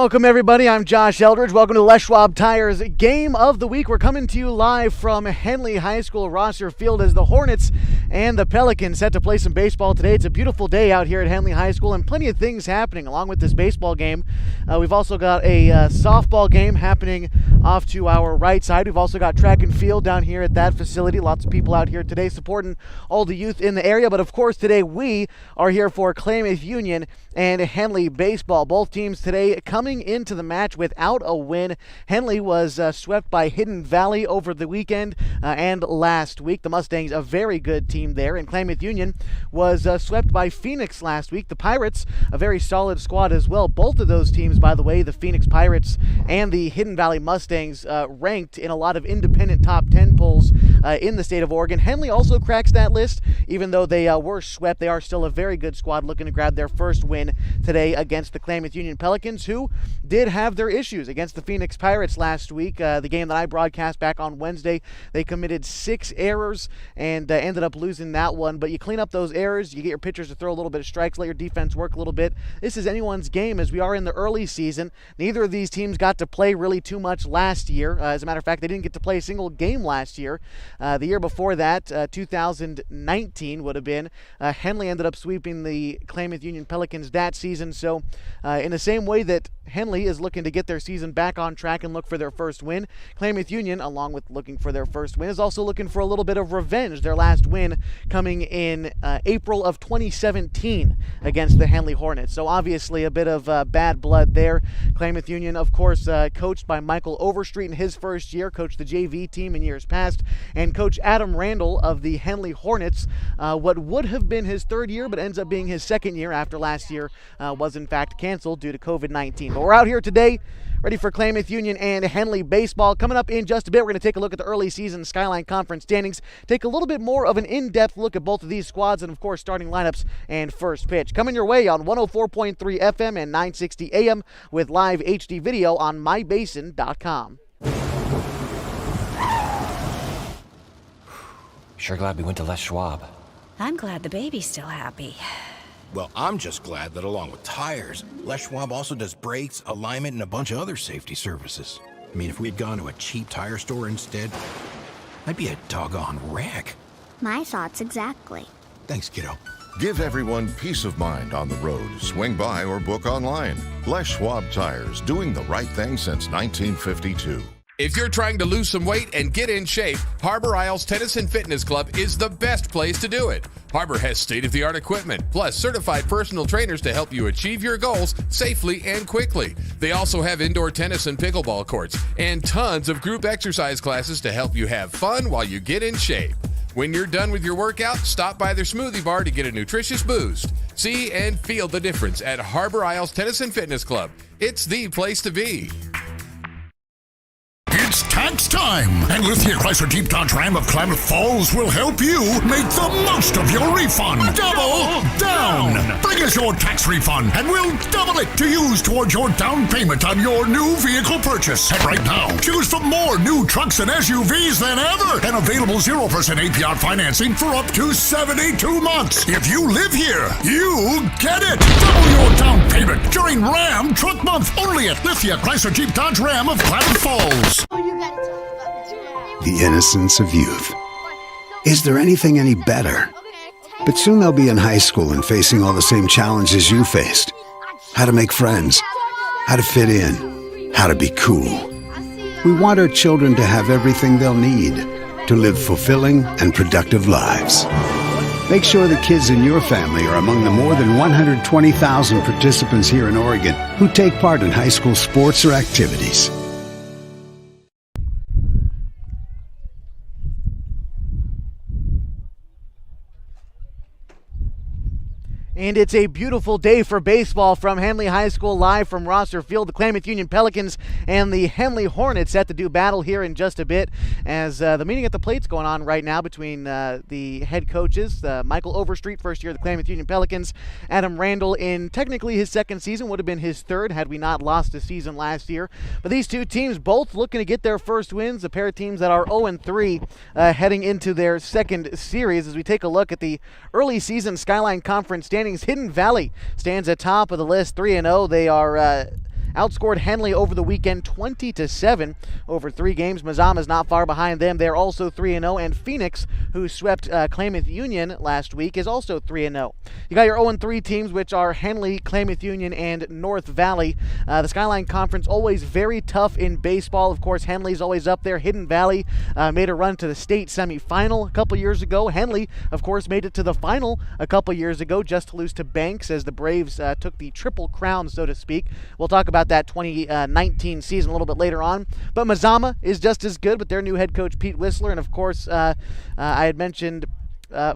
Welcome, everybody. I'm Josh Eldridge. Welcome to Les Schwab Tires Game of the Week. We're coming to you live from Henley High School Rosser Field as the Hornets and the Pelicans set to play some baseball today. It's a beautiful day out here at Henley High School and plenty of things happening along with this baseball game. We've also got a softball game happening off to our right side. We've also got track and field down here at that facility. Lots of people out here today supporting all the youth in the area. But, of course, today we are here for Klamath Union and Henley baseball. Both teams today coming into the match without a win. Henley was swept by Hidden Valley over the weekend and last week. The Mustangs, a very good team there. And Klamath Union was swept by Phoenix last week. The Pirates, a very solid squad as well. Both of those teams, by the way, the Phoenix Pirates and the Hidden Valley Mustangs, ranked in a lot of independent top 10 polls in the state of Oregon. Henley also cracks that list. Even though they were swept, they are still a very good squad looking to grab their first win today against the Klamath Union Pelicans, who did have their issues against the Phoenix Pirates last week. The game that I broadcast back on Wednesday, they committed 6 errors and ended up losing that one. But you clean up those errors, you get your pitchers to throw a little bit of strikes, let your defense work a little bit. This is anyone's game as we are in the early season. Neither of these teams got to play really too much last year. As a matter of fact, they didn't get to play a single game last year. The year before that, 2019 would have been, Henley ended up sweeping the Klamath Union Pelicans that season. So in the same way that Henley is looking to get their season back on track and look for their first win, Klamath Union, along with looking for their first win, is also looking for a little bit of revenge. Their last win coming in April of 2017 against the Henley Hornets. So obviously a bit of bad blood there. Klamath Union, of course, coached by Michael Overstreet in his first year, coached the JV team in years past, and Coach Adam Randall of the Henley Hornets, what would have been his third year but ends up being his second year after last year was in fact canceled due to COVID-19. But we're out here today ready for Klamath Union and Henley baseball. Coming up in just a bit, we're going to take a look at the early season Skyline Conference standings, take a little bit more of an in-depth look at both of these squads, and of course starting lineups and first pitch. Coming your way on 104.3 FM and 960 AM with live HD video on mybasin.com. Sure glad we went to Les Schwab. I'm glad the baby's still happy. Well, I'm just glad that along with tires, Les Schwab also does brakes, alignment, and a bunch of other safety services. I mean, if we had gone to a cheap tire store instead, I'd be a doggone wreck. My thoughts exactly. Thanks, kiddo. Give everyone peace of mind on the road. Swing by or book online. Les Schwab Tires, doing the right thing since 1952. If you're trying to lose some weight and get in shape, Harbor Isles Tennis and Fitness Club is the best place to do it. Harbor has state-of-the-art equipment, plus certified personal trainers to help you achieve your goals safely and quickly. They also have indoor tennis and pickleball courts, and tons of group exercise classes to help you have fun while you get in shape. When you're done with your workout, stop by their smoothie bar to get a nutritious boost. See and feel the difference at Harbor Isles Tennis and Fitness Club. It's the place to be. It's tax time, and Lithia Chrysler Jeep Dodge Ram of Klamath Falls will help you make the most of your refund. Double down! Bring us your tax refund, and we'll double it to use towards your down payment on your new vehicle purchase. And right now, choose from more new trucks and SUVs than ever, and available 0% APR financing for up to 72 months. If you live here, you get it! Double your down payment during Ram Truck Month, only at Lithia Chrysler Jeep Dodge Ram of Klamath Falls. The innocence of youth. Is there anything any better? But soon they'll be in high school and facing all the same challenges you faced. How to make friends, how to fit in, how to be cool. We want our children to have everything they'll need to live fulfilling and productive lives. Make sure the kids in your family are among the more than 120,000 participants here in Oregon who take part in high school sports or activities. And it's a beautiful day for baseball from Henley High School, live from Rosser Field. The Klamath Union Pelicans and the Henley Hornets set to do battle here in just a bit, as the meeting at the plate's going on right now between the head coaches, Michael Overstreet, first year of the Klamath Union Pelicans, Adam Randall in technically his second season, would have been his third had we not lost the season last year. But these two teams both looking to get their first wins, a pair of teams that are 0-3 heading into their second series. As we take a look at the early season Skyline Conference standings, Hidden Valley stands atop of the list, 3-0. They are outscored Henley over the weekend 20-7 over 3 games. Mazama is not far behind them. They're also 3-0, and Phoenix, who swept Klamath Union last week, is also 3-0. You got your 0-3 teams, which are Henley, Klamath Union, and North Valley. The Skyline Conference always very tough in baseball. Of course, Henley's always up there. Hidden Valley made a run to the state semifinal a couple years ago. Henley, of course, made it to the final a couple years ago, just to lose to Banks as the Braves took the triple crown, so to speak. We'll talk about that 2019 season a little bit later on. But Mazama is just as good with their new head coach, Pete Whistler. And, of course, I had mentioned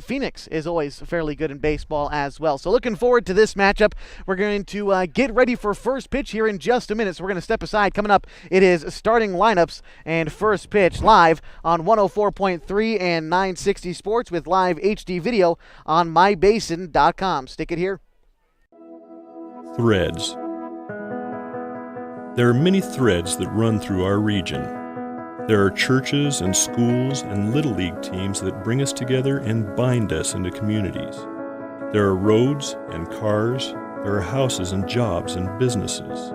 Phoenix is always fairly good in baseball as well. So looking forward to this matchup. We're going to get ready for first pitch here in just a minute. So we're going to step aside. Coming up, it is starting lineups and first pitch live on 104.3 and 960 Sports with live HD video on mybasin.com. Stick it here. Threads. There are many threads that run through our region. There are churches and schools and Little League teams that bring us together and bind us into communities. There are roads and cars, there are houses and jobs and businesses,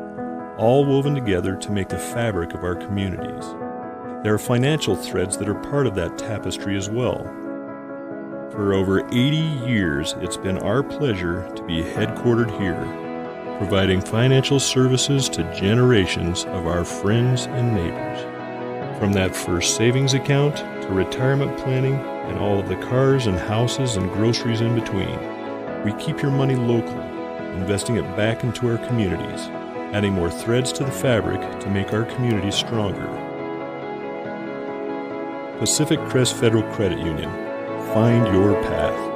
all woven together to make the fabric of our communities. There are financial threads that are part of that tapestry as well. For over 80 years, it's been our pleasure to be headquartered here, providing financial services to generations of our friends and neighbors. From that first savings account to retirement planning and all of the cars and houses and groceries in between, we keep your money local, investing it back into our communities, adding more threads to the fabric to make our communities stronger. Pacific Crest Federal Credit Union. Find your path.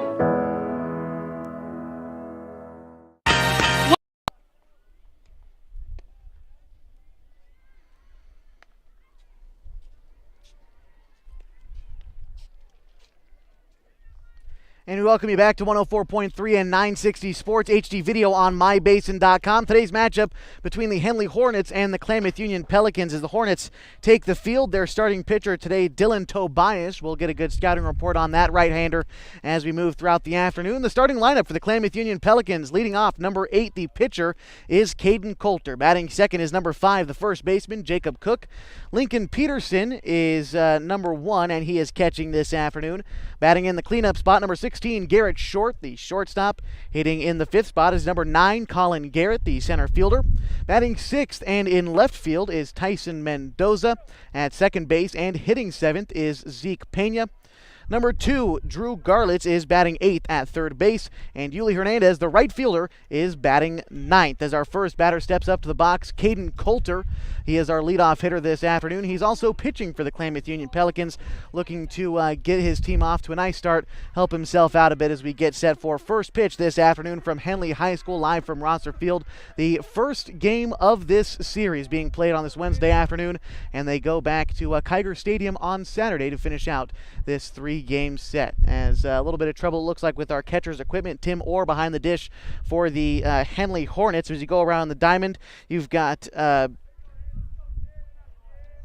And we welcome you back to 104.3 and 960 Sports HD video on mybasin.com. Today's matchup between the Henley Hornets and the Klamath Union Pelicans as the Hornets take the field. Their starting pitcher today, Dylan Tobias. We'll get a good scouting report on that right-hander as we move throughout the afternoon. The starting lineup for the Klamath Union Pelicans, leading off, number 8, the pitcher, is Caden Coulter. Batting second is number 5, the first baseman, Jacob Cook. Lincoln Peterson is number 1, and he is catching this afternoon. Batting in the cleanup spot, number 16, Garrett Short, the shortstop. Hitting in the 5th spot is number 9, Colin Garrett, the center fielder. Batting 6th and in left field is Tyson Mendoza. At second base and hitting 7th is Zeke Pena. Number 2, Drew Garlitz, is batting 8th at third base, and Yuli Hernandez, the right fielder, is batting 9th. As our first batter steps up to the box, Caden Coulter. He is our leadoff hitter this afternoon. He's also pitching for the Klamath Union Pelicans, looking to get his team off to a nice start, help himself out a bit as we get set for first pitch this afternoon from Henley High School, live from Rosser Field. The first game of this series being played on this Wednesday afternoon, and they go back to Kiger Stadium on Saturday to finish out this 3-game set. As a little bit of trouble, it looks like, with our catcher's equipment. Tim Orr behind the dish for the Henley Hornets. As you go around the diamond, you've got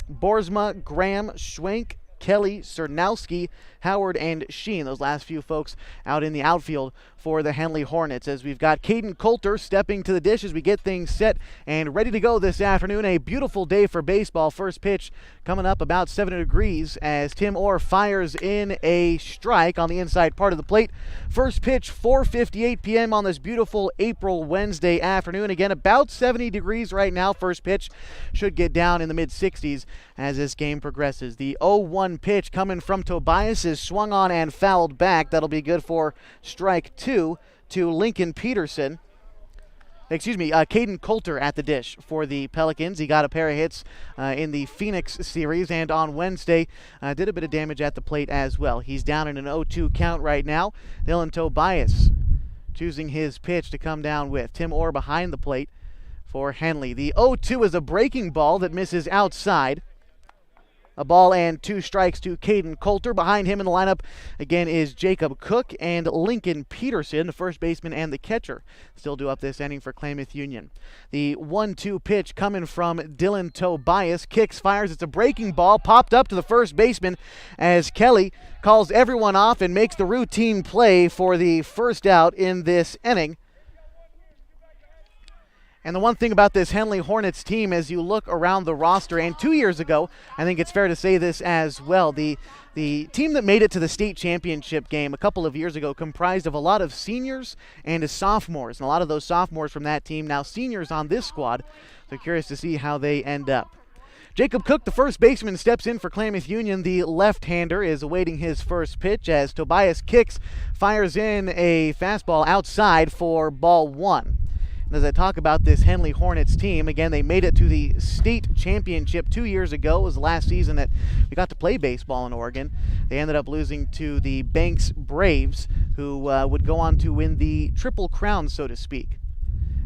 Borsma, Graham, Schwenk, Kelly, Cernowski, Howard, and Sheen. Those last few folks out in the outfield for the Henley Hornets. As we've got Caden Coulter stepping to the dish as we get things set and ready to go this afternoon. A beautiful day for baseball. First pitch coming up about 7 degrees as Tim Orr fires in a strike on the inside part of the plate. First pitch, 4:58 p.m. on this beautiful April Wednesday afternoon. Again, about 70 degrees right now. First pitch should get down in the mid-60s as this game progresses. The 0-1 pitch coming from Tobias is swung on and fouled back. That'll be good for strike 2 to Lincoln Peterson. Caden Coulter at the dish for the Pelicans. He got a pair of hits in the Phoenix series, and on Wednesday did a bit of damage at the plate as well. He's down in an 0-2 count right now. Dylan Tobias choosing his pitch to come down with. Tim Orr behind the plate for Henley. The 0-2 is a breaking ball that misses outside. A ball and 2 strikes to Caden Coulter. Behind him in the lineup again is Jacob Cook and Lincoln Peterson, the first baseman and the catcher, still due up this inning for Klamath Union. The 1-2 pitch coming from Dylan Tobias. Kicks, fires. It's a breaking ball, popped up to the first baseman as Kelly calls everyone off and makes the routine play for the first out in this inning. And the one thing about this Henley Hornets team, as you look around the roster, and 2 years ago, I think it's fair to say this as well, the team that made it to the state championship game a couple of years ago comprised of a lot of seniors and sophomores. And a lot of those sophomores from that team now seniors on this squad. So curious to see how they end up. Jacob Cook, the first baseman, steps in for Klamath Union. The left-hander is awaiting his first pitch as Tobias kicks, fires in a fastball outside for ball one. And as I talk about this Henley Hornets team, again, they made it to the state championship 2 years ago. It was the last season that we got to play baseball in Oregon. They ended up losing to the Banks Braves, who would go on to win the Triple Crown, so to speak.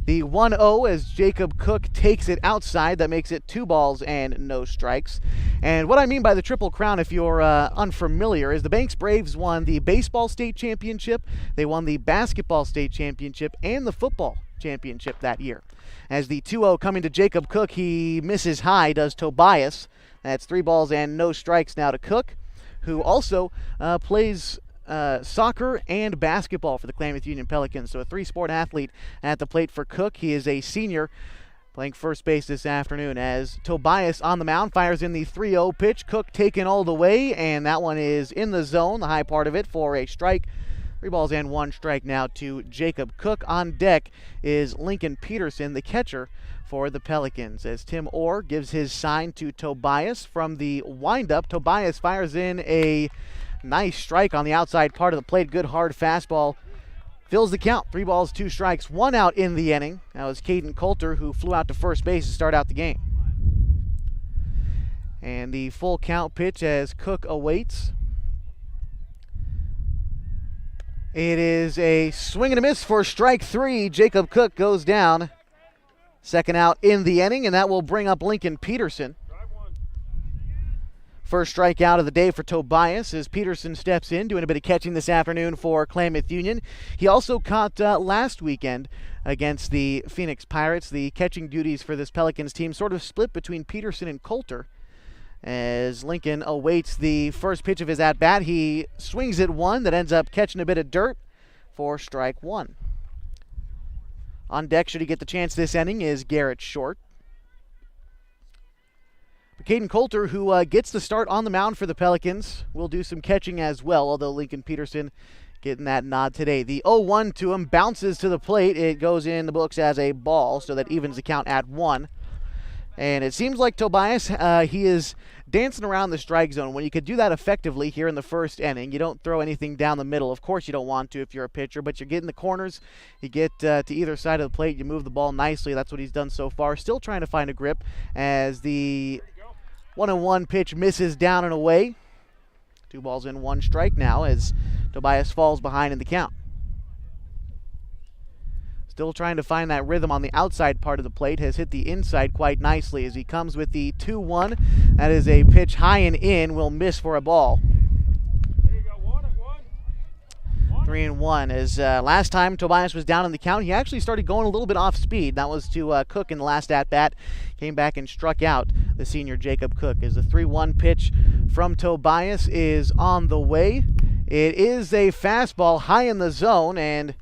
The 1-0 as Jacob Cook takes it outside. That makes it 2 balls and no strikes. And what I mean by the Triple Crown, if you're unfamiliar, is the Banks Braves won the baseball state championship, they won the basketball state championship, and the football championship that year. As the 2-0 coming to Jacob Cook, he misses high, does Tobias. That's 3 balls and no strikes now to Cook, who also plays soccer and basketball for the Klamath Union Pelicans. So a 3-sport athlete at the plate for Cook. He is a senior playing first base this afternoon as Tobias on the mound fires in the 3-0 pitch. Cook taken all the way, and that one is in the zone, the high part of it, for a strike. 3 balls and 1 strike now to Jacob Cook. On deck is Lincoln Peterson, the catcher for the Pelicans, as Tim Orr gives his sign to Tobias from the windup. Tobias fires in a nice strike on the outside part of the plate. Good hard fastball. Fills the count. 3 balls, 2 strikes, 1 out in the inning. That was Caden Coulter, who flew out to first base to start out the game. And the full count pitch as Cook awaits. It is a swing and a miss for strike 3. Jacob Cook goes down. Second out in the inning, and that will bring up Lincoln Peterson. First strikeout of the day for Tobias as Peterson steps in, doing a bit of catching this afternoon for Klamath Union. He also caught last weekend against the Phoenix Pirates. The catching duties for this Pelicans team sort of split between Peterson and Coulter. As Lincoln awaits the first pitch of his at-bat, he swings at one that ends up catching a bit of dirt for strike 1. On deck, should he get the chance this inning, is Garrett Short. Caden Coulter, who gets the start on the mound for the Pelicans, will do some catching as well, although Lincoln Peterson getting that nod today. The 0-1 to him bounces to the plate. It goes in the books as a ball, so that evens the count at 1. And it seems like Tobias, he is dancing around the strike zone. When you could do that effectively here in the first inning, you don't throw anything down the middle. Of course you don't want to if you're a pitcher, but you're getting the corners. You get to either side of the plate. You move the ball nicely. That's what he's done so far. Still trying to find a grip as the 1-1 pitch misses down and away. 2 balls and 1 strike now as Tobias falls behind in the count. Still trying to find that rhythm on the outside part of the plate. Has hit the inside quite nicely as he comes with the 2-1. That is a pitch high and in. Will miss for a ball. 3-1. As last time Tobias was down in the count, he actually started going a little bit off speed. That was to Cook in the last at-bat. Came back and struck out the senior Jacob Cook. As the 3-1 pitch from Tobias is on the way. It is a fastball high in the zone and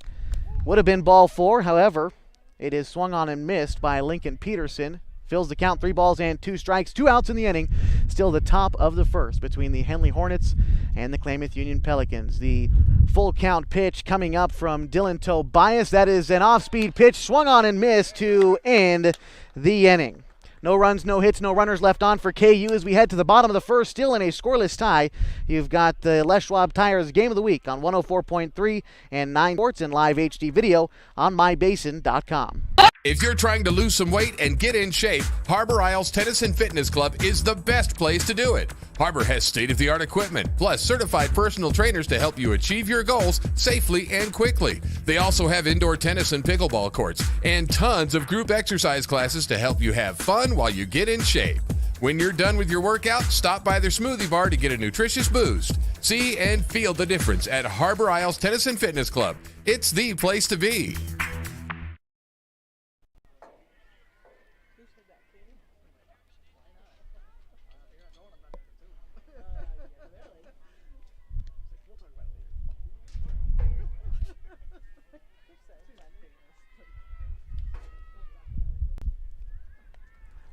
would have been ball 4. However, it is swung on and missed by Lincoln Peterson. Fills the count, 3 balls and 2 strikes, 2 outs in the inning. Still the top of the first between the Henley Hornets and the Klamath Union Pelicans. The full count pitch coming up from Dylan Tobias. That is an off-speed pitch, swung on and missed to end the inning. No runs, no hits, no runners left on for KU as we head to the bottom of the first, still in a scoreless tie. You've got the Les Schwab Tires Game of the Week on 104.3 and 9 Sports and live HD video on mybasin.com. If you're trying to lose some weight and get in shape, Harbor Isles Tennis and Fitness Club is the best place to do it. Harbor has state-of-the-art equipment, plus certified personal trainers to help you achieve your goals safely and quickly. They also have indoor tennis and pickleball courts, and tons of group exercise classes to help you have fun while you get in shape. When you're done with your workout, stop by their smoothie bar to get a nutritious boost. See and feel the difference at Harbor Isles Tennis and Fitness Club. It's the place to be.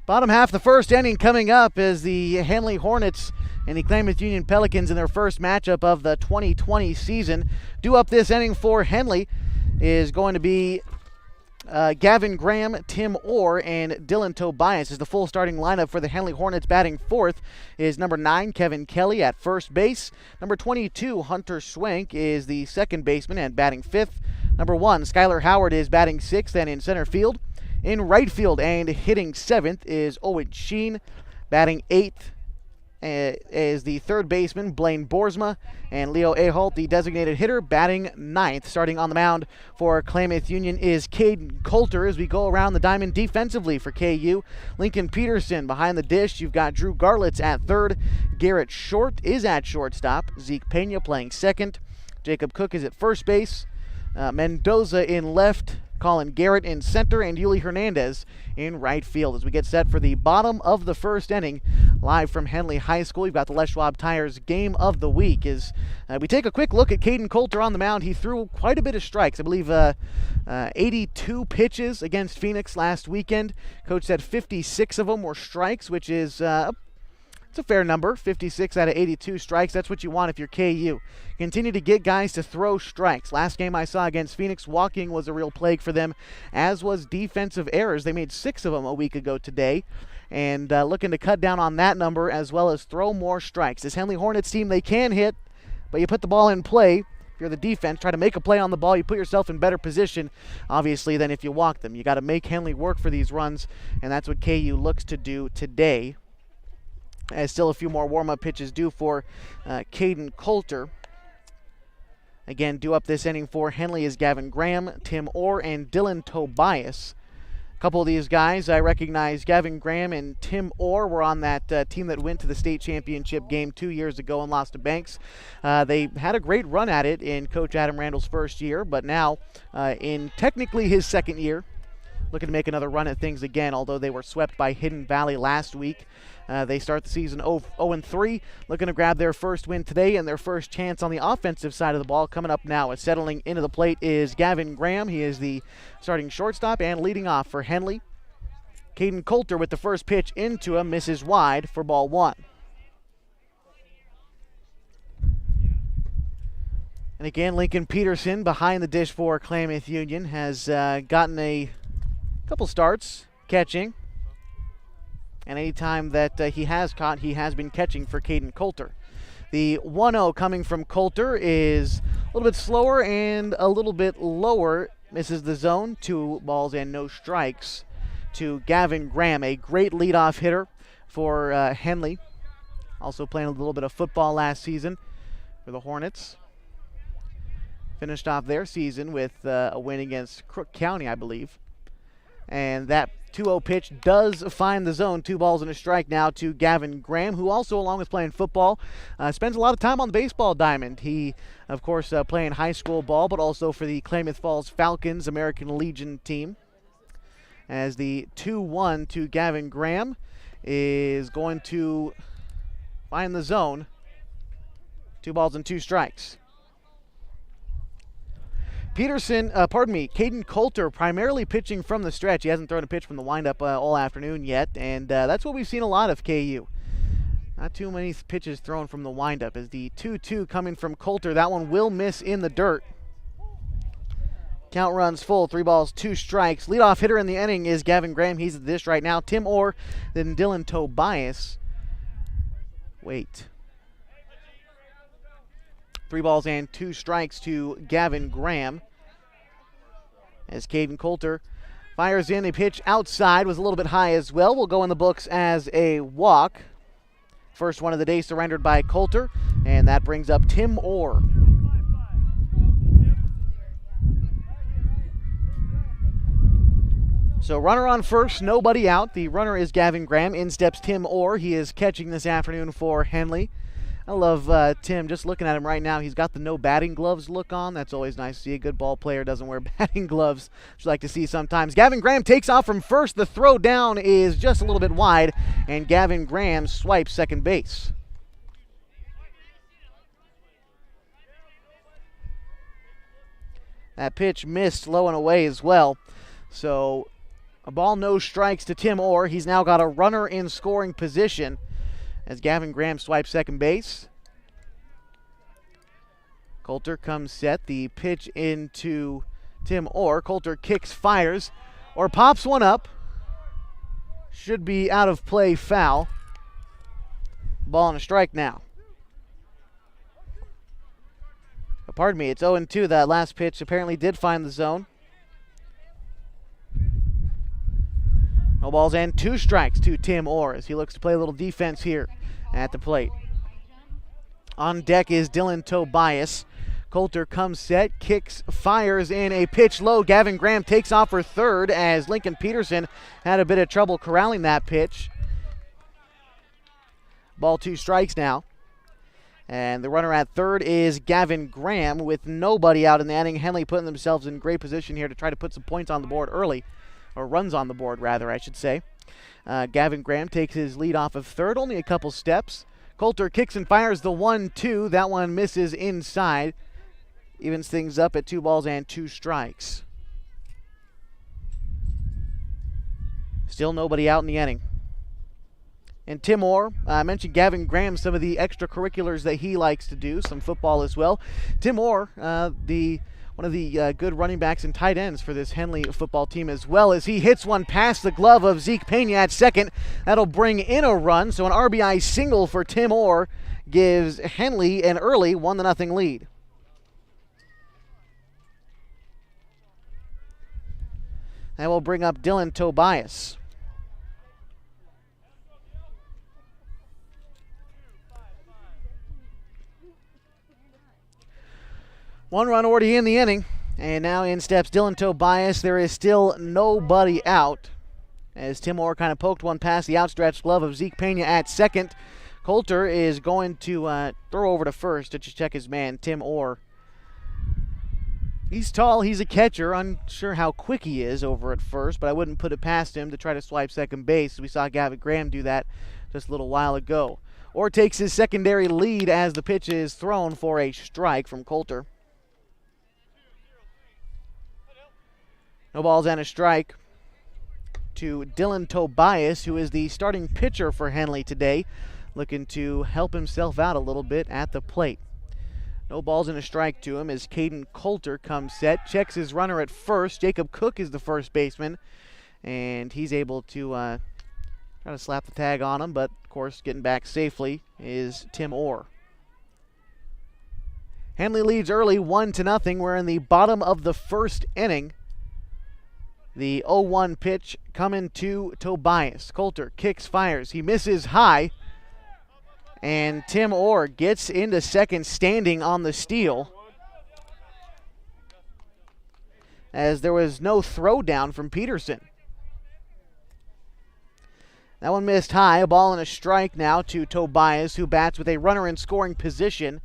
Bottom half of the first inning coming up as the Henley Hornets and the Klamath Union Pelicans in their first matchup of the 2020 season. Due up this inning for Henley is going to be Gavin Graham, Tim Orr, and Dylan Tobias. Is the full starting lineup for the Henley Hornets. Batting fourth is number 9, Kevin Kelly at first base. Number 22, Hunter Swank, is the second baseman and batting fifth. Number 1, Skylar Howard, is batting sixth and in center field. In right field and hitting seventh is Owen Sheen. Batting eighth is the third baseman, Blaine Boersma, and Leo Aholt, the designated hitter, batting ninth. Starting on the mound for Klamath Union is Caden Coulter as we go around the diamond defensively for KU. Lincoln Peterson behind the dish. You've got Drew Garlitz at third. Garrett Short is at shortstop. Zeke Pena playing second. Jacob Cook is at first base. Mendoza in left. Colin Garrett in center, and Yuli Hernandez in right field as we get set for the bottom of the first inning. Live from Henley High School, you've got the Les Schwab Tires Game of the Week. As we take a quick look at Caden Coulter on the mound, he threw quite a bit of strikes. I believe 82 pitches against Phoenix last weekend. Coach said 56 of them were strikes, which is it's a fair number. 56 out of 82 strikes. That's what you want if you're KU. Continue to get guys to throw strikes. Last game I saw against Phoenix, walking was a real plague for them, as was defensive errors. They made 6 of them a week ago today, and looking to cut down on that number as well as throw more strikes. This Henley Hornets team, they can hit, but you put the ball in play. If you're the defense, try to make a play on the ball. You put yourself in better position, obviously, than if you walk them. You got to make Henley work for these runs, and that's what KU looks to do today. As still a few more warm-up pitches due for Caden Coulter. Again, due up this inning for Henley is Gavin Graham, Tim Orr, and Dylan Tobias. A couple of these guys I recognize. Gavin Graham and Tim Orr were on that team that went to the state championship game 2 years ago and lost to Banks. They had a great run at it in Coach Adam Randall's first year, but now in technically his second year, looking to make another run at things again, although they were swept by Hidden Valley last week. They start the season 0-3, looking to grab their first win today and their first chance on the offensive side of the ball coming up now. As settling into the plate is Gavin Graham. He is the starting shortstop and leading off for Henley. Caden Coulter with the first pitch into him, misses wide for ball 1. And again, Lincoln Peterson behind the dish for Klamath Union has gotten a couple starts catching. And anytime that he has caught, he has been catching for Caden Coulter. The 1-0 coming from Coulter is a little bit slower and a little bit lower. Misses the zone. 2 balls and no strikes to Gavin Graham, a great leadoff hitter for Henley. Also playing a little bit of football last season for the Hornets. Finished off their season with a win against Crook County, I believe. And that 2-0 pitch does find the zone. 2 balls and a strike now to Gavin Graham, who also, along with playing football, spends a lot of time on the baseball diamond. He, of course, playing high school ball, but also for the Klamath Falls Falcons American Legion team. As the 2-1 to Gavin Graham is going to find the zone. 2 balls and 2 strikes. Caden Coulter primarily pitching from the stretch. He hasn't thrown a pitch from the windup all afternoon yet, and that's what we've seen a lot of KU. Not too many pitches thrown from the windup. As the 2-2 coming from Coulter, that one will miss in the dirt. Count runs full, 3 balls, 2 strikes. Leadoff hitter in the inning is Gavin Graham. He's at the dish right now. Tim Orr, then Dylan Tobias. 3 balls and 2 strikes to Gavin Graham. As Caden Coulter fires in a pitch outside, was a little bit high as well. Will go in the books as a walk. First one of the day surrendered by Coulter, and that brings up Tim Orr. So runner on first, nobody out. The runner is Gavin Graham. In steps Tim Orr. He is catching this afternoon for Henley. I love Tim, just looking at him right now. He's got the no batting gloves look on. That's always nice to see. A good ball player doesn't wear batting gloves, which I like to see sometimes. Gavin Graham takes off from first. The throw down is just a little bit wide, and Gavin Graham swipes second base. That pitch missed low and away as well. So A ball, no strikes to Tim Orr. He's now got a runner in scoring position as Gavin Graham swipes second base. Coulter comes set. The pitch into Tim Orr. Coulter kicks, fires, or pops one up. Should be out of play, foul. Ball and a strike now. Pardon me, it's 0-2. That last pitch apparently did find the zone. No balls and 2 strikes to Tim Orr as he looks to play a little defense here at the plate. On deck is Dylan Tobias. Coulter comes set, kicks, fires in a pitch low. Gavin Graham takes off for third as Lincoln Peterson had a bit of trouble corralling that pitch. Ball, 2 strikes now. And the runner at third is Gavin Graham with nobody out in the inning. Henley putting themselves in great position here to try to put some points on the board early, or runs on the board rather, I should say. Gavin Graham takes his lead off of third, only a couple steps. Coulter kicks and fires the 1-2. That one misses inside. Evens things up at 2 balls and 2 strikes. Still nobody out in the inning. And Tim Orr, I mentioned Gavin Graham, some of the extracurriculars that he likes to do, some football as well. Tim Orr, one of the good running backs and tight ends for this Henley football team, as well as he hits one past the glove of Zeke Pena at second. That'll bring in a run, so an RBI single for Tim Orr gives Henley an early 1-0 lead. That will bring up Dylan Tobias. One run already in the inning, and now in steps Dylan Tobias. There is still nobody out as Tim Orr kind of poked one past the outstretched glove of Zeke Pena at second. Coulter is going to throw over to first to check his man, Tim Orr. He's tall, he's a catcher. Unsure how quick he is over at first, but I wouldn't put it past him to try to swipe second base. We saw Gavin Graham do that just a little while ago. Orr takes his secondary lead as the pitch is thrown for a strike from Coulter. No balls and a strike to Dylan Tobias, who is the starting pitcher for Henley today, looking to help himself out a little bit at the plate. No balls and a strike to him as Caden Coulter comes set, checks his runner at first. Jacob Cook is the first baseman, and he's able to try to slap the tag on him, but of course getting back safely is Tim Orr. Henley leads early 1-0. We're in the bottom of the first inning. The 0-1 pitch coming to Tobias. Coulter kicks, fires. He misses high. And Tim Orr gets into second standing on the steal, as there was no throw down from Peterson. That one missed high. A ball and a strike now to Tobias, who bats with a runner in scoring position.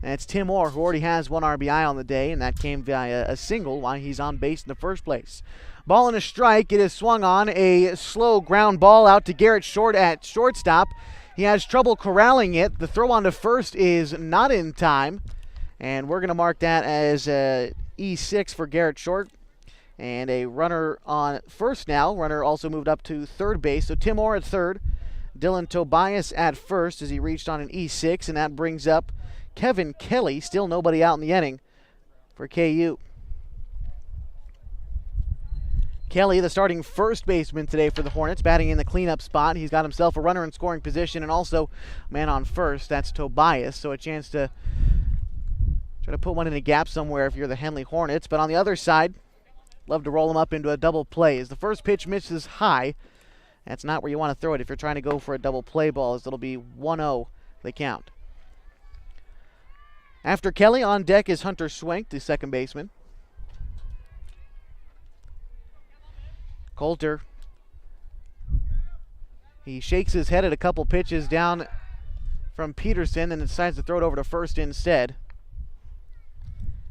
That's Tim Orr, who already has 1 RBI on the day, and that came via a single while he's on base in the first place. Ball and a strike. It is swung on. A slow ground ball out to Garrett Short at shortstop. He has trouble corralling it. The throw on to first is not in time, and we're going to mark that as E6 for Garrett Short. And a runner on first now. Runner also moved up to third base. So Tim Orr at third. Dylan Tobias at first as he reached on an E6, and that brings up Kevin Kelly. Still nobody out in the inning for KU. Kelly, the starting first baseman today for the Hornets, batting in the cleanup spot. He's got himself a runner in scoring position and also a man on first. That's Tobias, so a chance to try to put one in a gap somewhere if you're the Henley Hornets. But on the other side, love to roll him up into a double play. As the first pitch misses high, that's not where you want to throw it if you're trying to go for a double play ball, as it'll be 1-0 the count. After Kelly, on deck is Hunter Schwenk, the second baseman. Coulter, he shakes his head at a couple pitches down from Peterson and decides to throw it over to first instead.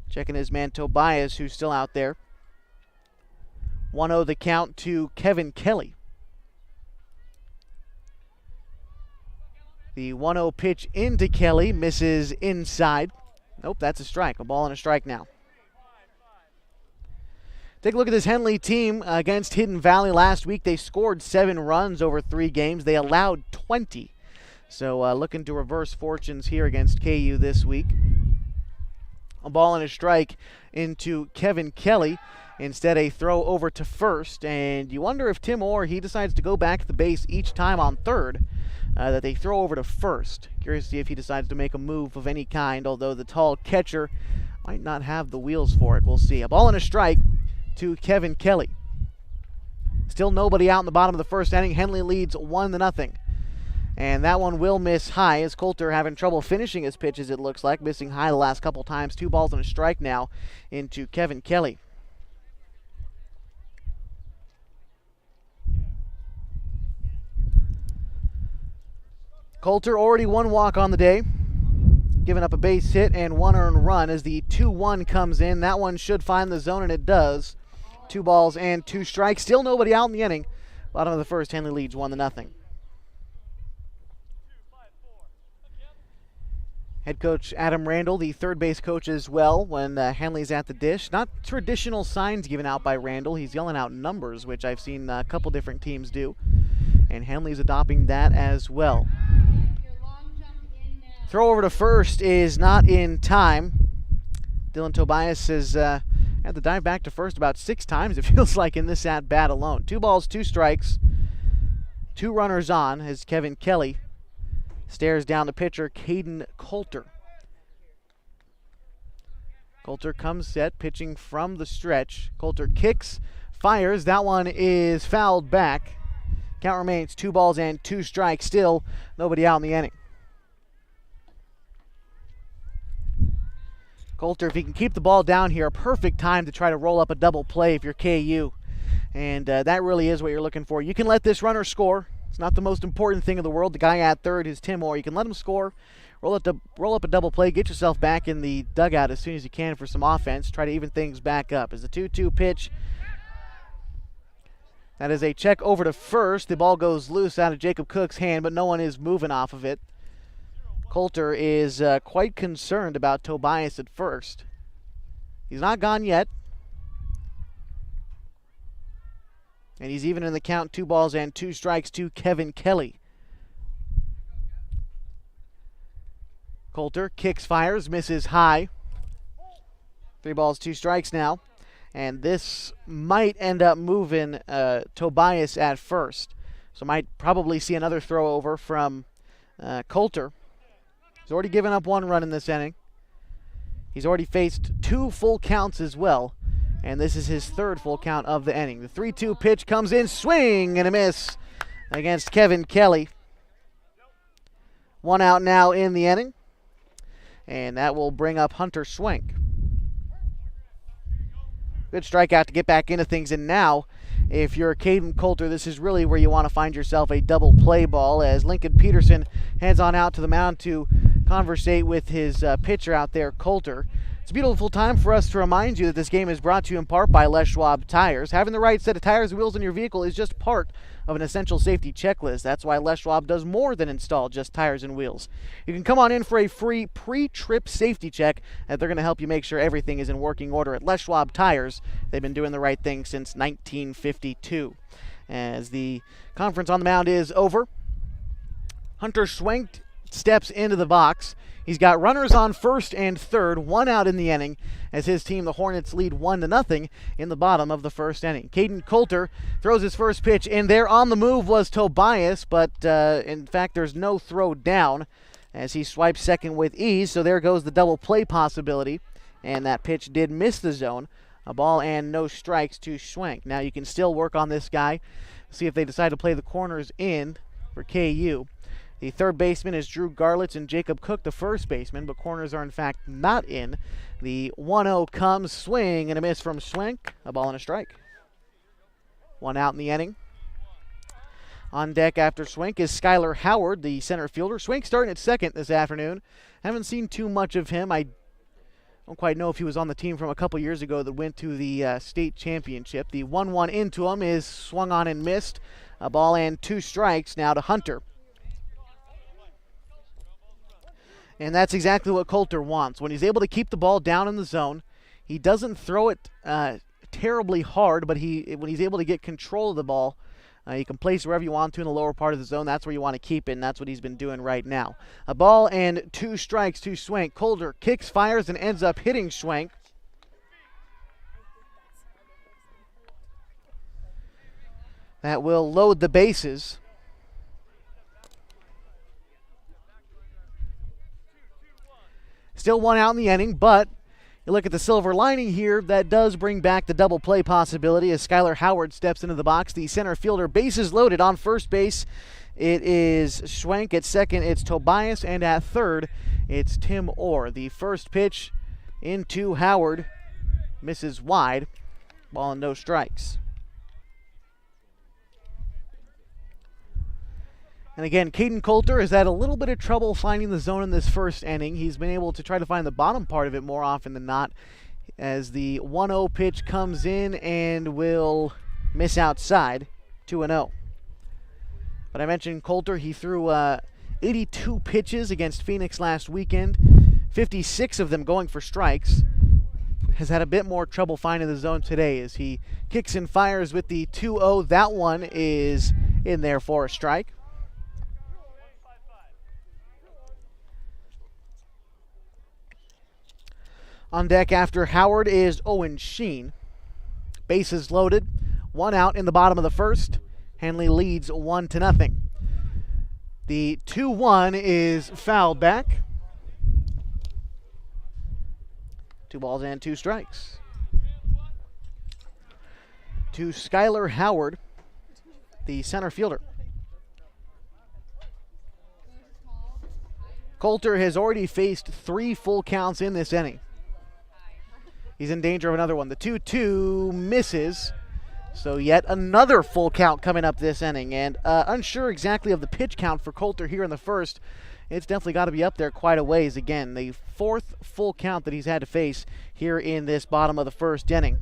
Checking his man Tobias, who's still out there. 1-0 the count to Kevin Kelly. The 1-0 pitch into Kelly misses inside. Nope, that's a strike. A ball and a strike now. Take a look at this Henley team against Hidden Valley last week. They scored 7 runs over 3 games. They allowed 20. So looking to reverse fortunes here against KU this week. A ball and a strike into Kevin Kelly. Instead, a throw over to first. And you wonder if Tim Orr, he decides to go back to the base each time on third, that they throw over to first. Curious to see if he decides to make a move of any kind, although the tall catcher might not have the wheels for it. We'll see. A ball and a strike to Kevin Kelly. Still nobody out in the bottom of the first inning. Henley leads 1-0. And that one will miss high as Coulter having trouble finishing his pitches, it looks like. Missing high the last couple times. 2 balls and a strike now into Kevin Kelly. Coulter already 1 walk on the day, giving up a base hit and 1 earned run as the 2-1 comes in. That one should find the zone, and it does. 2 balls and 2 strikes. Still nobody out in the inning. Bottom of the first, Henley leads 1-0. Head coach Adam Randall, the third base coach as well, when Henley's at the dish. Not traditional signs given out by Randall. He's yelling out numbers, which I've seen a couple different teams do. And Henley's adopting that as well. Throw over to first is not in time. Dylan Tobias has had to dive back to first about 6 times, it feels like, in this at-bat alone. 2 balls, 2 strikes. 2 runners on as Kevin Kelly stares down the pitcher, Caden Coulter. Coulter comes set, pitching from the stretch. Coulter kicks, fires. That one is fouled back. Count remains 2 balls and 2 strikes. Still nobody out in the inning. Coulter, if he can keep the ball down here, a perfect time to try to roll up a double play if you're KU. And that really is what you're looking for. You can let this runner score. It's not the most important thing in the world. The guy at third is Tim Orr. You can let him score, roll up a double play, get yourself back in the dugout as soon as you can for some offense. Try to even things back up. As the 2-2 pitch, that is a check over to first. The ball goes loose out of Jacob Cook's hand, but no one is moving off of it. Coulter is quite concerned about Tobias at first. He's not gone yet. And he's even in the count. 2 balls and 2 strikes to Kevin Kelly. Coulter kicks, fires, misses high. 3 balls, 2 strikes now. And this might end up moving Tobias at first. So might probably see another throw over from Coulter. He's already given up 1 run in this inning. He's already faced 2 full counts as well. And this is his 3rd full count of the inning. The 3-2 pitch comes in, swing and a miss against Kevin Kelly. 1 out now in the inning. And that will bring up Hunter Swank. Good strikeout to get back into things. And now, if you're Caden Coulter, this is really where you want to find yourself a double play ball as Lincoln Peterson heads on out to the mound to conversate with his pitcher out there, Coulter. It's a beautiful time for us to remind you that this game is brought to you in part by Les Schwab Tires. Having the right set of tires and wheels in your vehicle is just part of an essential safety checklist. That's why Les Schwab does more than install just tires and wheels. You can come on in for a free pre-trip safety check, and they're going to help you make sure everything is in working order at Les Schwab Tires. They've been doing the right thing since 1952. As the conference on the mound is over, Hunter Swank steps into the box. He's got runners on first and third, 1 out in the inning, as his team, the Hornets, lead 1-0 in the bottom of the first inning. Caden Coulter throws his first pitch, and there on the move was Tobias, but in fact there's no throw down as he swipes second with ease, so there goes the double play possibility, and that pitch did miss the zone. A ball and no strikes to Schwenk. Now you can still work on this guy, see if they decide to play the corners in for KU. The third baseman is Drew Garlitz and Jacob Cook, the first baseman, but corners are in fact not in. The 1-0 comes, swing and a miss from Swank. A ball and a strike. 1 out in the inning. On deck after Swank is Skylar Howard, the center fielder. Swank starting at second this afternoon. Haven't seen too much of him. I don't quite know if he was on the team from a couple years ago that went to the state championship. The 1-1 into him is swung on and missed. A ball and 2 strikes now to Hunter. And that's exactly what Coulter wants. When he's able to keep the ball down in the zone, he doesn't throw it terribly hard, but when he's able to get control of the ball, you can place wherever you want to in the lower part of the zone. That's where you want to keep it, and that's what he's been doing right now. A ball and 2 strikes to Schwenk. Coulter kicks, fires, and ends up hitting Schwenk. That will load the bases. Still 1 out in the inning, but you look at the silver lining here, that does bring back the double play possibility as Skylar Howard steps into the box. The center fielder, bases loaded on first base. It is Schwenk. At second, it's Tobias. And at third, it's Tim Orr. The first pitch into Howard misses wide. Ball and no strikes. And again, Caden Coulter has had a little bit of trouble finding the zone in this first inning. He's been able to try to find the bottom part of it more often than not, as the 1-0 pitch comes in and will miss outside, 2-0. But I mentioned Coulter. He threw 82 pitches against Phoenix last weekend, 56 of them going for strikes. Has had a bit more trouble finding the zone today as he kicks and fires with the 2-0. That one is in there for a strike. On deck after Howard is Owen Sheen. Bases loaded. 1 out in the bottom of the first. Henley leads 1-0. The 2-1 is fouled back. 2 balls and 2 strikes. To Skylar Howard, the center fielder. Coulter has already faced 3 full counts in this inning. He's in danger of another one. The 2-2 misses. So yet another full count coming up this inning. And unsure exactly of the pitch count for Coulter here in the first. It's definitely got to be up there quite a ways. Again, the 4th full count that he's had to face here in this bottom of the first inning.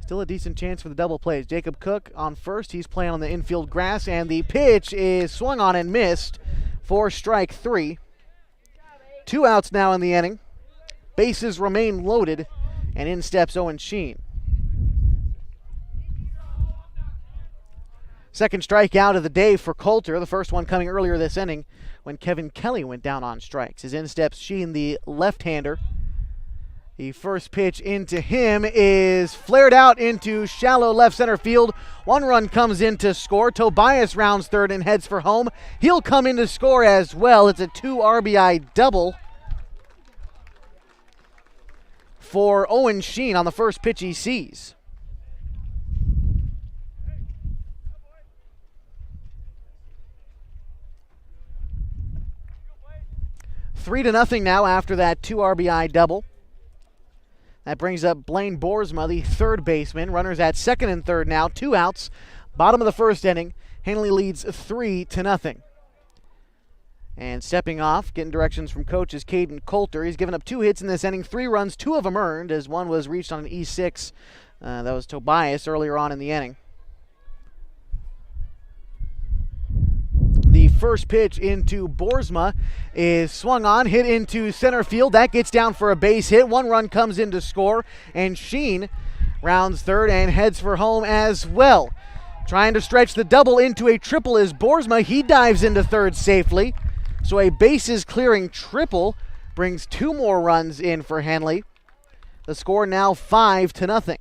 Still a decent chance for the double plays. Jacob Cook on first. He's playing on the infield grass. And the pitch is swung on and missed for strike 3. 2 outs now in the inning. Bases remain loaded. And in steps Owen Sheen. Second strikeout of the day for Coulter. The first one coming earlier this inning when Kevin Kelly went down on strikes. As in steps Sheen, the left-hander. The first pitch into him is flared out into shallow left center field. 1 run comes in to score. Tobias rounds third and heads for home. He'll come in to score as well. It's a 2 RBI double for Owen Sheen on the first pitch he sees. Three to nothing now after that 2 RBI double. That brings up Blaine Boersma, the third baseman. Runners at second and third now. 2 outs. Bottom of the first inning. Henley leads 3-0. And stepping off, getting directions from coach is Caden Coulter. He's given up 2 hits in this inning, 3 runs, 2 of them earned, as one was reached on an E6. That was Tobias earlier on in the inning. The first pitch into Boersma is swung on, hit into center field. That gets down for a base hit. 1 run comes in to score, and Sheen rounds third and heads for home as well. Trying to stretch the double into a triple is Boersma. He dives into third safely. So a bases clearing triple brings 2 more runs in for Henley. The score now 5-0.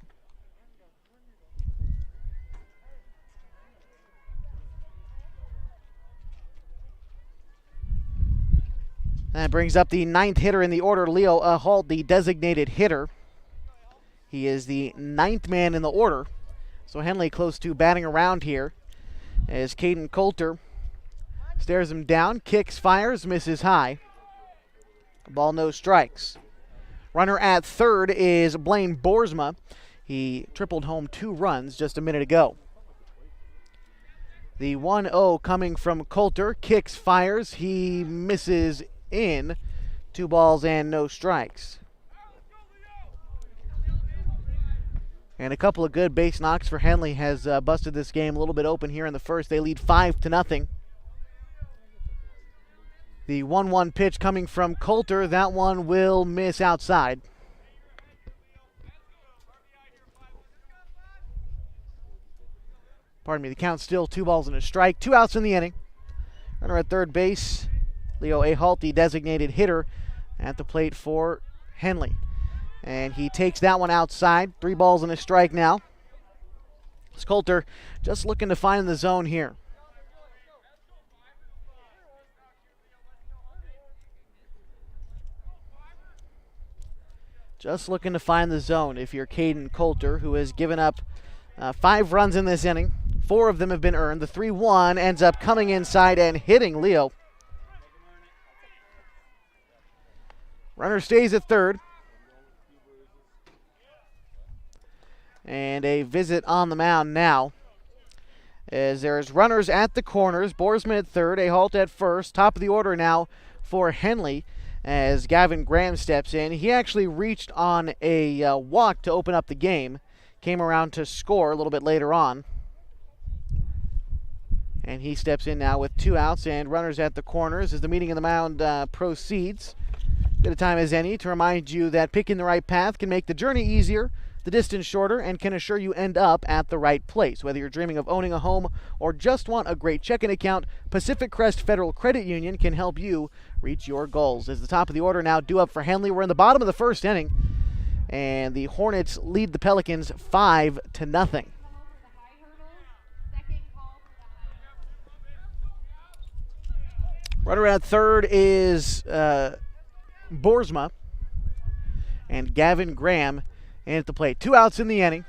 That brings up the 9th hitter in the order, Leo Ahalt, the designated hitter. He is the 9th man in the order. So Henley close to batting around here as Caden Coulter stares him down, kicks, fires, misses high. Ball, no strikes. Runner at third is Blaine Boersma. He tripled home 2 runs just a minute ago. The 1-0 coming from Coulter, kicks, fires, he misses in. 2 balls and no strikes. And a couple of good base knocks for Henley has busted this game a little bit open here in the first. They lead 5-0. The 1-1 pitch coming from Coulter. That one will miss outside. Pardon me, the count's still 2 balls and a strike. 2 outs in the inning. Runner at third base. Leo Ahalt, the designated hitter, at the plate for Henley. And he takes that one outside. 3 balls and a strike now. Coulter just looking to find the zone here. Just looking to find the zone if you're Caden Coulter, who has given up 5 runs in this inning. 4 of them have been earned. The 3-1 ends up coming inside and hitting Leo. Runner stays at third. And a visit on the mound now, as there's runners at the corners. Borsman at third, Ahalt at first. Top of the order now for Henley as Gavin Graham steps in. He actually reached on a walk to open up the game. Came around to score a little bit later on. And he steps in now with 2 outs and runners at the corners as the meeting of the mound proceeds. Good a time as any to remind you that picking the right path can make the journey easier, the distance shorter, and can assure you end up at the right place. Whether you're dreaming of owning a home or just want a great checking account, Pacific Crest Federal Credit Union can help you reach your goals. As the top of the order now due up for Henley. We're in the bottom of the first inning, and the Hornets lead the Pelicans 5-0. Runner at third is Borsma, and Gavin Graham in at the plate. 2 outs in the inning.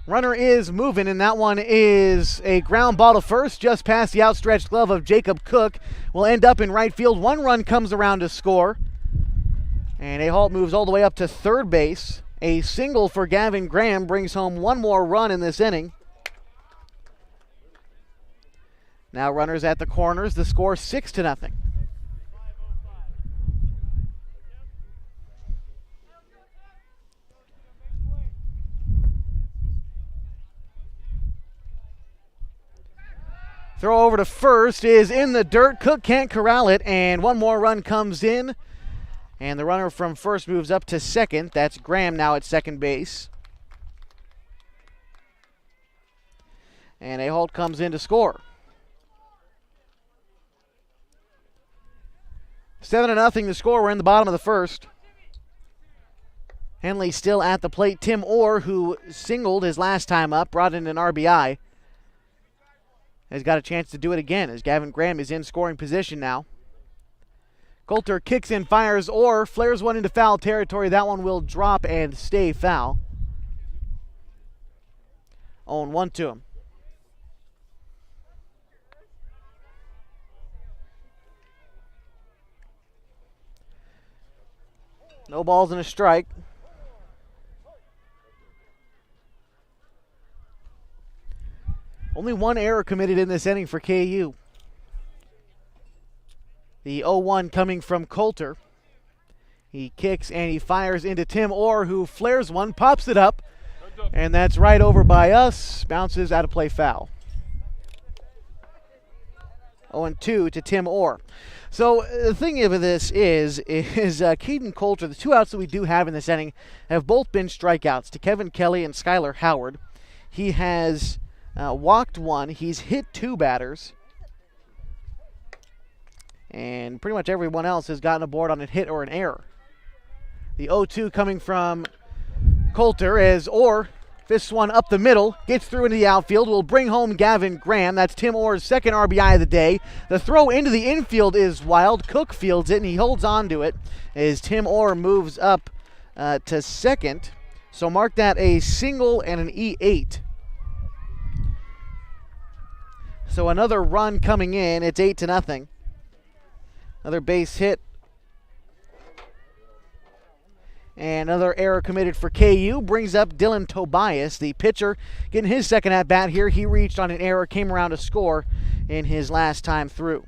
Runner is moving, and that one is a ground ball to first, just past the outstretched glove of Jacob Cook. Will end up in right field. 1 run comes around to score. And Ahalt moves all the way up to third base. A single for Gavin Graham brings home 1 more run in this inning. Now runners at the corners. The score 6-0. Throw over to first is in the dirt. Cook can't corral it, and 1 more run comes in. And the runner from first moves up to second. That's Graham now at second base. And Ahalt comes in to score. 7-0 the score. We're in the bottom of the first. Henley still at the plate. Tim Orr, who singled his last time up, brought in an RBI, has got a chance to do it again as Gavin Graham is in scoring position now. Coulter kicks and fires. Orr flares one into foul territory. That one will drop and stay foul. 0-1 to him. No balls and a strike. Only 1 error committed in this inning for KU. The 0-1 coming from Coulter. He kicks and he fires into Tim Orr, who flares one, pops it up, and that's right over by us. Bounces out of play, foul. 0-2 to Tim Orr. So the thing of this is Caden Coulter, the 2 outs that we do have in this inning have both been strikeouts to Kevin Kelly and Skylar Howard. He has walked 1. He's hit 2 batters. And pretty much everyone else has gotten aboard on a hit or an error. The 0-2 coming from Coulter as Orr fists one up the middle, gets through into the outfield, will bring home Gavin Graham. That's Tim Orr's second RBI of the day. The throw into the infield is wild. Cook fields it, and he holds on to it as Tim Orr moves up to second. So mark that a single and an E8. So another run coming in. It's 8-0. Another base hit. And another error committed for KU brings up Dylan Tobias, the pitcher, getting his second at-bat here. He reached on an error, came around to score in his last time through.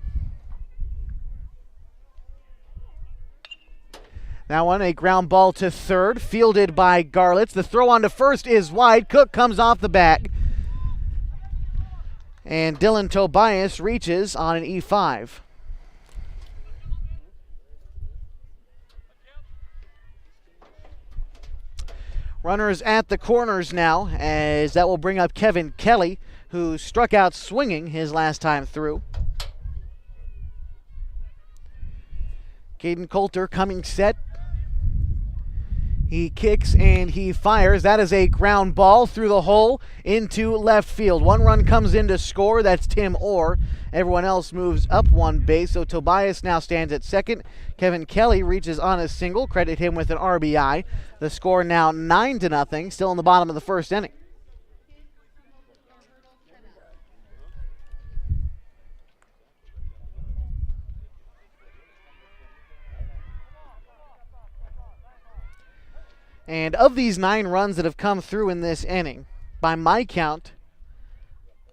Now on a ground ball to third, fielded by Garlitz. The throw on to first is wide. Cook comes off the bat. And Dylan Tobias reaches on an E5. Runners at the corners now, as that will bring up Kevin Kelly, who struck out swinging his last time through. Caden Coulter coming set. He kicks and he fires. That is a ground ball through the hole into left field. One run comes in to score. That's Tim Orr. Everyone else moves up one base. So Tobias now stands at second. Kevin Kelly reaches on a single. Credit him with an RBI. The score now 9-0. Still in the bottom of the first inning. And of these 9 runs that have come through in this inning, by my count,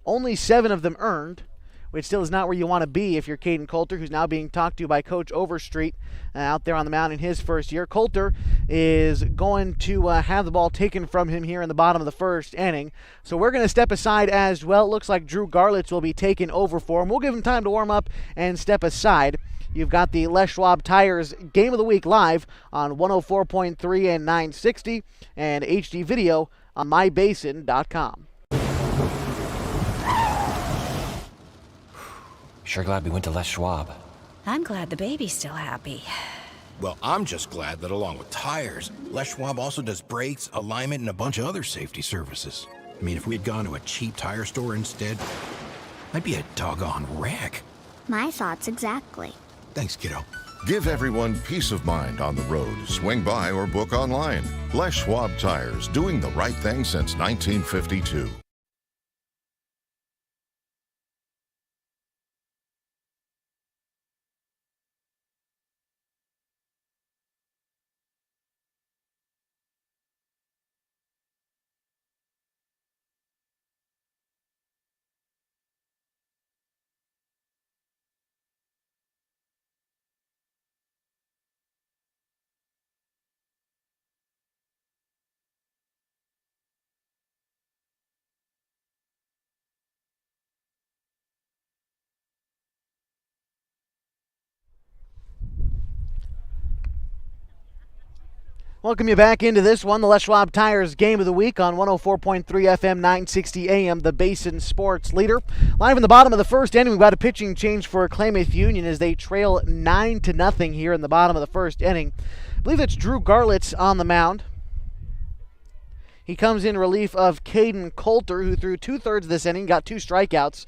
only 7 of them earned, which still is not where you want to be if you're Caden Coulter, who's now being talked to by Coach Overstreet out there on the mound in his first year. Coulter is going to have the ball taken from him here in the bottom of the first inning. So we're going to step aside as well. It looks like Drew Garlitz will be taken over for him. We'll give him time to warm up and step aside. You've got the Les Schwab Tires Game of the Week live on 104.3 and 960 and HD video on mybasin.com. Sure glad we went to Les Schwab. I'm glad the baby's still happy. Well, I'm just glad that along with tires, Les Schwab also does brakes, alignment, and a bunch of other safety services. I mean, if we had gone to a cheap tire store instead, I'd be a doggone wreck. My thoughts exactly. Thanks, kiddo. Give everyone peace of mind on the road. Swing by or book online. Les Schwab Tires, doing the right thing since 1952. Welcome you back into this one, the Les Schwab Tires Game of the Week on 104.3 FM, 960 AM, the Basin Sports Leader. Live in the bottom of the first inning, we've got a pitching change for Klamath Union as they trail 9-0 here in the bottom of the first inning. I believe it's Drew Garlitz on the mound. He comes in relief of Caden Coulter, who threw 2/3 of this inning, got 2 strikeouts.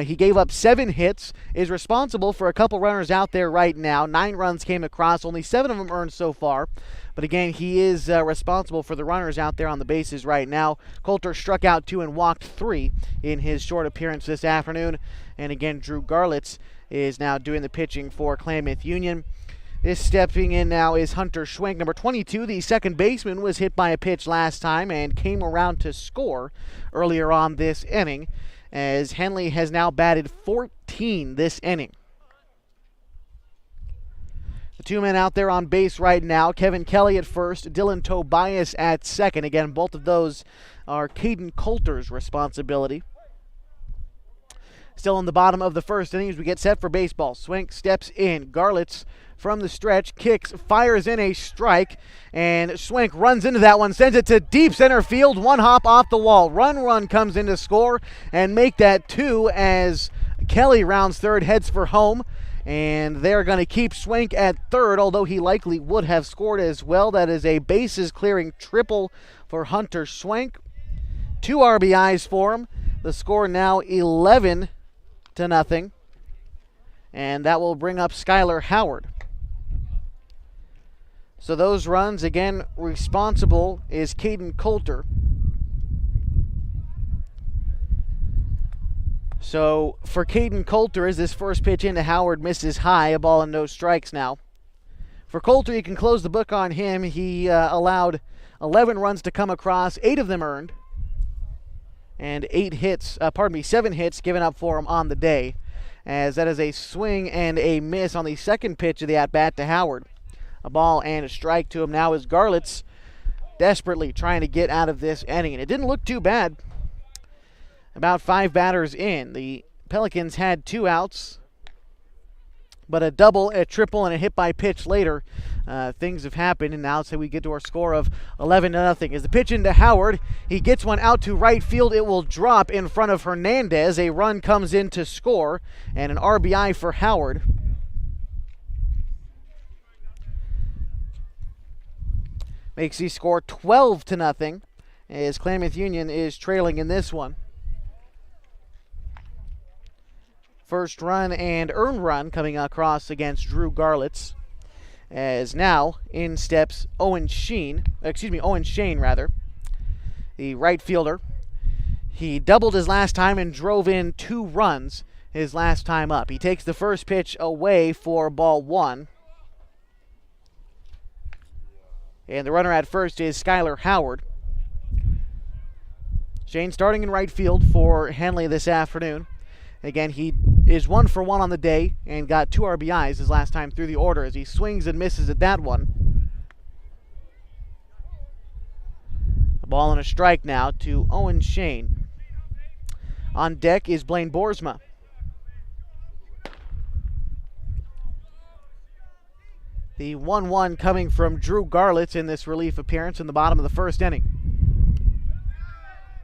He gave up 7 hits, is responsible for a couple runners out there right now. 9 runs came across, only 7 of them earned so far. But again, he is responsible for the runners out there on the bases right now. Coulter struck out 2 and walked 3 in his short appearance this afternoon. And again, Drew Garlitz is now doing the pitching for Klamath Union. This stepping in now is Hunter Schwenk, number 22. The second baseman was hit by a pitch last time and came around to score earlier on this inning, as Henley has now batted 14 this inning. The 2 men out there on base right now, Kevin Kelly at first, Dylan Tobias at second. Again, both of those are Caden Coulter's responsibility. Still in the bottom of the first inning as we get set for baseball. Schwenk steps in. Garlitz from the stretch, kicks, fires in a strike, and Schwenk runs into that one, sends it to deep center field, 1 hop off the wall. Run comes in to score and make that 2 as Kelly rounds third, heads for home, and they're going to keep Schwenk at third, although he likely would have scored as well. That is a bases clearing triple for Hunter Schwenk. 2 RBIs for him. The score now 11-0, and that will bring up Skylar Howard. So those runs, again, responsible is Caden Coulter. So for Caden Coulter, as this first pitch into Howard misses high, a ball and no strikes now. For Coulter, you can close the book on him. He allowed 11 runs to come across, 8 of them earned, and 7 hits given up for him on the day, as that is a swing and a miss on the second pitch of the at-bat to Howard. A ball and a strike to him now is Garlitz desperately trying to get out of this inning, and it didn't look too bad. About 5 batters in, the Pelicans had 2 outs, but a double, a triple, and a hit by pitch later things have happened, and now we get to our score of 11-0. As the pitch into Howard, he gets one out to right field. It will drop in front of Hernandez. A run comes in to score, and an RBI for Howard. Makes the score 12-0, as Klamath Union is trailing in this one. First run and earned run coming across against Drew Garlitz. As now in steps Owen Shane, the right fielder. He doubled his last time and drove in 2 runs his last time up. He takes the first pitch away for ball 1. And the runner at first is Skylar Howard. Shane starting in right field for Henley this afternoon. Again, he is 1 for 1 on the day and got 2 RBIs his last time through the order as he swings and misses at that one. A ball and a strike now to Owen Shane. On deck is Blaine Boersma. The 1-1 coming from Drew Garlitz in this relief appearance in the bottom of the first inning.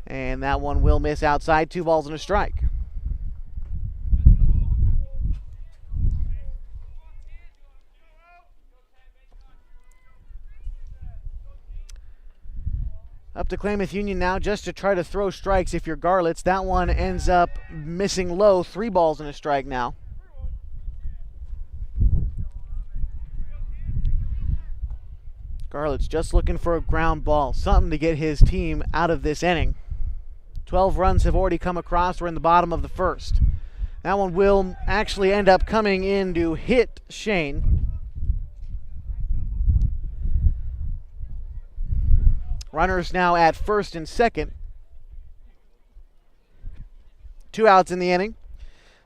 And that one will miss outside, 2 balls and a strike. Up to Klamath Union now just to try to throw strikes if you're Garlitz. That one ends up missing low, 3 balls and a strike now. Garlitz just looking for a ground ball, something to get his team out of this inning. 12 runs have already come across. We're in the bottom of the first. That one will actually end up coming in to hit Shane. Runners now at first and second. 2 outs in the inning.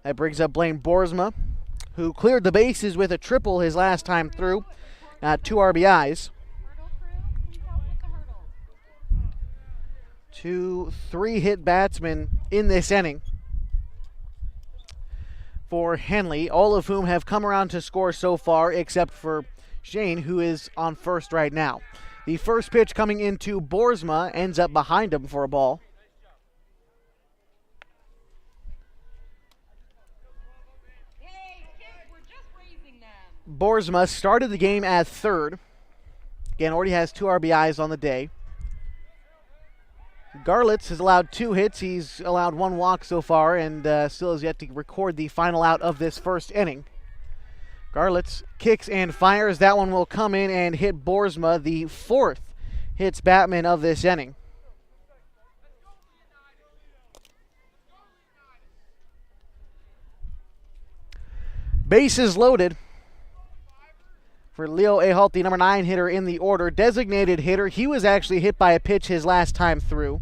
That brings up Blaine Boersma, who cleared the bases with a triple his last time through. Got 2 RBIs. 2 3-hit batsmen in this inning for Henley, all of whom have come around to score so far, except for Shane, who is on first right now. The first pitch coming into Boersma ends up behind him for a ball. Boersma started the game at third. Again, already has 2 RBIs on the day. Garlitz has allowed 2 hits. He's allowed 1 walk so far and still has yet to record the final out of this first inning. Garlitz kicks and fires. That one will come in and hit Boersma, the 4th hits batman of this inning. Bases loaded for Leo Ehalt, the number 9 hitter in the order. Designated hitter. He was actually hit by a pitch his last time through.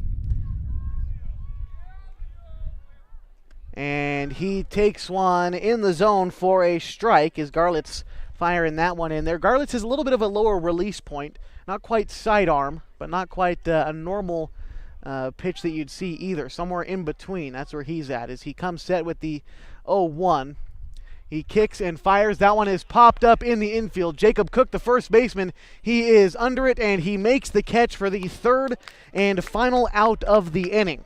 And he takes one in the zone for a strike as Garlitz firing that one in there. Garlitz has a little bit of a lower release point. Not quite sidearm, but not quite a normal pitch that you'd see either. Somewhere in between. That's where he's at as he comes set with the 0-1. He kicks and fires. That one is popped up in the infield. Jacob Cook, the first baseman, he is under it, and he makes the catch for the 3rd and final out of the inning.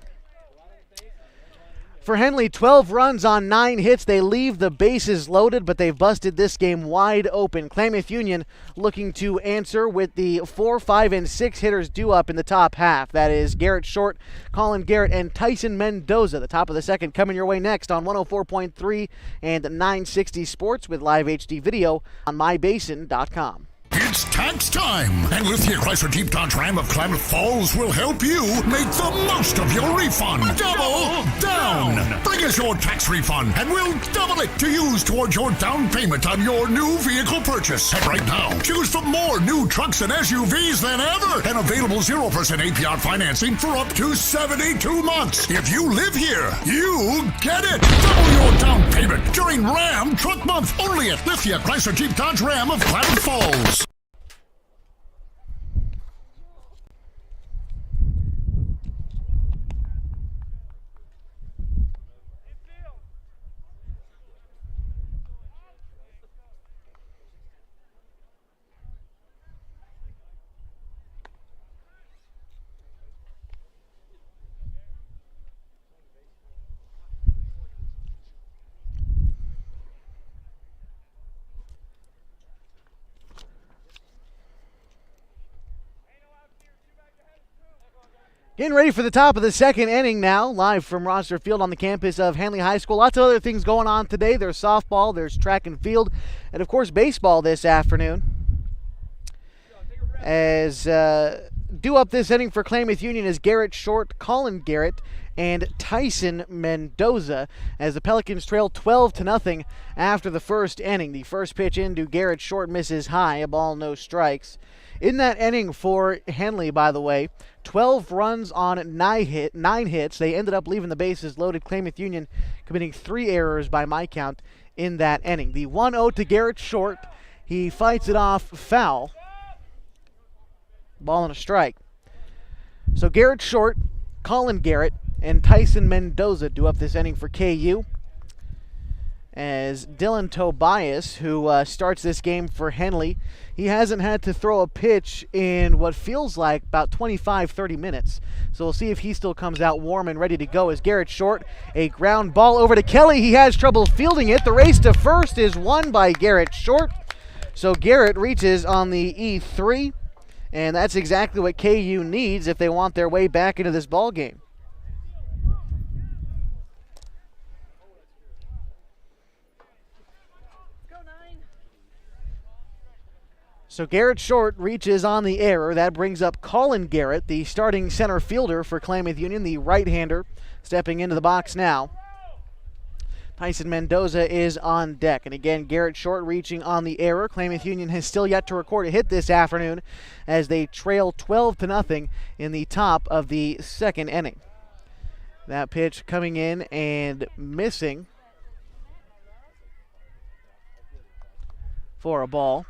For Henley, 12 runs on 9 hits. They leave the bases loaded, but they've busted this game wide open. Klamath Union looking to answer with the 4, 5, and 6 hitters due up in the top half. That is Garrett Short, Colin Garrett, and Tyson Mendoza. The top of the second coming your way next on 104.3 and 960 Sports with live HD video on mybasin.com. It's tax time! And Lithia Chrysler Jeep Dodge Ram of Klamath Falls will help you make the most of your refund. Double down! Bring us your tax refund and we'll double it to use towards your down payment on your new vehicle purchase. And right now, choose from more new trucks and SUVs than ever and available 0% APR financing for up to 72 months. If you live here, you get it! Double your down payment during Ram Truck Month only at Lithia Chrysler Jeep Dodge Ram of Klamath Falls. Getting ready for the top of the second inning now, live from Rosser Field on the campus of Henley High School. Lots of other things going on today. There's softball, there's track and field, and of course baseball this afternoon. As due up this inning for Klamath Union is Garrett Short, Colin Garrett, and Tyson Mendoza, as the Pelicans trail 12-0 after the first inning. The first pitch into Garrett Short misses high, a ball, no strikes. In that inning for Henley, by the way, 12 runs on 9 hits. They ended up leaving the bases loaded. Klamath Union committing 3 errors by my count in that inning. The 1-0 to Garrett Short. He fights it off foul. Ball and a strike. So Garrett Short, Colin Garrett, and Tyson Mendoza do up this inning for KU. As Dylan Tobias, who starts this game for Henley, he hasn't had to throw a pitch in what feels like about 25-30 minutes. So we'll see if he still comes out warm and ready to go. As Garrett Short, a ground ball over to Kelly. He has trouble fielding it. The race to first is won by Garrett Short. So Garrett reaches on the E3, and that's exactly what KU needs if they want their way back into this ball game. So Garrett Short reaches on the error. That brings up Colin Garrett, the starting center fielder for Klamath Union, the right-hander, stepping into the box now. Tyson Mendoza is on deck. And again, Garrett Short reaching on the error. Klamath Union has still yet to record a hit this afternoon as they trail 12-0 in the top of the second inning. That pitch coming in and missing for a ball.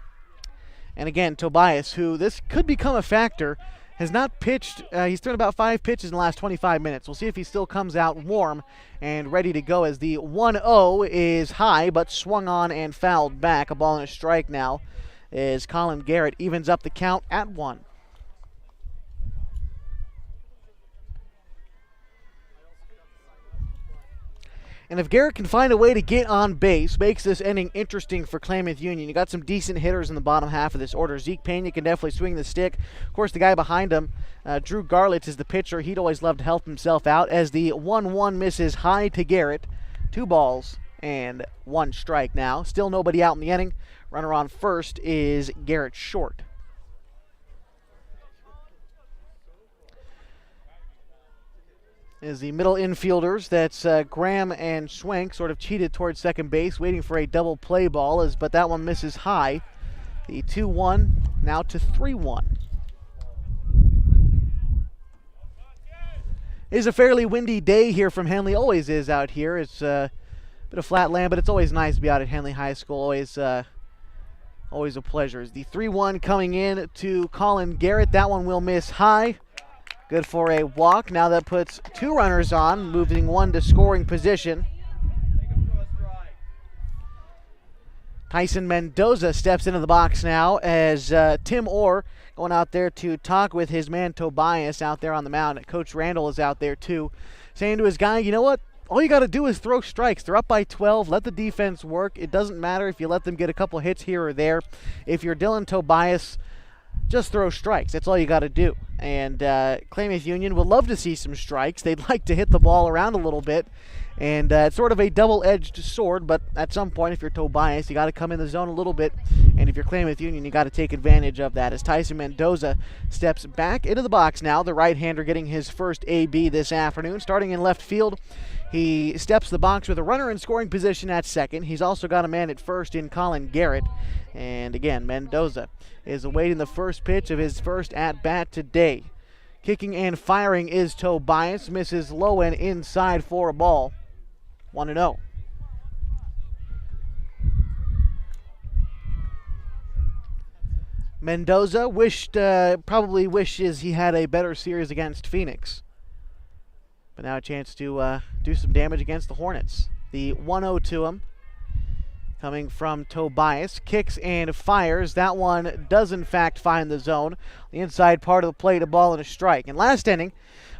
And again, Tobias, who this could become a factor, has not pitched. He's thrown about 5 pitches in the last 25 minutes. We'll see if he still comes out warm and ready to go, as the 1-0 is high but swung on and fouled back. A ball and a strike now as Colin Garrett evens up the count at 1. And if Garrett can find a way to get on base, makes this inning interesting for Klamath Union. You got some decent hitters in the bottom half of this order. Zeke Pena can definitely swing the stick. Of course, the guy behind him, Drew Garlitz, is the pitcher. He'd always love to help himself out, as the 1-1 misses high to Garrett. 2 balls and 1 strike now. Still nobody out in the inning. Runner on first is Garrett Short. Is the middle infielders, that's Graham and Schwenk, sort of cheated towards second base, waiting for a double play ball, but that one misses high. The 2-1 now to 3-1. It is a fairly windy day here from Henley. Always is out here. It's a bit of flat land, but it's always nice to be out at Henley High School. Always a pleasure. As the 3-1 coming in to Colin Garrett. That one will miss high. Good for a walk. Now that puts 2 runners on, moving 1 to scoring position. Tyson Mendoza steps into the box now as Tim Orr going out there to talk with his man Tobias out there on the mound. Coach Randall is out there too, saying to his guy, you know what? All you got to do is throw strikes. They're up by 12. Let the defense work. It doesn't matter if you let them get a couple hits here or there. If you're Dylan Tobias, just throw strikes. That's all you got to do. And Klamath Union would love to see some strikes. They'd like to hit the ball around a little bit. And it's sort of a double-edged sword, but at some point, if you're Tobias, you got to come in the zone a little bit. And if you're Klamath Union, you got to take advantage of that. As Tyson Mendoza steps back into the box now, the right-hander getting his first AB this afternoon. Starting in left field, he steps the box with a runner in scoring position at second. He's also got a man at first in Colin Garrett. And again, Mendoza is awaiting the first pitch of his first at-bat today. Kicking and firing is Tobias. Misses low and inside for a ball. 1-0. Mendoza probably wishes he had a better series against Phoenix. But now a chance to do some damage against the Hornets. The 1-0 to him, coming from Tobias. Kicks and fires. That one does in fact find the zone. The inside part of the plate, a ball and a strike. And last inning,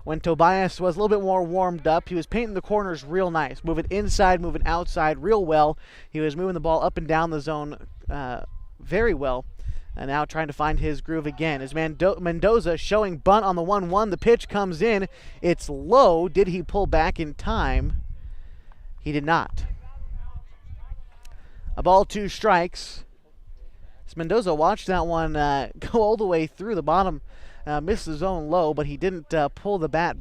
when Tobias was a little bit more warmed up, he was painting the corners real nice. Moving inside, moving outside real well. He was moving the ball up and down the zone very well. And now trying to find his groove again. Is Mendoza showing bunt on the 1-1. The pitch comes in. It's low. Did he pull back in time? He did not. A ball, 2 strikes. As Mendoza watched that one go all the way through the bottom. Missed the zone low, but he didn't pull the bat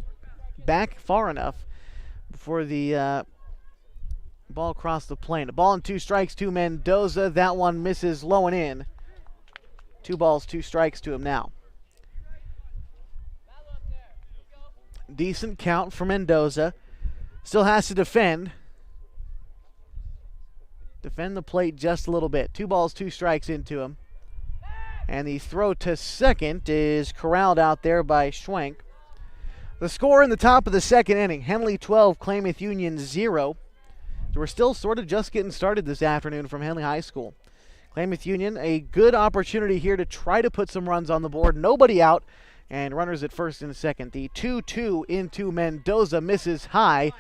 back far enough before the ball crossed the plane. A ball and 2 strikes to Mendoza. That one misses low and in. 2 balls, 2 strikes to him now. Decent count for Mendoza. Still has to defend. Defend the plate just a little bit. 2 balls, 2 strikes into him. And the throw to second is corralled out there by Schwenk. The score in the top of the second inning. Henley 12, Klamath Union 0. So we're still sort of just getting started this afternoon from Henley High School. Klamath Union, a good opportunity here to try to put some runs on the board. Nobody out, and runners at first and second. The 2-2 into Mendoza misses high.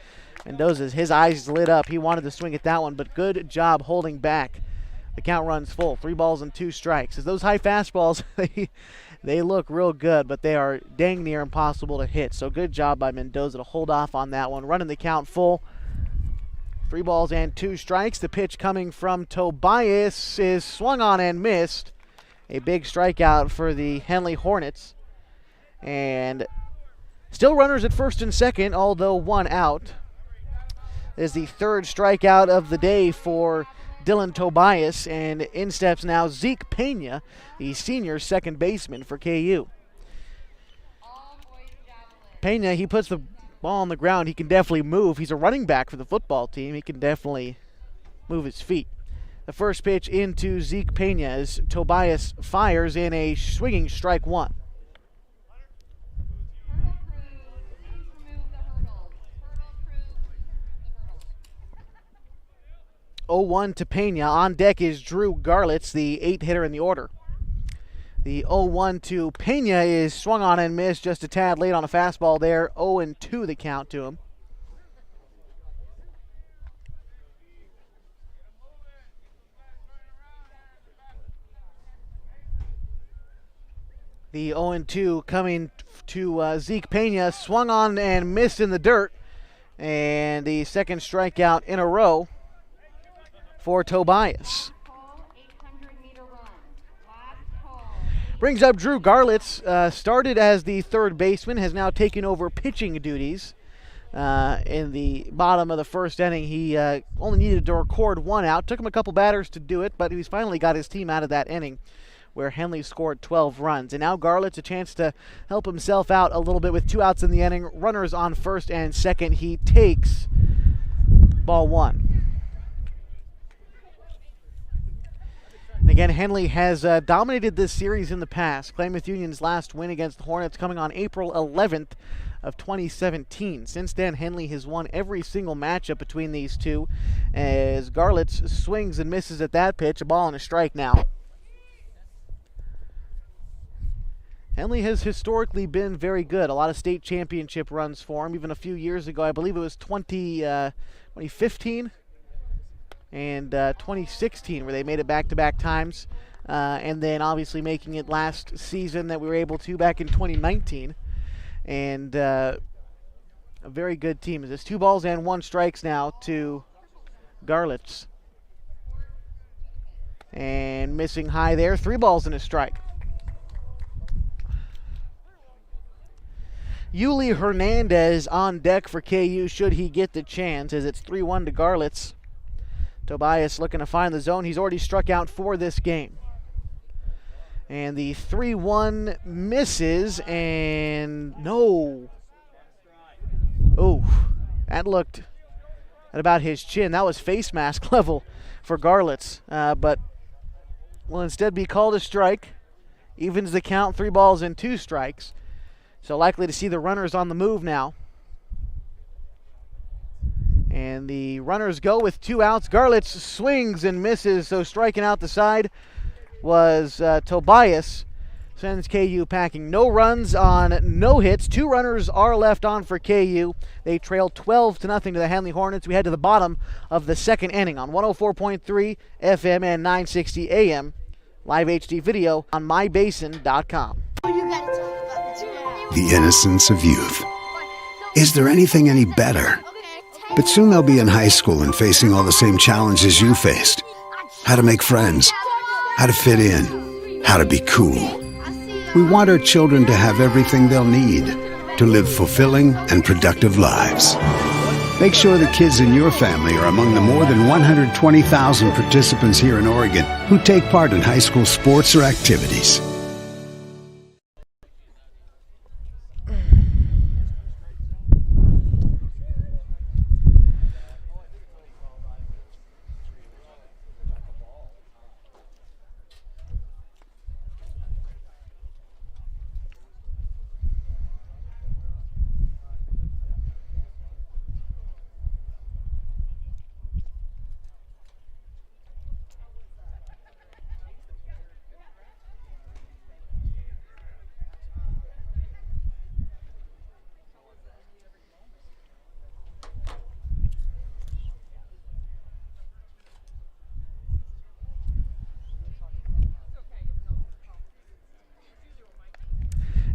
Mendoza's, his eyes lit up. He wanted to swing at that one, but good job holding back. The count runs full. 3 balls and 2 strikes. As those high fastballs, they look real good, but they are dang near impossible to hit. So good job by Mendoza to hold off on that one. Running the count full. 3 balls and 2 strikes. The pitch coming from Tobias is swung on and missed. A big strikeout for the Henley Hornets. And still runners at first and second, although 1 out. Is the 3rd strikeout of the day for Dylan Tobias. And in steps now Zeke Pena, the senior second baseman for KU. Pena, he puts the ball on the ground. He can definitely move. He's a running back for the football team. He can definitely move his feet. The first pitch into Zeke Pena as Tobias fires in a swinging strike 1. Oh, 1 to Pena. On deck is Drew Garlitz, the 8th hitter in the order. The 0-1 to Pena is swung on and missed just a tad late on a fastball there. 0-2 the count to him. The 0-2 coming to Zeke Pena, swung on and missed in the dirt. And the second strikeout in a row for Tobias. Brings up Drew Garlitz, started as the 3rd baseman, has now taken over pitching duties in the bottom of the first inning. He only needed to record 1 out. Took him a couple batters to do it, but he's finally got his team out of that inning where Henley scored 12 runs. And now Garlitz a chance to help himself out a little bit with 2 outs in the inning. Runners on first and second. He takes ball 1. And again, Henley has dominated this series in the past. Klamath Union's last win against the Hornets coming on April 11th of 2017. Since then, Henley has won every single matchup between these two as Garlitz swings and misses at that pitch. A ball and a strike now. Henley has historically been very good. A lot of state championship runs for him. Even a few years ago, I believe it was 2015. And 2016 where they made it back-to-back times. And then obviously making it last season that we were able to back in 2019. And a very good team. It's 2 balls and 1 strikes now to Garlitz. And missing high there. 3 balls and a strike. Yuli Hernandez on deck for KU should he get the chance as it's 3-1 to Garlitz. Tobias looking to find the zone. He's already struck out for this game. And the 3-1 misses, and no. Oh, that looked at about his chin. That was face mask level for Garlitz, but will instead be called a strike. Evens the count, 3 balls and 2 strikes. So likely to see the runners on the move now. And the runners go with 2 outs. Garlitz swings and misses, so striking out the side was Tobias. Sends KU packing. No runs on no hits. 2 runners are left on for KU. They trail 12-0 to the Henley Hornets. We head to the bottom of the second inning on 104.3 FM and 960 AM. Live HD video on mybasin.com. The innocence of youth. Is there anything any better? But soon they'll be in high school and facing all the same challenges you faced. How to make friends, how to fit in, how to be cool. We want our children to have everything they'll need to live fulfilling and productive lives. Make sure the kids in your family are among the more than 120,000 participants here in Oregon who take part in high school sports or activities.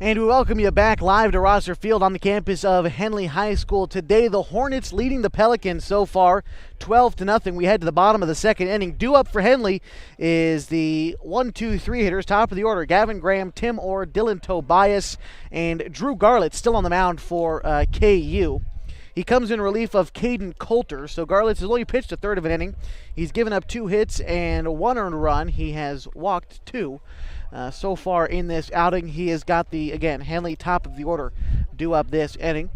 And we welcome you back live to Rosser Field on the campus of Henley High School. Today, the Hornets leading the Pelicans so far, 12-0. We head to the bottom of the second inning. Due up for Henley is the 1-2-3 hitters, top of the order. Gavin Graham, Tim Orr, Dylan Tobias, and Drew Garlett still on the mound for KU. He comes in relief of Caden Coulter. So Garlett has only pitched a third of an inning. He's given up 2 hits and 1 earned run. He has walked 2. So far in this outing, he has got the, again, Henley top of the order due up this inning.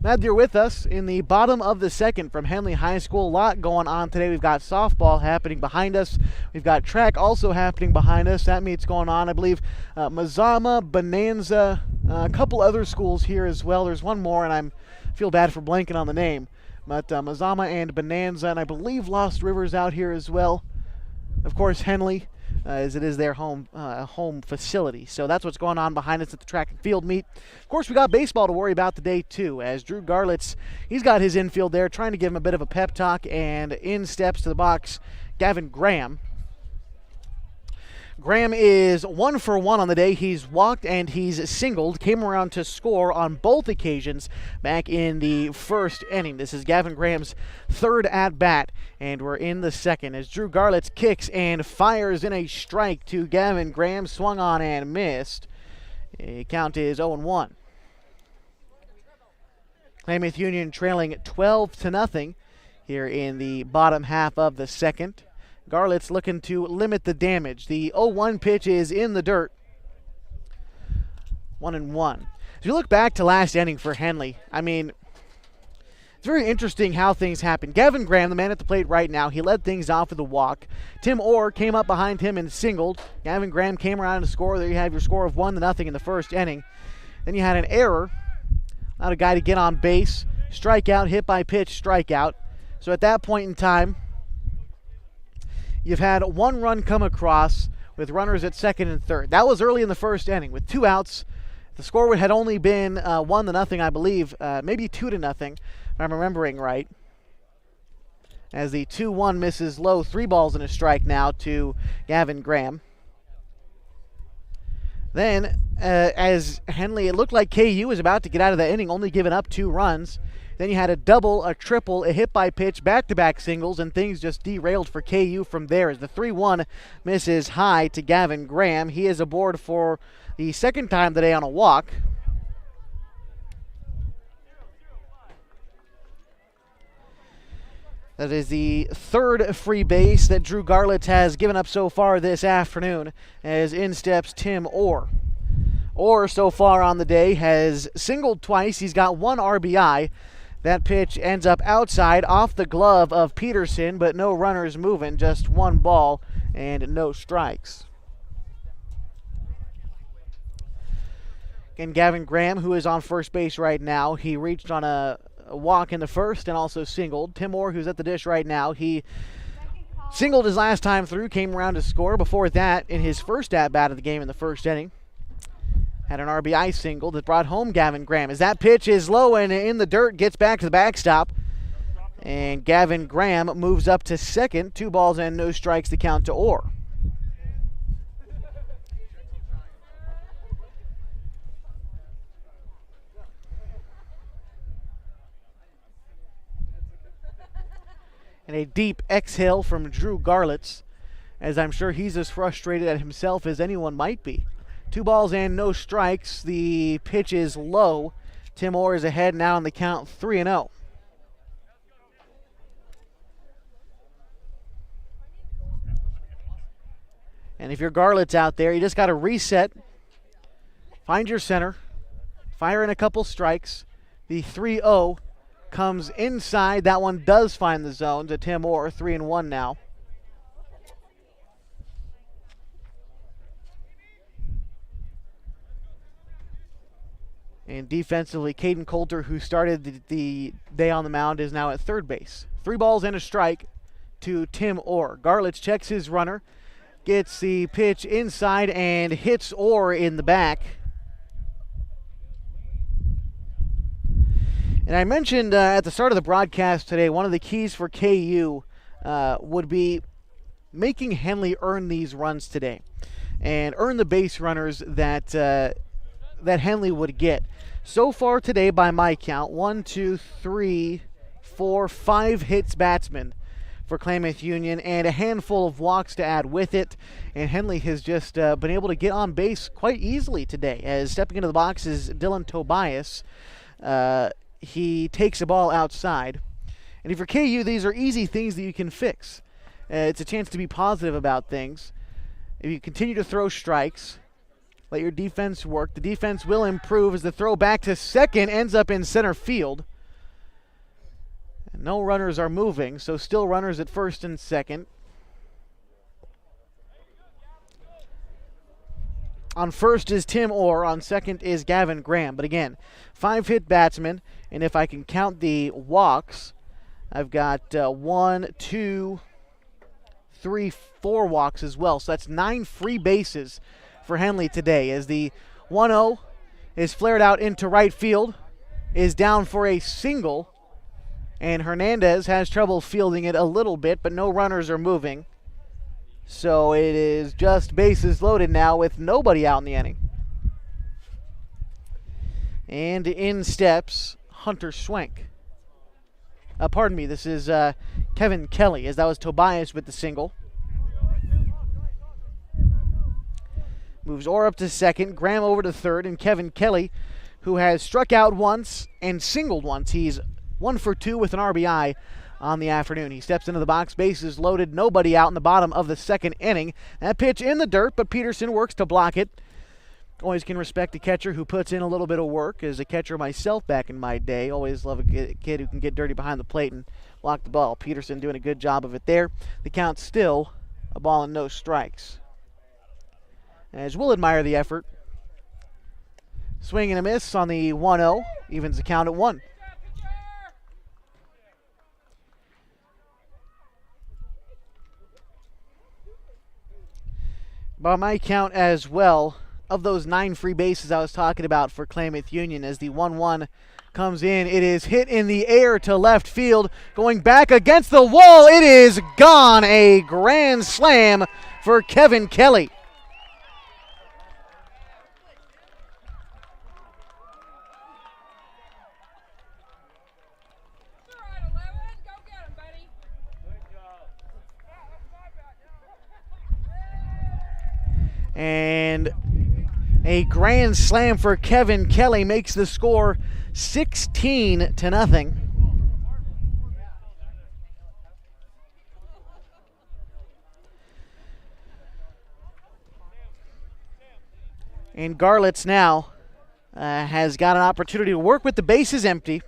Glad you're with us in the bottom of the second from Henley High School. A lot going on today. We've got softball happening behind us. We've got track also happening behind us. That meets going on, I believe, Mazama, Bonanza, a couple other schools here as well. There's one more, and I feel bad for blanking on the name. But Mazama and Bonanza, and I believe Lost River's out here as well. Of course, Henley. As it is their home facility. So that's what's going on behind us at the track and field meet. Of course, we got baseball to worry about today, too, as Drew Garlett's, he's got his infield there, trying to give him a bit of a pep talk, and in steps to the box, Gavin Graham. Graham is 1 for 1 on the day. He's walked and he's singled. Came around to score on both occasions back in the first inning. This is Gavin Graham's third at-bat, and we're in the second as Drew Garlett kicks and fires in a strike to Gavin Graham. Swung on and missed. The count is 0-1. Klamath Union trailing 12-0 here in the bottom half of the second. Garlett's looking to limit the damage. The 0-1 pitch is in the dirt. 1-1. As you look back to last inning for Henley, I mean, it's very interesting how things happen. Gavin Graham, the man at the plate right now, he led things off with a walk. Tim Orr came up behind him and singled. Gavin Graham came around to score. There you have your score of 1-0 in the first inning. Then you had an error. Allowed a guy to get on base. Strikeout, hit by pitch, strikeout. So at that point in time, you've had 1 run come across with runners at second and third. That was early in the first inning with 2 outs. The score had only been 1-0, I believe, maybe 2-0, if I'm remembering right. As the 2-1 misses low, 3 balls and a strike now to Gavin Graham. Then, as Henley, it looked like KU was about to get out of the inning, only giving up 2 runs. Then you had a double, a triple, a hit by pitch, back-to-back singles, and things just derailed for KU from there as the 3-1 misses high to Gavin Graham. He is aboard for the second time today on a walk. That is the third free base that Drew Garlett has given up so far this afternoon, as in steps Tim Orr. Orr so far on the day has singled twice. He's got 1 RBI. That pitch ends up outside off the glove of Peterson, but no runners moving, just 1 ball and no strikes. And Gavin Graham, who is on first base right now, he reached on a walk in the first and also singled. Tim Orr, who's at the dish right now, he singled his last time through, came around to score. Before that, in his first at-bat of the game in the first inning, had an RBI single that brought home Gavin Graham. As that pitch is low and in the dirt, gets back to the backstop. And Gavin Graham moves up to second. 2 balls and no strikes to count to Orr. And a deep exhale from Drew Garlitz, as I'm sure he's as frustrated at himself as anyone might be. 2 balls and no strikes. The pitch is low. Tim Orr is ahead now in the count 3-0. And if you're Garlitz out there, you just got to reset, find your center, fire in a couple strikes. The 3-0 comes inside. That one does find the zone to Tim Orr, 3-1 now. And defensively, Caden Coulter, who started the day on the mound, is now at third base. 3 balls and a strike to Tim Orr. Garlitz checks his runner, gets the pitch inside, and hits Orr in the back. And I mentioned at the start of the broadcast today, one of the keys for KU would be making Henley earn these runs today and earn the base runners that Henley would get. So far today, by my count, 1, 2, 3, 4, 5 hits batsmen for Klamath Union and a handful of walks to add with it. And Henley has just been able to get on base quite easily today. As stepping into the box is Dylan Tobias. He takes a ball outside. And if you're KU, these are easy things that you can fix. It's a chance to be positive about things. If you continue to throw strikes, let your defense work. The defense will improve as the throw back to second ends up in center field. And no runners are moving, so still runners at first and second. On first is Tim Orr. On second is Gavin Graham. But again, 5 hit batsmen. And if I can count the walks, I've got 1, 2, 3, 4 walks as well. So that's 9 free bases for Henley today, as the 1-0 is flared out into right field, is down for a single, and Hernandez has trouble fielding it a little bit, but no runners are moving. So it is just bases loaded now with nobody out in the inning. And in steps Hunter Schwenk. Pardon me, this is Kevin Kelly, as that was Tobias with the single. Moves Orr up to second, Graham over to third, and Kevin Kelly, who has struck out once and singled once. He's 1 for 2 with an RBI on the afternoon. He steps into the box, bases loaded, nobody out in the bottom of the second inning. That pitch in the dirt, but Peterson works to block it. Always can respect a catcher who puts in a little bit of work. As a catcher myself back in my day, always love a kid who can get dirty behind the plate and block the ball. Peterson doing a good job of it there. The count's still a ball and no strikes. As we'll admire the effort. Swing and a miss on the 1-0. Evens the count at 1. By my count as well, of those 9 free bases I was talking about for Klamath Union, as the 1-1 comes in, it is hit in the air to left field. Going back against the wall, it is gone. A grand slam for Kevin Kelly. And a grand slam for Kevin Kelly makes the score 16-0. And Garlitz now has got an opportunity to work with the bases empty.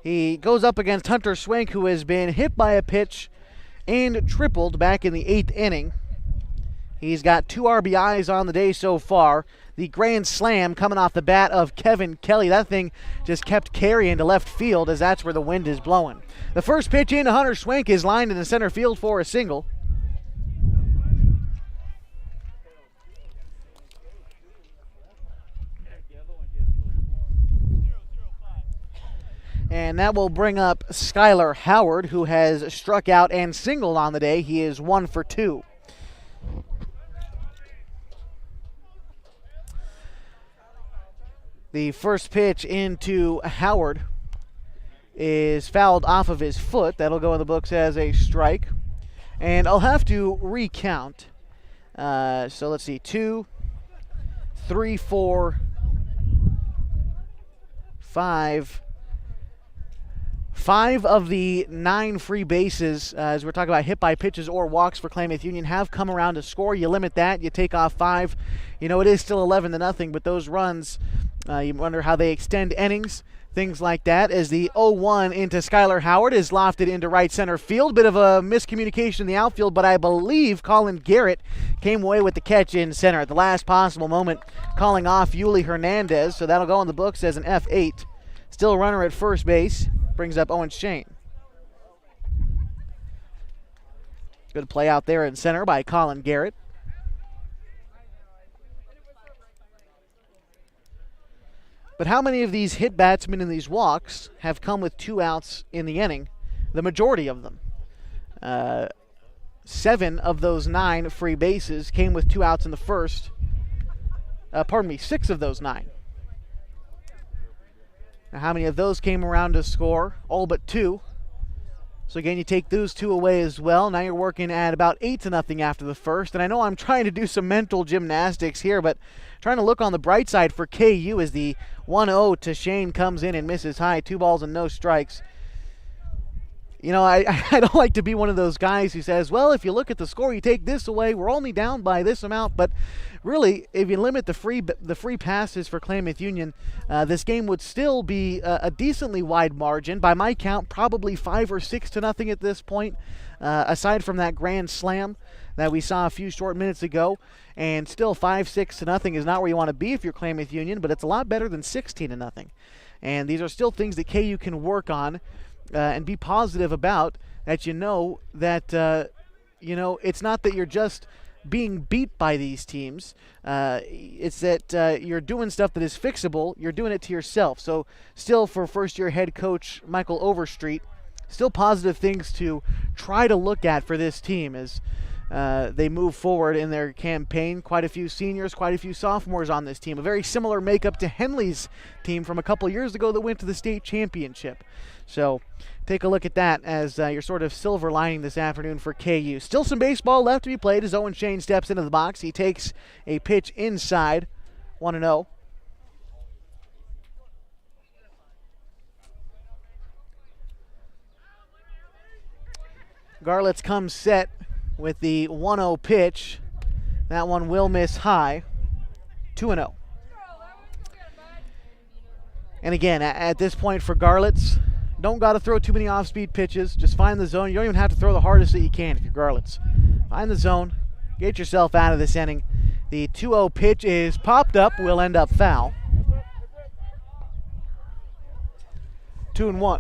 He goes up against Hunter Schwenk, who has been hit by a pitch and tripled back in the 8th inning. He's got 2 RBIs on the day so far. The grand slam coming off the bat of Kevin Kelly. That thing just kept carrying to left field, as that's where the wind is blowing. The first pitch into Hunter Schwenk is lined in the center field for a single. And that will bring up Skylar Howard, who has struck out and singled on the day. He is 1 for 2. The first pitch into Howard is fouled off of his foot. That'll go in the books as a strike. And I'll have to recount. So let's see. 2, 3, 4, 5. 5 of the 9 free bases, as we're talking about hit by pitches or walks for Klamath Union, have come around to score. You limit that, you take off 5. It is still 11-0, but those runs, you wonder how they extend innings, things like that. As the 0-1 into Skylar Howard is lofted into right center field. Bit of a miscommunication in the outfield, but I believe Colin Garrett came away with the catch in center at the last possible moment, calling off Yuli Hernandez. So that'll go in the books as an F8. Still a runner at first base. Brings up Owen Shane. Good play out there in center by Colin Garrett. But how many of these hit batsmen and these walks have come with 2 outs in the inning? The majority of them. 7 of those 9 free bases came with 2 outs in the first. 6 of those 9. Now, how many of those came around to score? All but 2. So again, you take those 2 away as well. Now you're working at about 8-0 after the first. And I know I'm trying to do some mental gymnastics here, but trying to look on the bright side for KU as the 1-0 to Shane comes in and misses high. 2 balls and no strikes. I don't like to be one of those guys who says, well, if you look at the score, you take this away, we're only down by this amount. But really, if you limit the free passes for Klamath Union, this game would still be a decently wide margin. By my count, probably 5 or 6-0 at this point, aside from that grand slam that we saw a few short minutes ago. And still 5-6-0 is not where you want to be if you're Klamath Union, but it's a lot better than 16-0. And these are still things that KU can work on. And be positive about that. It's not that you're just being beat by these teams. It's that you're doing stuff that is fixable. You're doing it to yourself. So still, for first-year head coach Michael Overstreet, still positive things to try to look at for this team as they move forward in their campaign. Quite a few seniors, quite a few sophomores on this team. A very similar makeup to Henley's team from a couple years ago that went to the state championship. So take a look at that as your sort of silver lining this afternoon for KU. Still some baseball left to be played as Owen Shane steps into the box. He takes a pitch inside, 1-0. Garlitz comes set with the 1-0 pitch. That one will miss high, 2-0. And again, at this point for Garlitz, don't got to throw too many off-speed pitches. Just find the zone. You don't even have to throw the hardest that you can if you're Garlitz. Find the zone. Get yourself out of this inning. The 2-0 pitch is popped up. Will end up foul. 2-1.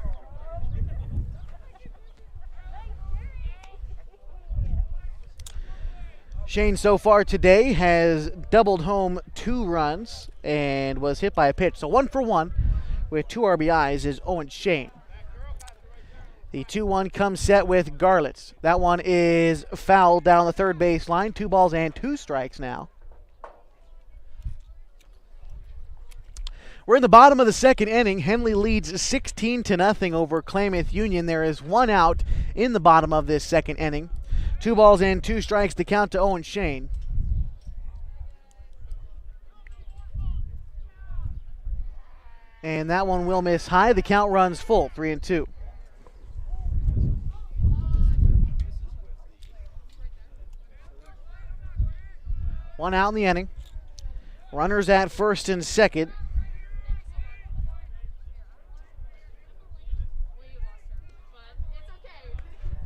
Shane so far today has doubled home 2 runs and was hit by a pitch. So 1 for 1 with 2 RBIs is Owen Shane. The 2-1 comes set with Garlitz. That one is fouled down the third baseline. 2 balls and 2 strikes now. We're in the bottom of the second inning. Henley leads 16-0 over Klamath Union. There is 1 out in the bottom of this second inning. 2 balls and 2 strikes to count to Owen Shane. And that one will miss high. The count runs full, 3-2. One out in the inning. Runners at first and second.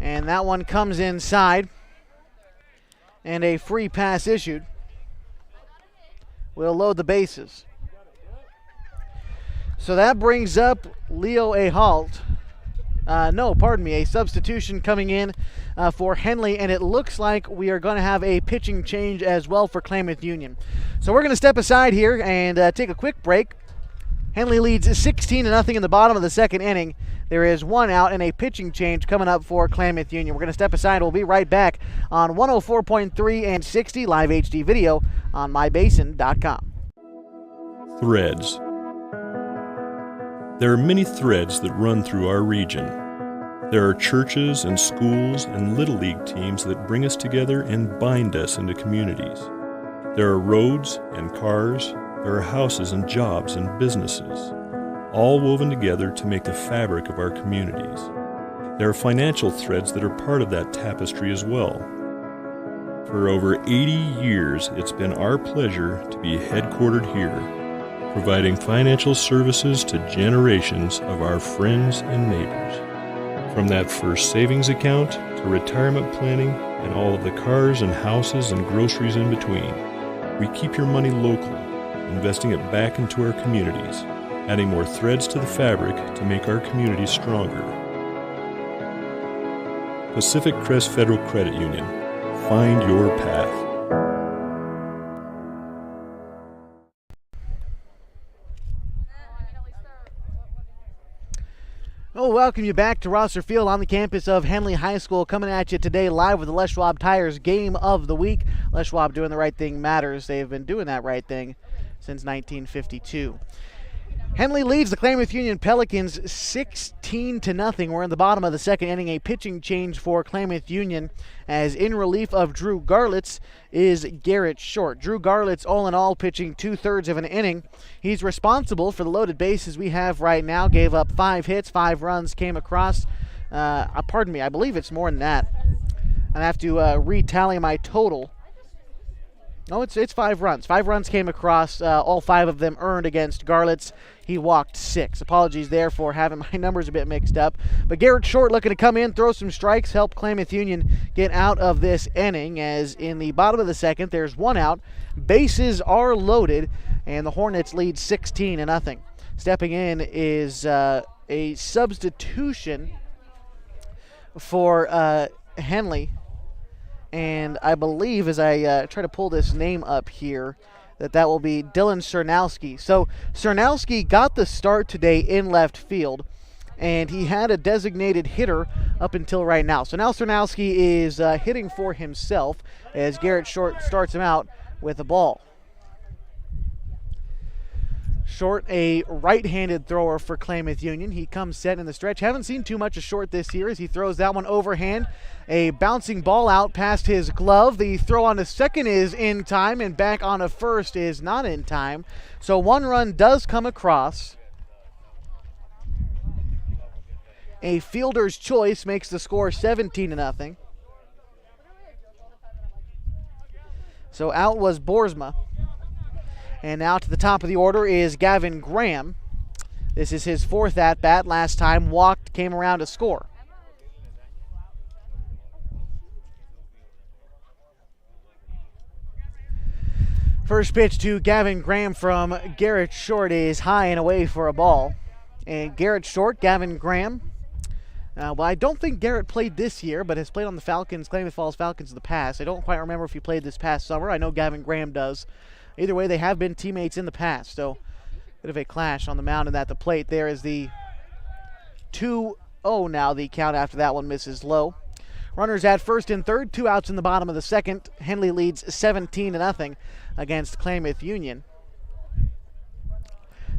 And that one comes inside. And a free pass issued. We'll load the bases. So that brings up Leo Ahalt. A substitution coming in for Henley, and it looks like we are going to have a pitching change as well for Klamath Union. So we're going to step aside here and take a quick break. Henley leads 16-0 in the bottom of the second inning. There is 1 out and a pitching change coming up for Klamath Union. We're going to step aside. We'll be right back on 104.3 and 60 live HD video on mybasin.com. Threads. There are many threads that run through our region. There are churches and schools and Little League teams that bring us together and bind us into communities. There are roads and cars, there are houses and jobs and businesses, all woven together to make the fabric of our communities. There are financial threads that are part of that tapestry as well. For over 80 years, it's been our pleasure to be headquartered here, providing financial services to generations of our friends and neighbors. From that first savings account to retirement planning and all of the cars and houses and groceries in between, we keep your money local, investing it back into our communities, adding more threads to the fabric to make our communities stronger. Pacific Crest Federal Credit Union. Find your path. Oh, welcome you back to Rosser Field on the campus of Henley High School, coming at you today live with the Les Schwab Tires Game of the Week. Les Schwab doing the right thing matters. They've been doing that right thing since 1952. Henley leads the Klamath Union Pelicans 16-0. We're in the bottom of the second inning. A pitching change for Klamath Union, as in relief of Drew Garlitz is Garrett Short. Drew Garlitz, all in all, pitching 2/3 of an inning. He's responsible for the loaded bases we have right now. Gave up 5 hits, 5 runs, came across. Pardon me, I believe it's more than that. I have to retally my total. No, it's 5 runs. 5 runs came across, all 5 of them earned against Garlitz. He walked 6. Apologies there for having my numbers a bit mixed up. But Garrett Short looking to come in, throw some strikes, help Klamath Union get out of this inning, as in the bottom of the second, there's 1 out. Bases are loaded, and the Hornets lead 16-0. Stepping in is a substitution for Henley. And I believe, as I try to pull this name up here, that will be Dylan Cernowski. So Cernowski got the start today in left field, and he had a designated hitter up until right now. So now Cernowski is hitting for himself as Garrett Short starts him out with a ball. Short, a right-handed thrower for Klamath Union. He comes set in the stretch. Haven't seen too much of Short this year as he throws that one overhand. A bouncing ball out past his glove. The throw on to second is in time, and back on to first is not in time. So 1 run does come across. A fielder's choice makes the score 17-0. So out was Boersma. And now to the top of the order is Gavin Graham. This is his 4th at-bat. Last time walked, came around to score. First pitch to Gavin Graham from Garrett Short is high and away for a ball. And Garrett Short, Gavin Graham. Well, I don't think Garrett played this year, but has played on the Falcons, Klamath Falls Falcons in the past. I don't quite remember if he played this past summer. I know Gavin Graham does. Either way, they have been teammates in the past, so bit of a clash on the mound and at the plate. There is the 2-0 now. The count after that one misses low. Runners at first and third, 2 outs in the bottom of the second. Henley leads 17-0 against Klamath Union.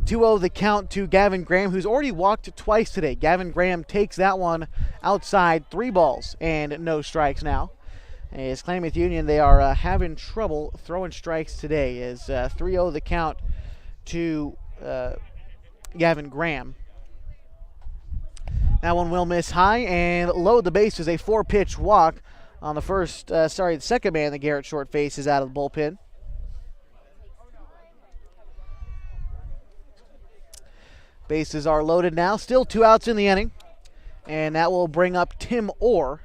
2-0 the count to Gavin Graham, who's already walked twice today. Gavin Graham takes that one outside, 3 balls and no strikes now. As Klamath Union, they are having trouble throwing strikes today. As 3-0 the count to Gavin Graham. That one will miss high and load the bases. A 4-pitch walk on the second man that Garrett Short faces out of the bullpen. Bases are loaded now. Still 2 outs in the inning. And that will bring up Tim Orr.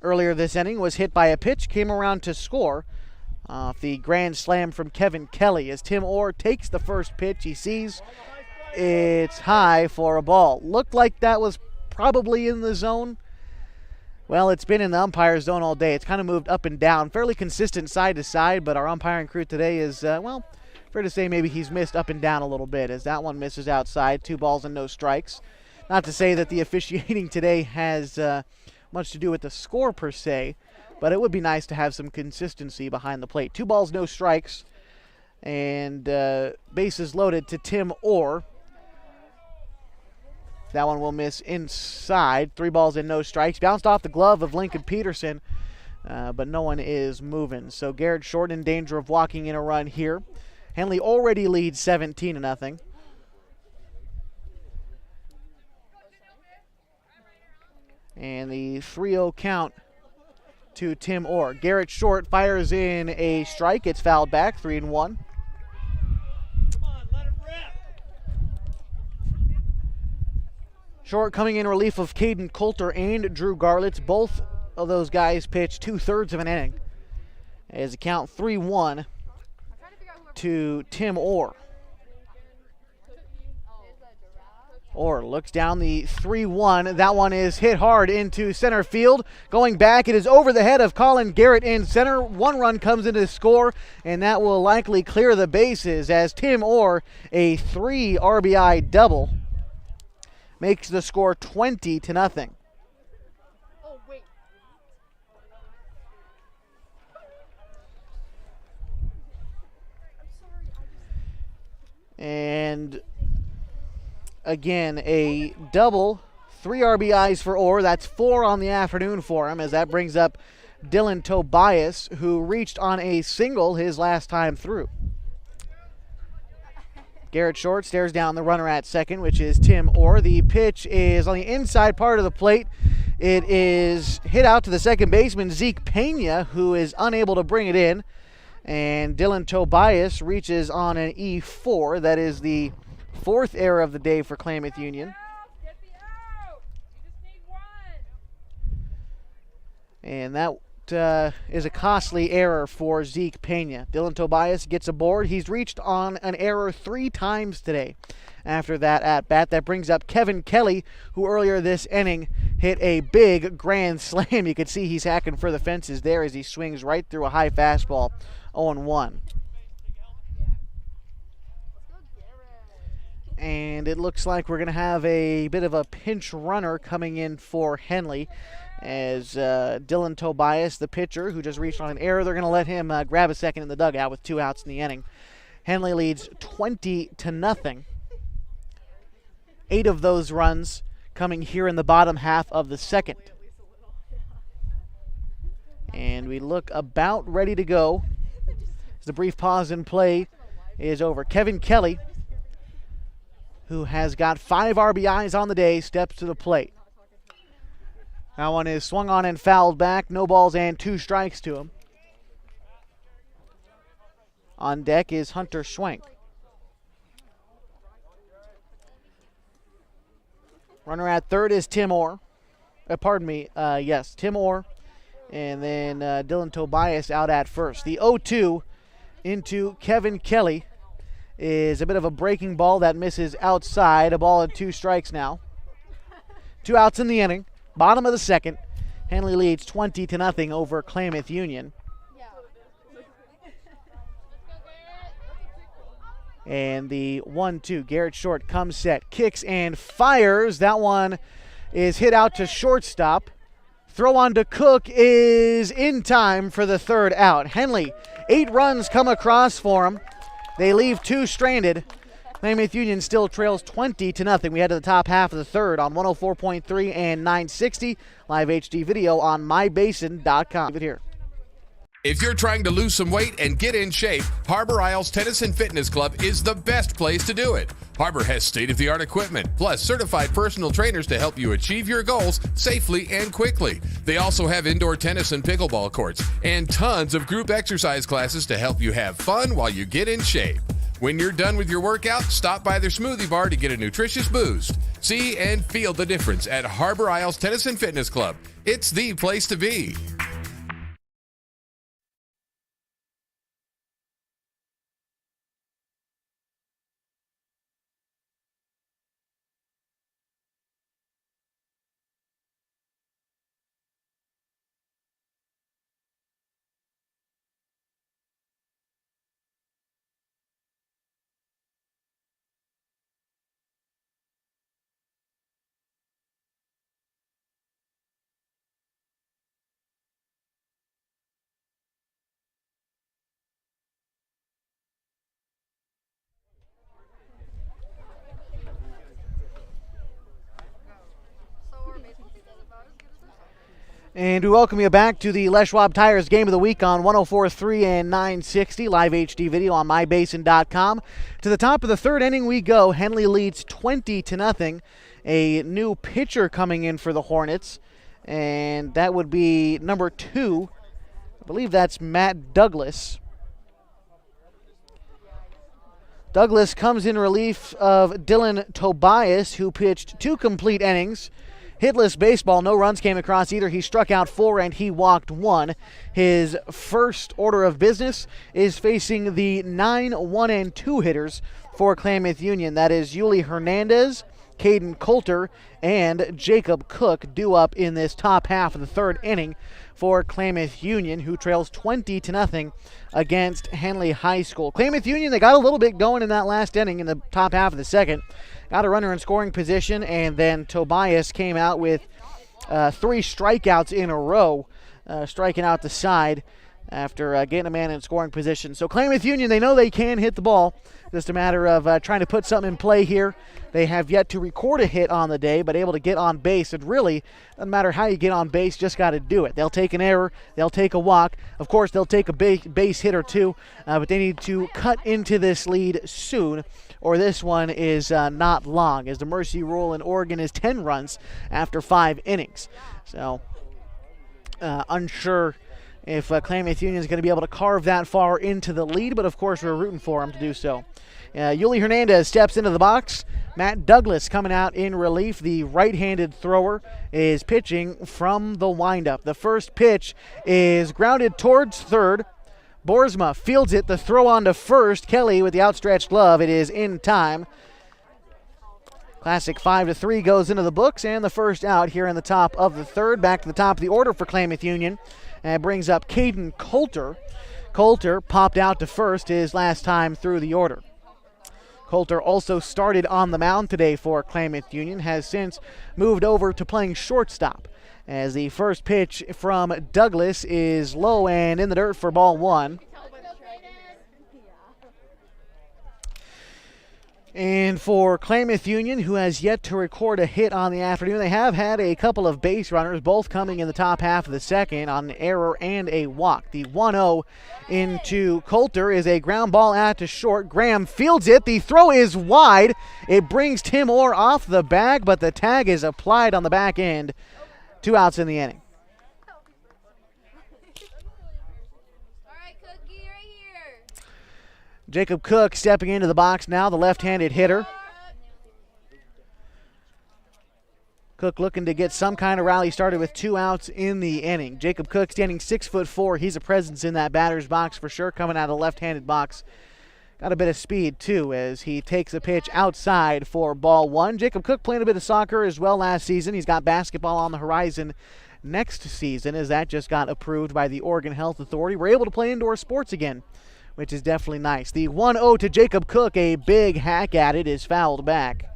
Earlier this inning was hit by a pitch, came around to score off the grand slam from Kevin Kelly. As Tim Orr takes the first pitch, he sees it's high for a ball. Looked like that was probably in the zone. Well, it's been in the umpire's zone all day. It's kind of moved up and down, fairly consistent side to side, but our umpiring crew today is, fair to say maybe he's missed up and down a little bit, as that one misses outside. 2 balls and no strikes. Not to say that the officiating today has much to do with the score per se, but it would be nice to have some consistency behind the plate. 2 balls, no strikes, and bases loaded to Tim Orr. That one will miss inside. 3 balls and no strikes. Bounced off the glove of Lincoln Peterson, but no one is moving. So Garrett Short in danger of walking in a run here. Henley already leads 17-0. And the 3-0 count to Tim Orr. Garrett Short fires in a strike. It's fouled back, 3-1. Short coming in relief of Caden Coulter and Drew Garlitz. Both of those guys pitched 2/3 of an inning. As a count 3-1 to Tim Orr. Orr looks down the 3-1. That one is hit hard into center field. Going back, it is over the head of Colin Garrett in center. 1 run comes into the score, and that will likely clear the bases as Tim Orr, a 3 RBI double, makes the score 20-0. And again, a double, 3 RBIs for Orr. That's 4 on the afternoon for him, as that brings up Dylan Tobias, who reached on a single his last time through. Garrett Short stares down the runner at second, which is Tim Orr. The pitch is on the inside part of the plate. It is hit out to the second baseman, Zeke Pena, who is unable to bring it in. And Dylan Tobias reaches on an E4. That is the 4th error of the day for Klamath Union. And that is a costly error for Zeke Pena. Dylan Tobias gets aboard. He's reached on an error 3 times today after that at-bat. That brings up Kevin Kelly, who earlier this inning hit a big grand slam. You can see he's hacking for the fences there as he swings right through a high fastball, 0-1. And it looks like we're going to have a bit of a pinch runner coming in for Henley, as Dylan Tobias, the pitcher, who just reached on an error, they're going to let him grab a second in the dugout with 2 outs in the inning. Henley leads 20-0. 8 of those runs coming here in the bottom half of the second. And we look about ready to go as the brief pause in play is over. Kevin Kelly, who has got 5 RBIs on the day, steps to the plate. That one is swung on and fouled back. No balls and 2 strikes to him. On deck is Hunter Schwenk. Runner at third is Tim Orr. Yes, Tim Orr. And then Dylan Tobias out at first. The 0-2 into Kevin Kelly is a bit of a breaking ball that misses outside. A ball and 2 strikes now. 2 outs in the inning. Bottom of the second. Henley leads 20-0 over Klamath Union. And the 1-2. Garrett Short comes set, kicks and fires. That one is hit out to shortstop. Throw on to Cook is in time for the 3rd out. Henley, 8 runs come across for him. They leave 2 stranded. Klamath Union still trails 20-0. We head to the top half of the 3rd on 104.3 and 960. Live HD video on mybasin.com. Here. If you're trying to lose some weight and get in shape, Harbor Isles Tennis and Fitness Club is the best place to do it. Harbor has state-of-the-art equipment, plus certified personal trainers to help you achieve your goals safely and quickly. They also have indoor tennis and pickleball courts, and tons of group exercise classes to help you have fun while you get in shape. When you're done with your workout, stop by their smoothie bar to get a nutritious boost. See and feel the difference at Harbor Isles Tennis and Fitness Club. It's the place to be. And we welcome you back to the Les Schwab Tires Game of the Week on 104.3 and 960, live HD video on mybasin.com. To the top of the third inning we go. Henley leads 20-0. A new pitcher coming in for the Hornets, and that would be number 2. I believe that's Matt Douglas. Douglas comes in relief of Dylan Tobias, who pitched 2 complete innings. Hitless baseball, no runs came across either. He struck out 4 and he walked 1. His first order of business is facing the 9, 1, and 2 hitters for Klamath Union. That is Yuli Hernandez, Caden Coulter, and Jacob Cook, due up in this top half of the third inning for Klamath Union, who trails 20-0 against Henley High School. Klamath Union, they got a little bit going in that last inning in the top half of the second. Got a runner in scoring position, and then Tobias came out with 3 strikeouts in a row, striking out the side after getting a man in scoring position. So Klamath Union, they know they can hit the ball. Just a matter of trying to put something in play here. They have yet to record a hit on the day, but able to get on base. It really doesn't matter how you get on base, just got to do it. They'll take an error. They'll take a walk. Of course, they'll take a base hit or 2, but they need to cut into this lead soon, or this one is not long, as the mercy rule in Oregon is 10 runs after 5 innings. So, unsure if Klamath Union is going to be able to carve that far into the lead, but of course we're rooting for them to do so. Yuli Hernandez steps into the box. Matt Douglas coming out in relief. The right-handed thrower is pitching from the windup. The first pitch is grounded towards third. Boersma fields it. The throw on to first. Kelly with the outstretched glove. It is in time. Classic 5-3 goes into the books, and the first out here in the top of the third. Back to the top of the order for Klamath Union. And brings up Caden Coulter. Coulter popped out to first his last time through the order. Coulter also started on the mound today for Klamath Union, has since moved over to playing shortstop, as the first pitch from Douglas is low and in the dirt for ball 1. And for Klamath Union, who has yet to record a hit on the afternoon, they have had a couple of base runners, both coming in the top half of the second on an error and a walk. The 1-0 into Coulter is a ground ball out to short. Graham fields it. The throw is wide. It brings Tim Orr off the bag, but the tag is applied on the back end. 2 outs in the inning. Jacob Cook stepping into the box now, the left-handed hitter. Cook looking to get some kind of rally started with 2 outs in the inning. Jacob Cook standing 6'4". He's a presence in that batter's box for sure, coming out of the left-handed box. Got a bit of speed, too, as he takes a pitch outside for ball 1. Jacob Cook playing a bit of soccer as well last season. He's got basketball on the horizon next season, as that just got approved by the Oregon Health Authority. We're able to play indoor sports again, which is definitely nice. The 1-0 to Jacob Cook, a big hack at it, is fouled back.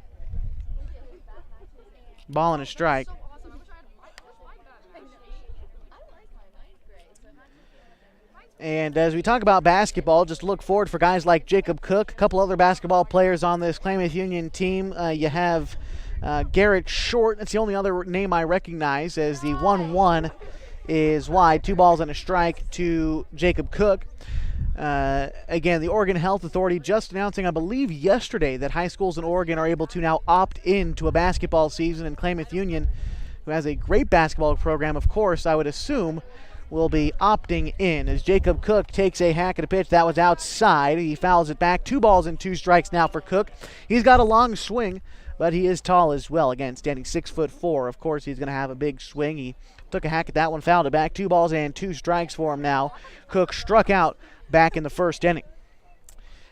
Ball and a strike. And as we talk about basketball, just look forward for guys like Jacob Cook, a couple other basketball players on this Klamath Union team. You have Garrett Short. That's the only other name I recognize, as the 1-1 is wide. 2 balls and a strike to Jacob Cook. Again, the Oregon Health Authority just announcing, I believe yesterday, that high schools in Oregon are able to now opt in to a basketball season, and Klamath Union, who has a great basketball program, of course, I would assume, will be opting in, as Jacob Cook takes a hack at a pitch that was outside. He fouls it back. 2 balls and 2 strikes now for Cook. He's got a long swing, but he is tall as well. Again, standing 6'4". Of course, he's going to have a big swing. He took a hack at that one, fouled it back. 2 balls and 2 strikes for him now. Cook struck out back in the first inning,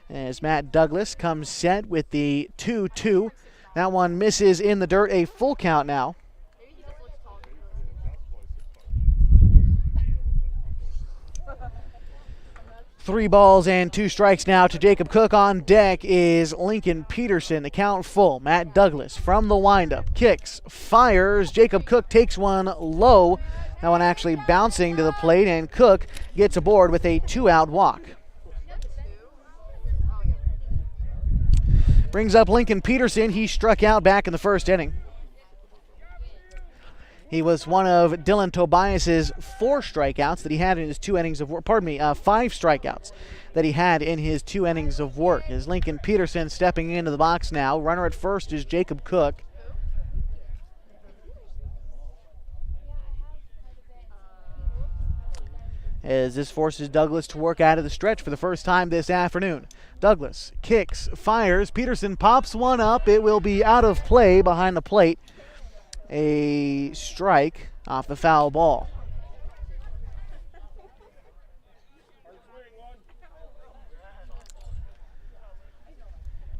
as Matt Douglas comes set with the 2-2. That one misses in the dirt. A full count now. Three balls and 2 strikes now to Jacob Cook. On deck is Lincoln Peterson. The count full. Matt Douglas from the windup. Kicks, fires. Jacob Cook takes one low. That one actually bouncing to the plate, and Cook gets aboard with a 2-out walk. Brings up Lincoln Peterson. He struck out back in the first inning. He was one of Dylan Tobias's 4 strikeouts that he had in his 2 innings of work. 5 strikeouts that he had in his 2 innings of work. Is Lincoln Peterson stepping into the box now. Runner at first is Jacob Cook. As this forces Douglas to work out of the stretch for the first time this afternoon. Douglas kicks, fires. Peterson pops one up. It will be out of play behind the plate. A strike off the foul ball.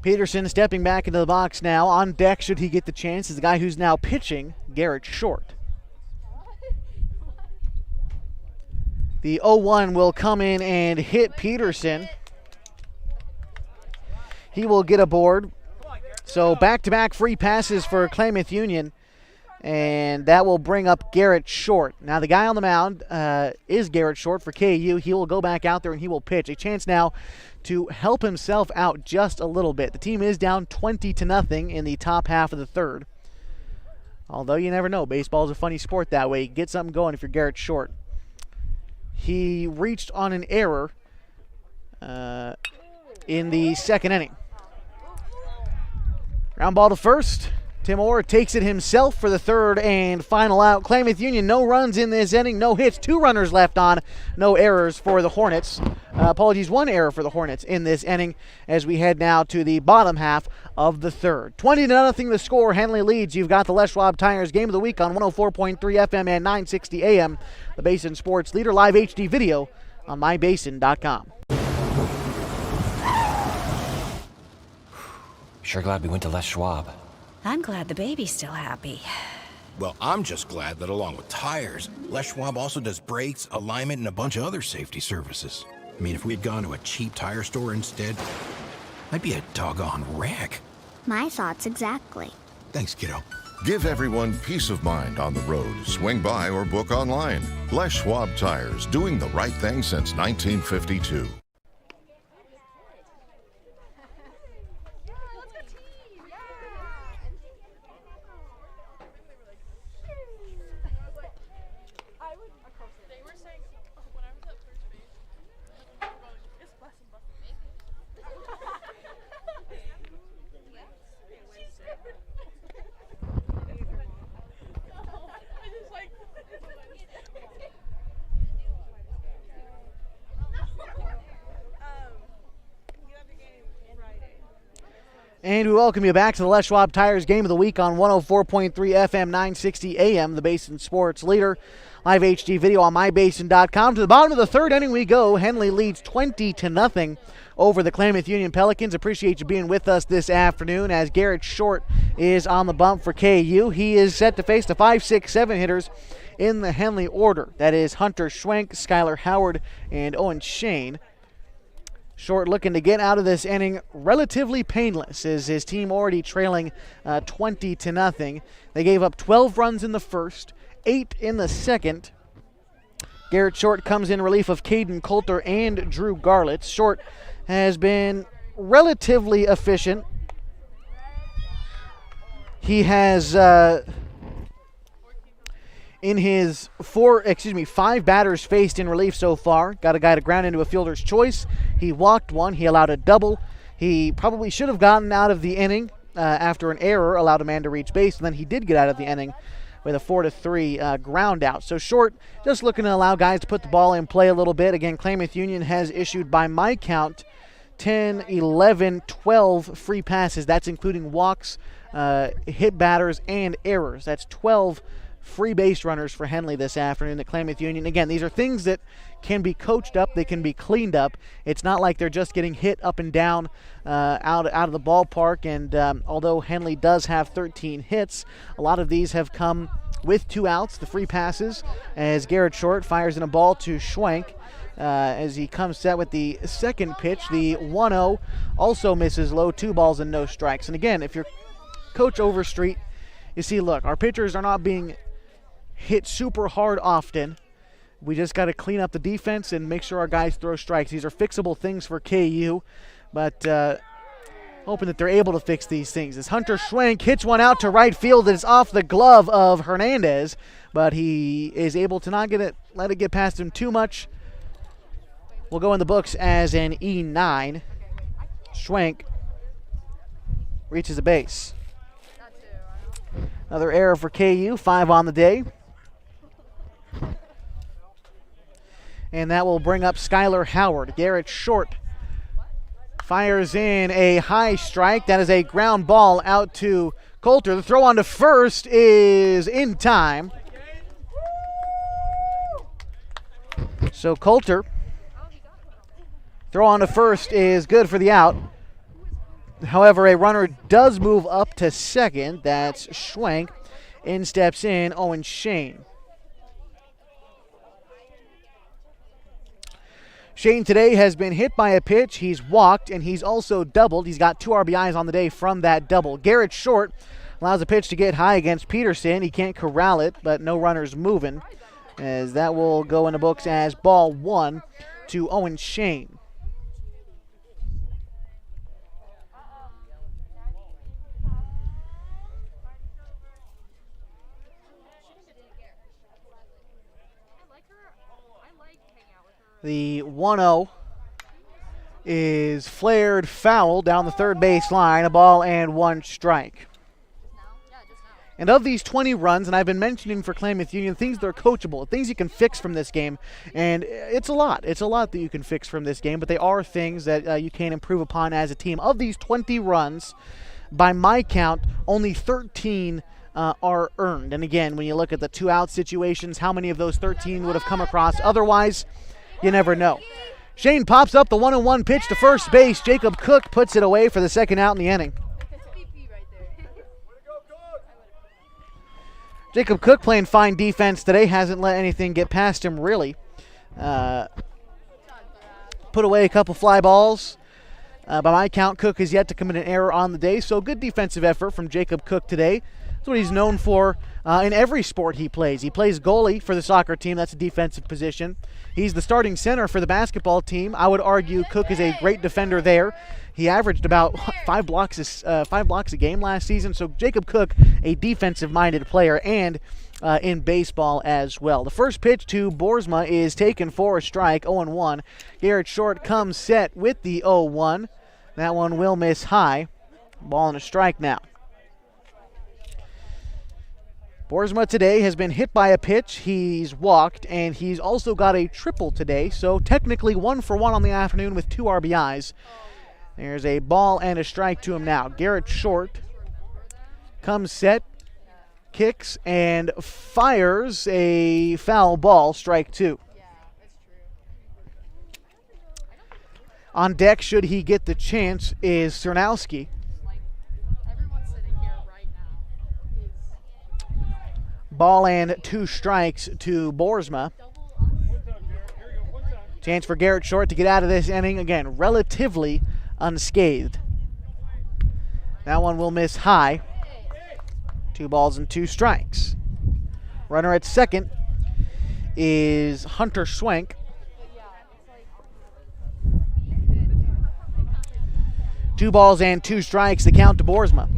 Peterson stepping back into the box now. On deck, should he get the chance, is the guy who's now pitching, Garrett Short. The 0-1 will come in and hit Peterson. He will get aboard. So back-to-back free passes for Klamath Union. And that will bring up Garrett Short. Now the guy on the mound is Garrett Short for KU. He will go back out there and he will pitch. A chance now to help himself out just a little bit. The team is down 20-0 in the top half of the third. Although you never know. Baseball is a funny sport that way. You can get something going if you're Garrett Short. He reached on an error in the 2nd inning. Ground ball to first. Tim Orr takes it himself for the 3rd and final out. Klamath Union, no runs in this inning, no hits, 2 runners left on, no errors for the Hornets. 1 error for the Hornets in this inning as we head now to the bottom half of the 3rd. 20-0 the score. Henley leads. You've got the Les Schwab Tires Game of the Week on 104.3 FM and 960 AM. The Basin Sports Leader, live HD video on mybasin.com. Sure glad we went to Les Schwab. I'm glad the baby's still happy. Well, I'm just glad that along with tires, Les Schwab also does brakes, alignment, and a bunch of other safety services. I mean, if we'd gone to a cheap tire store instead, I'd be a doggone wreck. My thoughts exactly. Thanks, kiddo. Give everyone peace of mind on the road. Swing by or book online. Les Schwab Tires, doing the right thing since 1952. And we welcome you back to the Les Schwab Tires Game of the Week on 104.3 FM, 960 AM, the Basin Sports Leader. Live HD video on mybasin.com. To the bottom of the 3rd inning we go. Henley leads 20-0 over the Klamath Union Pelicans. Appreciate you being with us this afternoon as Garrett Short is on the bump for KU. He is set to face the 5, 6, 7 hitters in the Henley order. That is Hunter Schwenk, Skylar Howard, and Owen Shane. Short looking to get out of this inning relatively painless, as his team already trailing 20-0. They gave up 12 runs in the first, 8 in the second. Garrett Short comes in relief of Caden Coulter and Drew Garlitz. Short has been relatively efficient. He has in his 5 batters faced in relief so far. Got a guy to ground into a fielder's choice. He walked one. He allowed a double. He probably should have gotten out of the inning after an error, allowed a man to reach base, and then he did get out of the inning with a 4-3 ground out. So Short just looking to allow guys to put the ball in play a little bit. Again, Klamath Union has issued, by my count, 10, 11, 12 free passes. That's including walks, hit batters, and errors. That's 12 free base runners for Henley this afternoon at Klamath Union. Again, these are things that can be coached up. They can be cleaned up. It's not like they're just getting hit up and down out of the ballpark. And although Henley does have 13 hits, a lot of these have come with 2 outs, the free passes, as Garrett Short fires in a ball to Schwenk. As he comes set with the second pitch, the 1-0 also misses low, 2 balls and no strikes. And again, if you're Coach Overstreet, you see, look, our pitchers are not being hit super hard often. We just got to clean up the defense and make sure our guys throw strikes. These are fixable things for KU, but hoping that they're able to fix these things. As Hunter Schwenk hits one out to right field, it's off the glove of Hernandez, but he is able to not let it get past him too much. Will go in the books as an E9. Schwenk reaches the base. Another error for KU, 5 on the day. And that will bring up Skylar Howard. Garrett Short fires in a high strike. That is a ground ball out to Coulter. The throw on to first is in time. So Coulter, throw on to first is good for the out. However, a runner does move up to second. That's Schwenk. In steps in Owen Shane. Shane today has been hit by a pitch. He's walked, and he's also doubled. He's got 2 RBIs on the day from that double. Garrett Short allows a pitch to get high against Peterson. He can't corral it, but no runners moving, as that will go in the books as ball 1 to Owen Shane. The 1-0 is flared foul down the third base line, a ball and 1 strike. And of these 20 runs, and I've been mentioning for Klamath Union, things that are coachable, things you can fix from this game, and it's a lot. It's a lot that you can fix from this game, but they are things that you can improve upon as a team. Of these 20 runs, by my count, only 13 are earned. And again, when you look at the 2-out situations, how many of those 13 would have come across otherwise? You never know. Shane pops up the 1-1 pitch to first base. Jacob Cook puts it away for the second out in the inning. Jacob Cook playing fine defense today. Hasn't let anything get past him, really. Put away a couple fly balls. By my count, Cook has yet to commit an error on the day, so good defensive effort from Jacob Cook today. That's what he's known for in every sport he plays. He plays goalie for the soccer team. That's a defensive position. He's the starting center for the basketball team. I would argue Cook is a great defender there. He averaged about 5 blocks a game last season. So Jacob Cook, a defensive-minded player, and in baseball as well. The first pitch to Boersma is taken for a strike, 0-1. Garrett Short comes set with the 0-1. That one will miss high. Ball and a strike now. Boersma today has been hit by a pitch. He's walked, and he's also got a triple today. So technically 1 for 1 on the afternoon with 2 RBIs. There's a ball and a strike to him now. Garrett Short comes set, kicks, and fires a foul ball, strike 2. On deck, should he get the chance, is Cernowski. Ball and 2 strikes to Boersma. Chance for Garrett Short to get out of this inning, again, relatively unscathed. That one will miss high. 2 balls and 2 strikes. Runner at second is Hunter Schwenk. 2 balls and 2 strikes, the count to Boersma.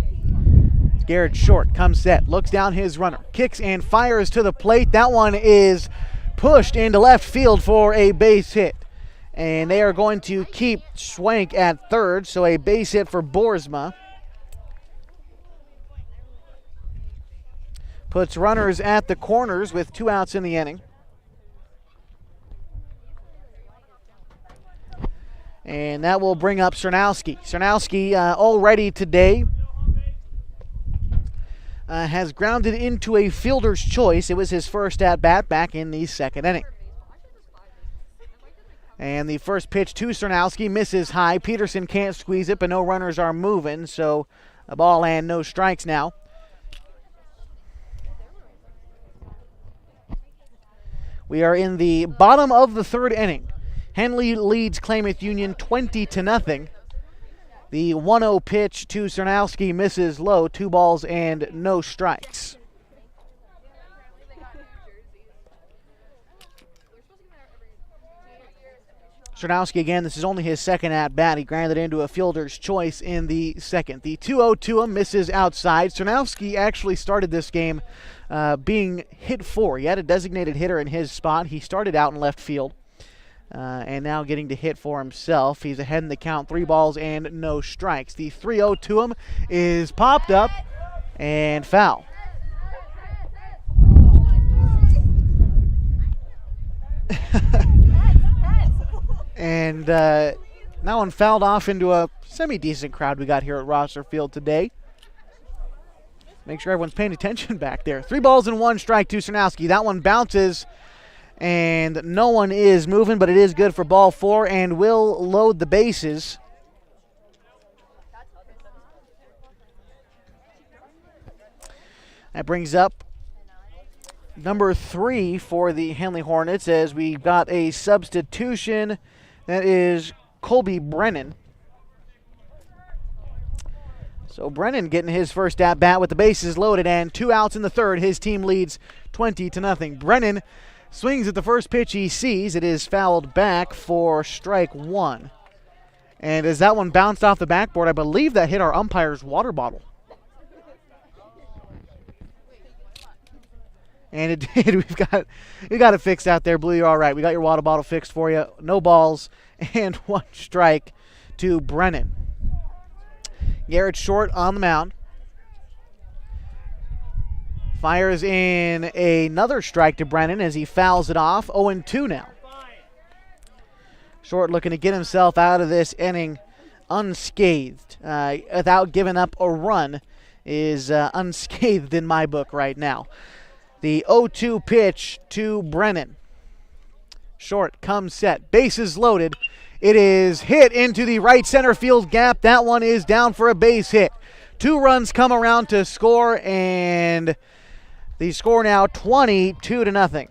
Garrett Short comes set, looks down his runner, kicks and fires to the plate. That one is pushed into left field for a base hit. And they are going to keep Schwenk at third, so a base hit for Boersma. Puts runners at the corners with 2 outs in the inning. And that will bring up Cernowski. Cernowski already today has grounded into a fielder's choice. It was his first at-bat back in the second inning. And the first pitch to Cernowski misses high. Peterson can't squeeze it, but no runners are moving, so a ball and no strikes now. We are in the bottom of the third inning. Henley leads Klamath Union 20-0. The 1-0 pitch to Cernowski misses low, 2 balls and no strikes. Stronowski again, this is only his second at-bat. He grounded into a fielder's choice in the second. The 2-0 to him, misses outside. Stronowski actually started this game being hit for. He had a designated hitter in his spot. He started out in left field and now getting to hit for himself. He's ahead in the count, 3 balls and no strikes. The 3-0 to him is popped up and foul. And that one fouled off into a semi-decent crowd we got here at Rosser Field today. Make sure everyone's paying attention back there. 3 balls and 1 strike to Stronowski. That one bounces, and no one is moving, but it is good for ball 4 and will load the bases. That brings up number 3 for the Henley Hornets as we got a substitution. That is Colby Brennan. So Brennan getting his first at-bat with the bases loaded and 2 outs in the third. His team leads 20-0. Brennan swings at the first pitch he sees. It is fouled back for strike 1. And as that one bounced off the backboard, I believe that hit our umpire's water bottle. And it did. We got it fixed out there, Blue. You're all right. We got your water bottle fixed for you. No balls and 1 strike to Brennan. Garrett Short on the mound. Fires in another strike to Brennan as he fouls it off. 0-2 now. Short looking to get himself out of this inning unscathed. Without giving up a run is unscathed in my book right now. The 0-2 pitch to Brennan. Short comes set. Bases loaded. It is hit into the right center field gap. That one is down for a base hit. 2 runs come around to score, and the score now 22-0.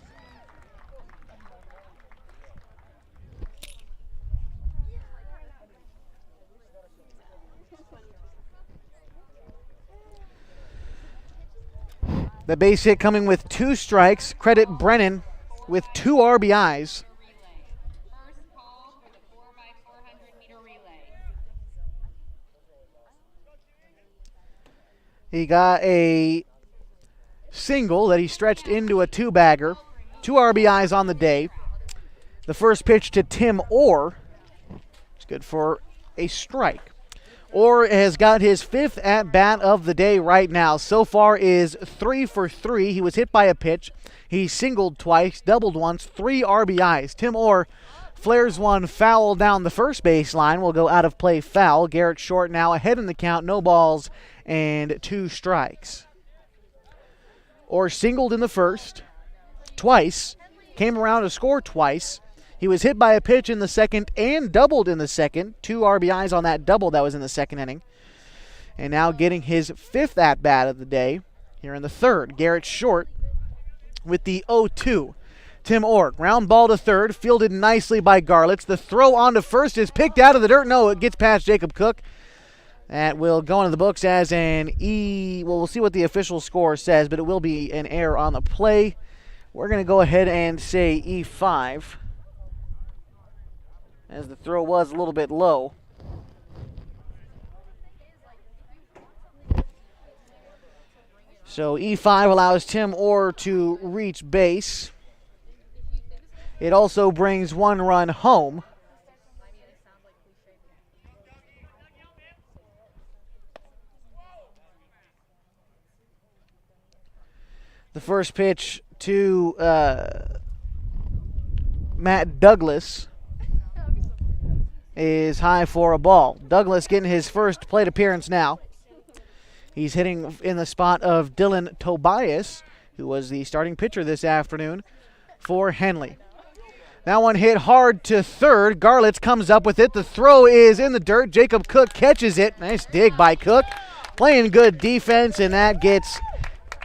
The base hit coming with 2 strikes. Credit Brennan with 2 RBIs. He got a single that he stretched into a 2-bagger. 2 RBIs on the day. The first pitch to Tim Orr. It's good for a strike. Orr has got his 5th at-bat of the day right now. So far is 3 for 3. He was hit by a pitch. He singled twice, doubled once, 3 RBIs. Tim Orr flares one foul down the first baseline. Will go out of play foul. Garrett Short now ahead in the count. No balls and 2 strikes. Orr singled in the first twice. Came around to score twice. He was hit by a pitch in the second and doubled in the second. 2 RBIs on that double that was in the second inning. And now getting his 5th at-bat of the day here in the third. Garrett Short with the 0-2. Tim Orr, ground ball to third, fielded nicely by Garlitz. The throw on to first is picked out of the dirt. No, it gets past Jacob Cook. That will go into the books as an E. Well, we'll see what the official score says, but it will be an error on the play. We're going to go ahead and say E5. As the throw was a little bit low. So E5 allows Tim Orr to reach base. It also brings 1 run home. The first pitch to Matt Douglas is high for a ball. Douglas getting his first plate appearance now. He's hitting in the spot of Dylan Tobias, who was the starting pitcher this afternoon for Henley. That one hit hard to third. Garlitz comes up with it. The throw is in the dirt. Jacob Cook catches it. Nice dig by Cook. Playing good defense, and that gets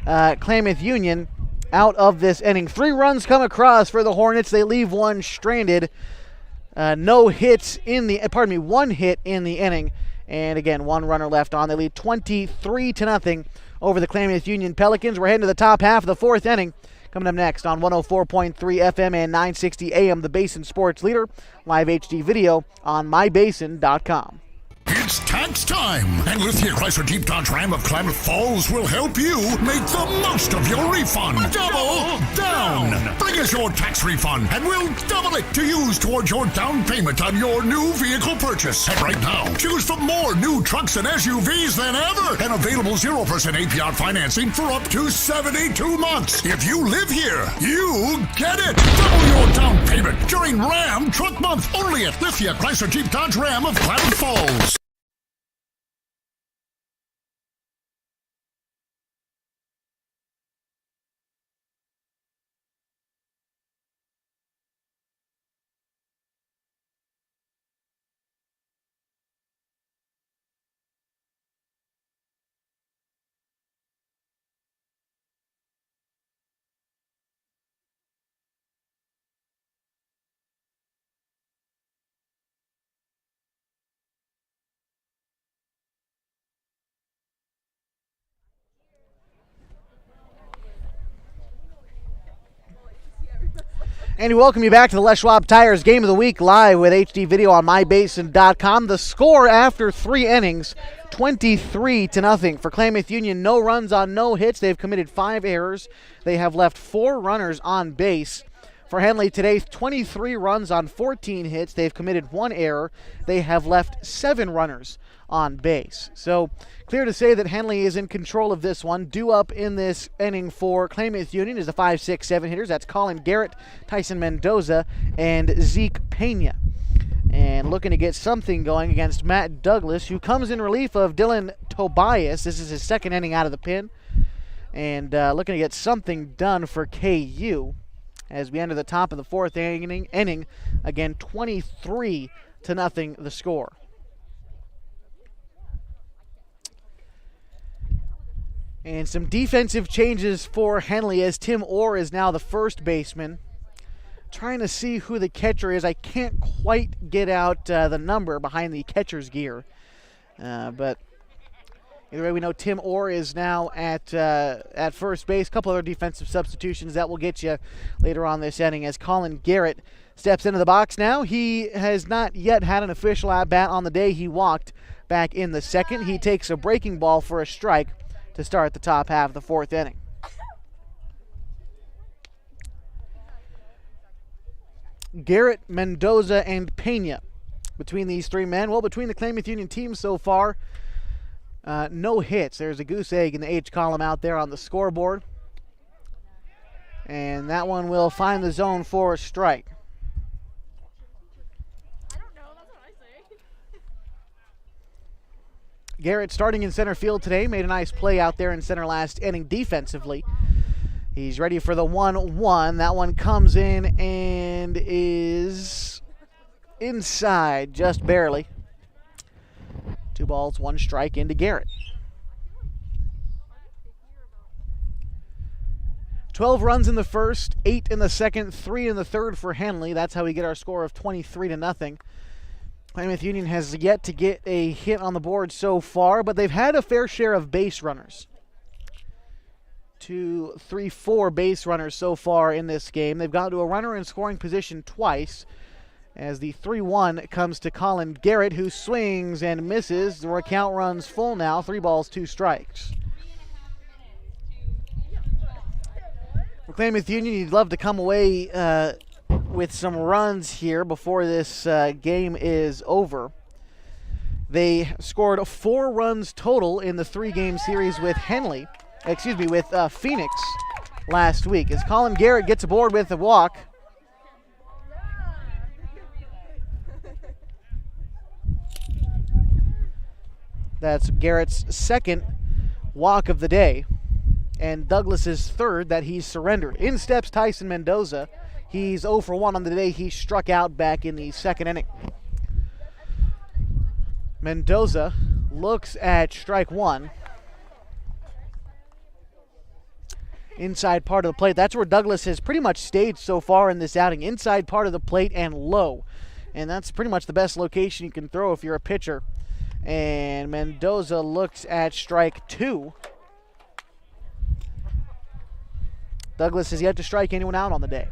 Klamath Union out of this inning. 3 runs come across for the Hornets. They leave 1 stranded. No hits in the, 1 hit in the inning. And again, 1 runner left on. They lead 23-0 over the Klamath Union Pelicans. We're heading to the top half of the 4th inning. Coming up next on 104.3 FM and 960 AM, the Basin Sports Leader, live HD video on mybasin.com. It's tax time! And Lithia Chrysler Jeep Dodge Ram of Klamath Falls will help you make the most of your refund. Double down! Bring us your tax refund and we'll double it to use towards your down payment on your new vehicle purchase. And right now, choose from more new trucks and SUVs than ever and available 0% APR financing for up to 72 months. If you live here, you get it! Double your down payment during Ram Truck Month only at Lithia Chrysler Jeep Dodge Ram of Klamath Falls. And we welcome you back to the Les Schwab Tires Game of the Week live with HD video on mybasin.com. The score after 3 innings, 23-0 for Klamath Union. No runs on no hits. They've committed 5 errors. They have left 4 runners on base. For Henley today, 23 runs on 14 hits. They've committed 1 error. They have left 7 runners on base. So clear to say that Henley is in control of this one. Due up in this inning for Klamath Union is the 5, 6, 7 hitters. That's Colin Garrett, Tyson Mendoza, and Zeke Pena. And looking to get something going against Matt Douglas, who comes in relief of Dylan Tobias. This is his 2nd inning out of the pen. And looking to get something done for KU as we enter the top of the 4th inning. Again, 23-0 the score. And some defensive changes for Henley as Tim Orr is now the first baseman. Trying to see who the catcher is. I can't quite get out the number behind the catcher's gear. But either way, we know Tim Orr is now at first base. A couple other defensive substitutions that will get you later on this inning as Colin Garrett steps into the box now. He has not yet had an official at-bat on the day. He walked back in the 2nd. He takes a breaking ball for a strike to start the top half of the 4th inning. Garrett, Mendoza, and Pena. Between these 3 men, well, between the Klamath Union teams so far, no hits. There's a goose egg in the H column out there on the scoreboard. And that one will find the zone for a strike. Garrett starting in center field today, made a nice play out there in center last inning defensively. He's ready for the 1-1. That one comes in and is inside just barely. 2 balls, 1 strike into Garrett. 12 runs in the first, 8 in the second, 3 in the third for Henley. That's how we get our score of 23-0. Klamath Union has yet to get a hit on the board so far, but they've had a fair share of base runners. 2, 3, 4 base runners so far in this game. They've gone to a runner in scoring position twice as the 3-1 comes to Colin Garrett, who swings and misses. The count runs full now, 3 balls, 2 strikes. For Klamath Union, you'd love to come away with some runs here before this game is over. They scored 4 runs total in the 3-game series with with Phoenix last week. As Colin Garrett gets aboard with a walk. That's Garrett's 2nd walk of the day, and Douglas's 3rd that he's surrendered. In steps Tyson Mendoza. He's 0 for 1 on the day. He struck out back in the 2nd inning. Mendoza looks at strike 1. Inside part of the plate. That's where Douglas has pretty much stayed so far in this outing. Inside part of the plate and low. And that's pretty much the best location you can throw if you're a pitcher. And Mendoza looks at strike 2. Douglas has yet to strike anyone out on the day.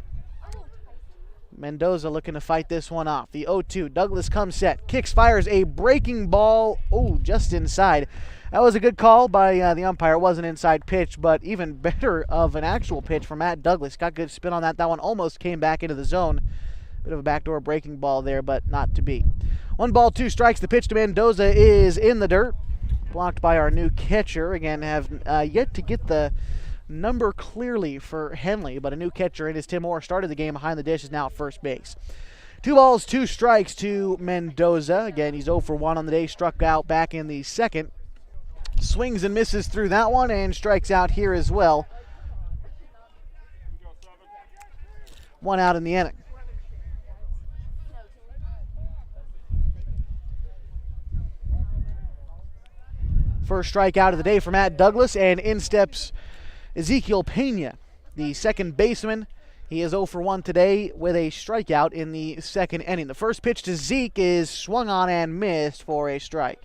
Mendoza looking to fight this one off. The 0-2. Douglas comes set. Kicks, fires a breaking ball. Oh, just inside. That was a good call by the umpire. It was an inside pitch, but even better of an actual pitch from Matt Douglas. Got good spin on that. That one almost came back into the zone. Bit of a backdoor breaking ball there, but not to be. 1 ball, 2 strikes. The pitch to Mendoza is in the dirt. Blocked by our new catcher. Again, have yet to get the number clearly for Henley, but a new catcher in as Tim Moore started the game behind the dish, is now at first base. 2 balls, 2 strikes to Mendoza. Again, he's 0 for 1 on the day. Struck out back in the second. Swings and misses through that one and strikes out here as well. 1 out in the inning. First strikeout of the day for Matt Douglas, and in steps Ezekiel Pena, the second baseman. He is 0 for 1 today with a strikeout in the second inning. The first pitch to Zeke is swung on and missed for a strike.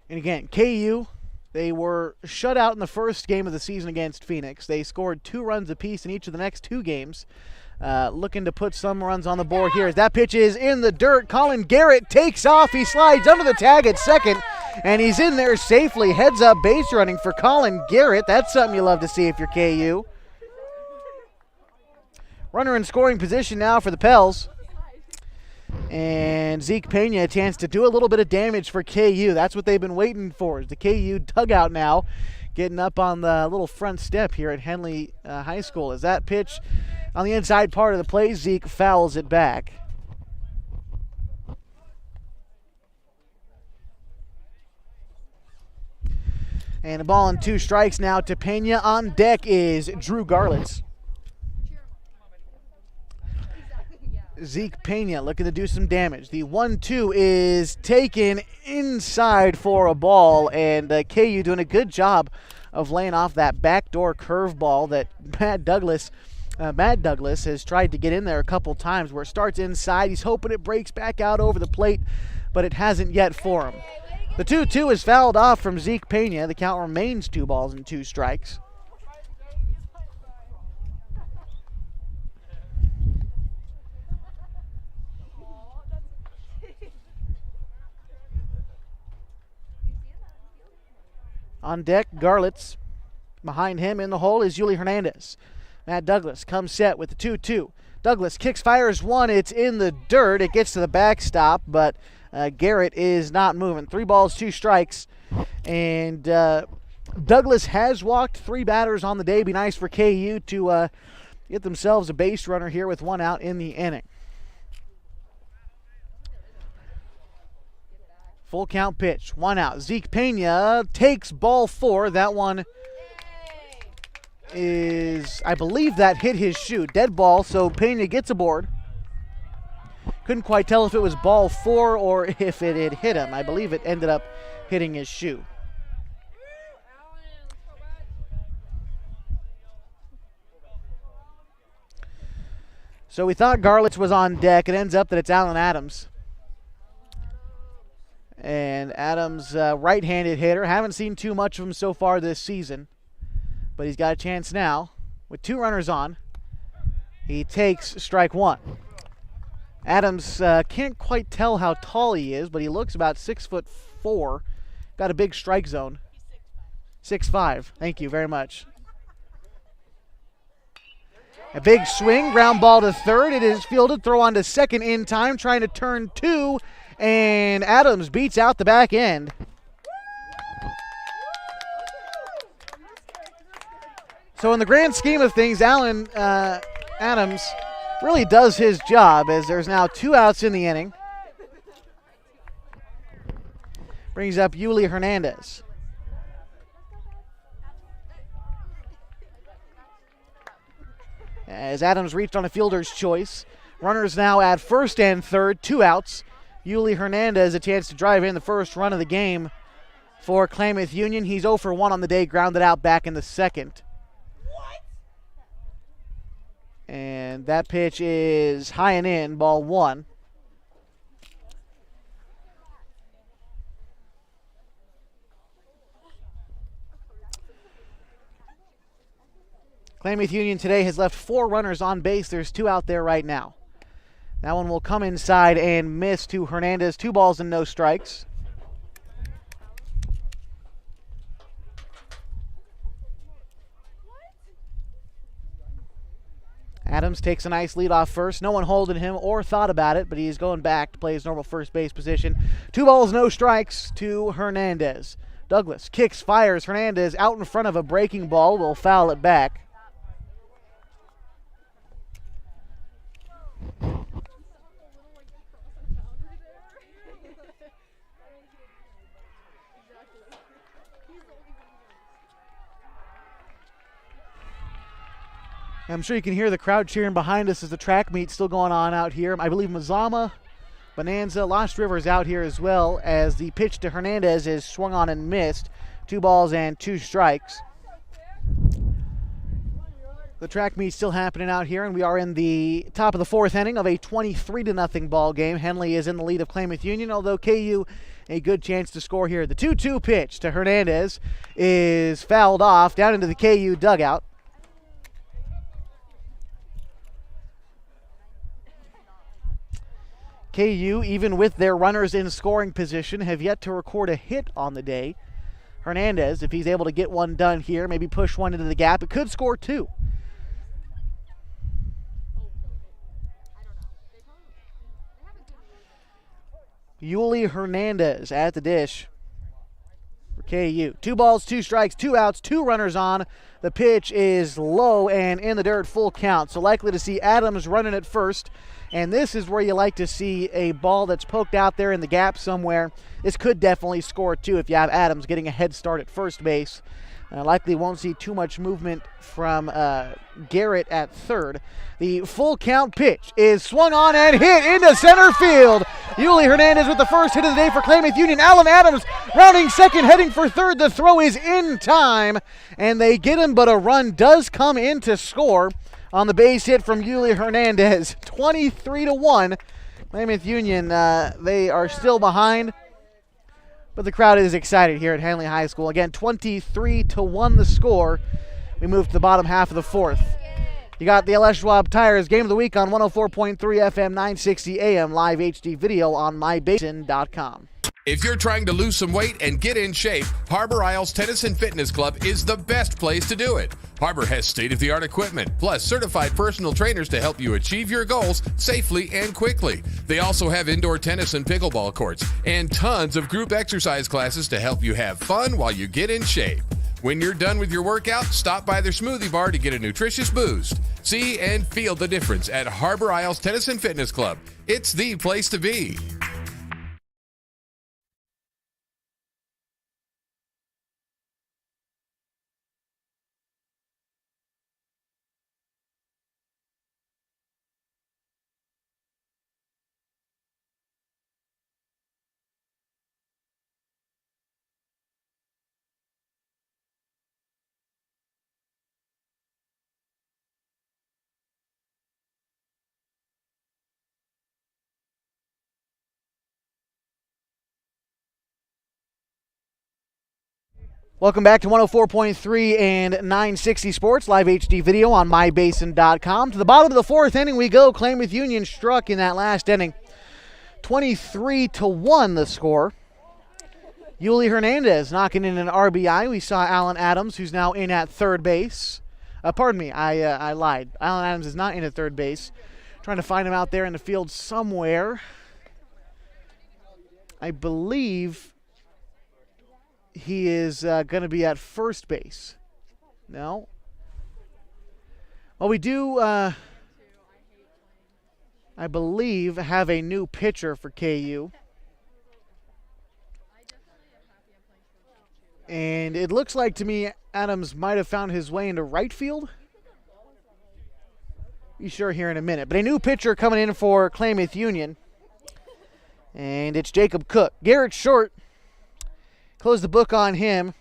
And again, KU, they were shut out in the first game of the season against Phoenix. They scored 2 runs apiece in each of the next 2 games. Looking to put some runs on the board here as that pitch is in the dirt. Colin Garrett takes off. He slides under the tag at second, and he's in there safely. Heads up base running for Colin Garrett. That's something you love to see if you're KU. Runner in scoring position now for the Pels. And Zeke Pena a chance to do a little bit of damage for KU. That's what they've been waiting for, is the KU dugout now getting up on the little front step here at Henley High School. As that pitch on the inside part of the play, Zeke fouls it back. And a ball and 2 strikes now to Pena. On deck is Drew Garlitz. Zeke Pena looking to do some damage. The 1-2 is taken inside for a ball, and KU doing a good job of laying off that backdoor curveball that Matt Douglas has tried to get in there a couple times, where it starts inside. He's hoping it breaks back out over the plate, but it hasn't yet for him. The 2-2 is fouled off from Zeke Pena. The count remains 2 balls and 2 strikes. On deck, Garlitz. Behind him in the hole is Yuli Hernandez. Matt Douglas comes set with the 2-2. Douglas kicks, fires one. It's in the dirt. It gets to the backstop, but Garrett is not moving. 3 balls, 2 strikes. And Douglas has walked 3 batters on the day. Be nice for KU to get themselves a base runner here with 1 out in the inning. Full count pitch, 1 out. Zeke Pena takes ball 4. That one is, I believe that hit his shoe. Dead ball, so Pena gets aboard. Couldn't quite tell if it was ball 4 or if it had hit him. I believe it ended up hitting his shoe. So we thought Garlitz was on deck. It ends up that it's Alan Adams. And Adams, right-handed hitter. Haven't seen too much of him so far this season, but he's got a chance now. With 2 runners on, he takes strike 1. Adams can't quite tell how tall he is, but he looks about 6'4". Got a big strike zone. 6'5". Thank you very much. A big swing, ground ball to third. It is fielded, throw on to second in time, trying to turn 2. And Adams beats out the back end. So in the grand scheme of things, Alan Adams really does his job, as there's now 2 outs in the inning. Brings up Yuli Hernandez. As Adams reached on a fielder's choice. Runners now at first and third, 2 outs. Yuli Hernandez a chance to drive in the first run of the game for Klamath Union. He's 0 for 1 on the day, grounded out back in the second. And that pitch is high and in, ball 1. Klamath Union today has left 4 runners on base. There's 2 out there right now. That one will come inside and miss to Hernandez. 2 balls and no strikes. Adams takes a nice lead off first. No one holding him or thought about it, but he's going back to play his normal first base position. 2 balls, no strikes to Hernandez. Douglas kicks, fires. Hernandez out in front of a breaking ball, will foul it back. I'm sure you can hear the crowd cheering behind us as the track meet's still going on out here. I believe Mazama, Bonanza, Lost River's out here as well, as the pitch to Hernandez is swung on and missed. 2 balls and 2 strikes. The track meet's still happening out here, and we are in the top of the 4th inning of a 23-0 ball game. Henley is in the lead of Klamath Union, although KU a good chance to score here. The 2-2 pitch to Hernandez is fouled off down into the KU dugout. KU, even with their runners in scoring position, have yet to record a hit on the day. Hernandez, if he's able to get one done here, maybe push one into the gap, it could score 2. Yuli Hernandez at the dish for KU. 2 balls, 2 strikes, 2 outs, 2 runners on. The pitch is low and in the dirt, full count. So likely to see Adams running at first. And this is where you like to see a ball that's poked out there in the gap somewhere. This could definitely score 2 if you have Adams getting a head start at first base. Likely won't see too much movement from Garrett at third. The full count pitch is swung on and hit into center field. Yuli Hernandez with the first hit of the day for Klamath Union. Alan Adams rounding second, heading for third. The throw is in time, and they get him, but a run does come in to score on the base hit from Yuli Hernandez. 23-1. Klamath Union, they are still behind, but the crowd is excited here at Henley High School. Again, 23-1 the score. We move to the bottom half of the 4th. You got the Les Schwab Tires Game of the Week on 104.3 FM, 960 AM, live HD video on mybasin.com. If you're trying to lose some weight and get in shape, Harbor Isles Tennis and Fitness Club is the best place to do it. Harbor has state-of-the-art equipment, plus certified personal trainers to help you achieve your goals safely and quickly. They also have indoor tennis and pickleball courts, and tons of group exercise classes to help you have fun while you get in shape. When you're done with your workout, stop by their smoothie bar to get a nutritious boost. See and feel the difference at Harbor Isles Tennis and Fitness Club. It's the place to be. Welcome back to 104.3 and 960 Sports, live HD video on mybasin.com. To the bottom of the 4th inning we go. Klamath Union struck in that last inning. 23-1 the score. Yuli Hernandez knocking in an RBI. We saw Alan Adams, who's now in at third base. Pardon me, I lied. Alan Adams is not in at third base. Trying to find him out there in the field somewhere. I believe he is going to be at first base. No? Well, we do, I believe, have a new pitcher for KU. And it looks like to me Adams might have found his way into right field. Be sure here in a minute. But a new pitcher coming in for Klamath Union. And it's Jacob Cook. Garrett Short. Close the book on him.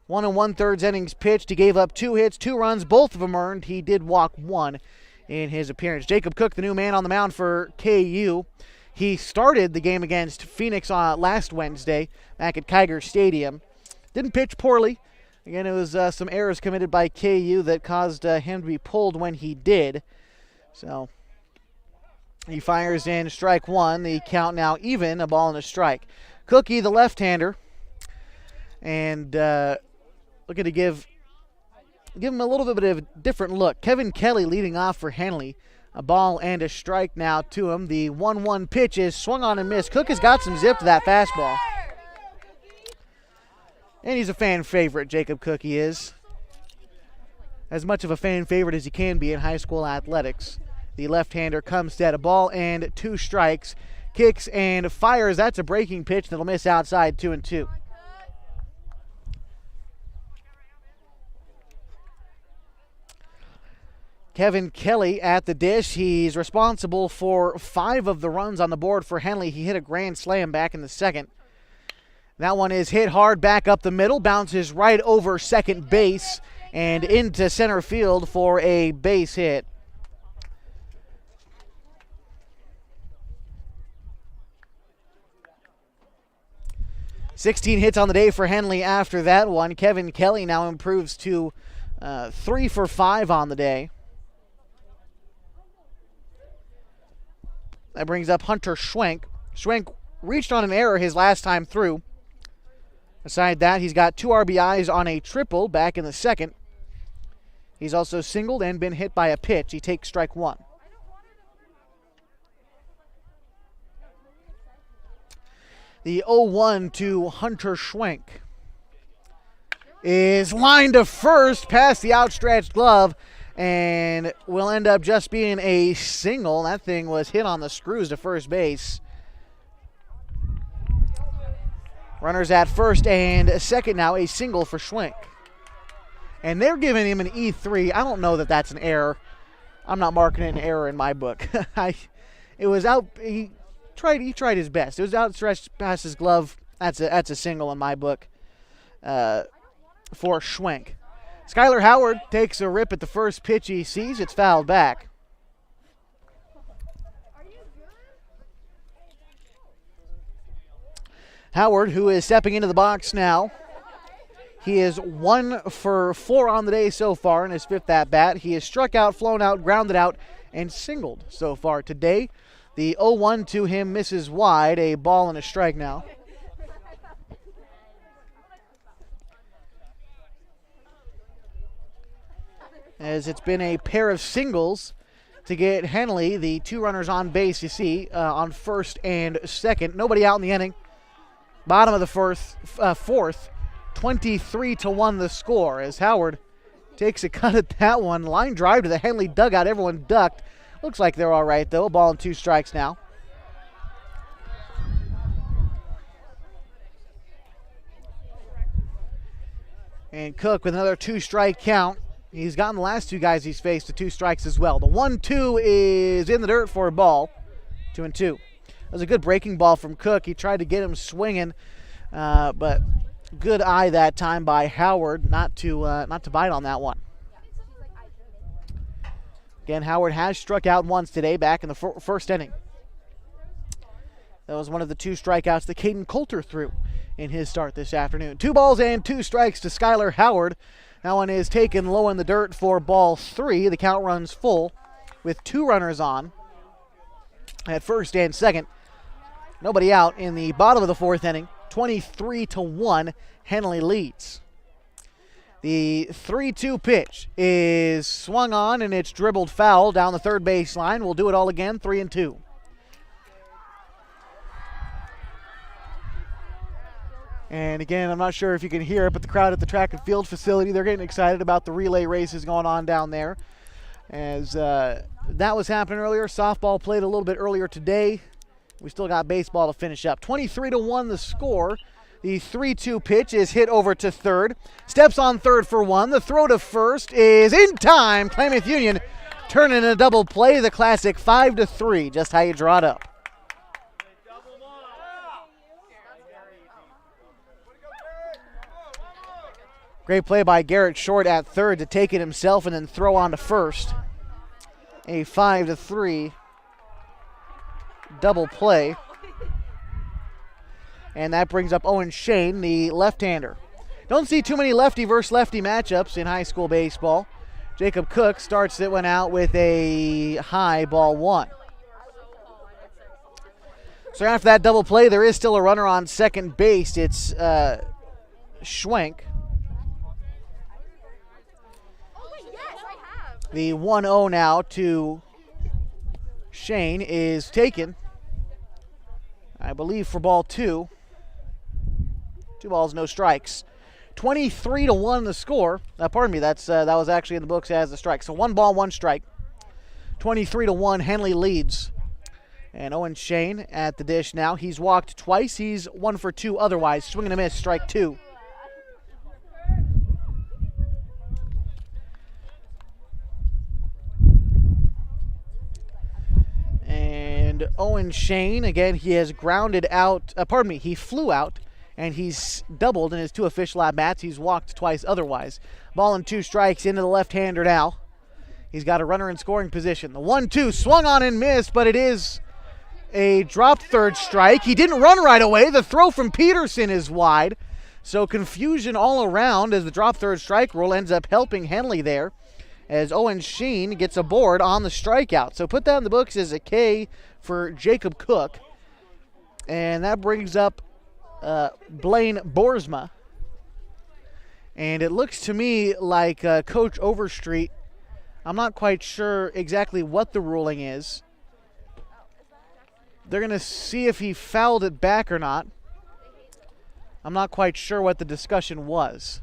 1 1/3 innings pitched. He gave up 2 hits, 2 runs, both of them earned. He did walk 1 in his appearance. Jacob Cook, the new man on the mound for KU. He started the game against Phoenix last Wednesday back at Kiger Stadium. Didn't pitch poorly. Again, it was some errors committed by KU that caused him to be pulled when he did. So he fires in strike one. The count now even, a ball and a strike. Cookie, the left-hander, and looking to give him a little bit of a different look. Kevin Kelly leading off for Henley. A ball and a strike now to him. The 1-1 pitch is swung on and missed. Cook has got some zip to that fastball. And he's a fan favorite, Jacob Cook, he is. As much of a fan favorite as he can be in high school athletics. The left-hander comes set, a ball and 2 strikes. Kicks and fires. That's a breaking pitch that'll miss outside, 2-2. Kevin Kelly at the dish. He's responsible for 5 of the runs on the board for Henley. He hit a grand slam back in the second. That one is hit hard back up the middle, bounces right over second base and into center field for a base hit. "16 hits on the day for Henley after that one. Kevin Kelly now improves to 3 for 5 on the day. That brings up Hunter Schwenk. Schwenk reached on an error his last time through. Aside that, he's got 2 RBIs on a triple back in the second. He's also singled and been hit by a pitch. He takes strike one. The 0-1 to Hunter Schwenk is lined to first past the outstretched glove and will end up just being a single. That thing was hit on the screws to first base. Runners at first and second now, a single for Schwenk. And they're giving him an E3. I don't know that that's an error. I'm not marking it an error in my book. It was out. He tried his best. It was outstretched past his glove. That's a single in my book for Schwenk. Skylar Howard takes a rip at the first pitch he sees. It's fouled back. Howard, who is stepping into the box now. He is 1 for 4 on the day so far in his 5th at-bat. He has struck out, flown out, grounded out, and singled so far today. The 0-1 to him misses wide, a ball and a strike now. As it's been a pair of singles to get Henley, the 2 runners on base, you see, on first and second. Nobody out in the inning. Bottom of the fourth, 23-1 the score as Howard takes a cut at that one. Line drive to the Henley dugout. Everyone ducked. Looks like they're all right, though. A ball and 2 strikes now. And Cook with another 2-strike count. He's gotten the last 2 guys he's faced to 2 strikes as well. The 1-2 is in the dirt for a ball. 2-2. That was a good breaking ball from Cook. He tried to get him swinging, but good eye that time by Howard not to bite on that one. Again, Howard has struck out once today back in the first inning. That was one of the 2 strikeouts that Caden Coulter threw in his start this afternoon. 2 balls and 2 strikes to Skylar Howard. That one is taken low in the dirt for ball 3. The count runs full with 2 runners on at first and second. Nobody out in the bottom of the 4th inning. 23-1, Henley leads. The 3-2 pitch is swung on and it's dribbled foul down the third base line. We'll do it all again, 3-2. And again, I'm not sure if you can hear it, but the crowd at the track and field facility, they're getting excited about the relay races going on down there. As that was happening earlier, softball played a little bit earlier today. We still got baseball to finish up. 23-1 the score. The 3-2 pitch is hit over to third. Steps on third for 1. The throw to first is in time. Klamath Union turning a double play. The classic 5-3. Just how you draw it up. Great play by Garrett Short at third to take it himself and then throw on to first. A 5-3 double play. And that brings up Owen Shane, the left-hander. Don't see too many lefty versus lefty matchups in high school baseball. Jacob Cook starts that one out with a high ball 1. So after that double play, there is still a runner on second base. It's Schwenk. The 1-0 now to Shane is taken, I believe, for ball 2. 2 balls, no strikes. 23-1 the score. Pardon me, that was actually in the books as a strike. So 1 ball, 1 strike. 23-1, Henley leads. And Owen Shane at the dish now. He's walked twice. He's 1 for 2 otherwise. Swing and a miss, strike 2. And Owen Shane, again, he has grounded out. He flew out. And he's doubled in his 2 official at-bats. He's walked twice otherwise. Ball and 2 strikes into the left-hander now. He's got a runner in scoring position. The 1-2 swung on and missed, but it is a dropped third strike. He didn't run right away. The throw from Peterson is wide. So confusion all around as the drop third strike rule ends up helping Henley there as Owen Sheen gets a board on the strikeout. So put that in the books as a K for Jacob Cook. And that brings up Blaine Boersma. And it looks to me like Coach Overstreet, I'm not quite sure exactly what the ruling is. They're going to see if he fouled it back or not. I'm not quite sure what the discussion was.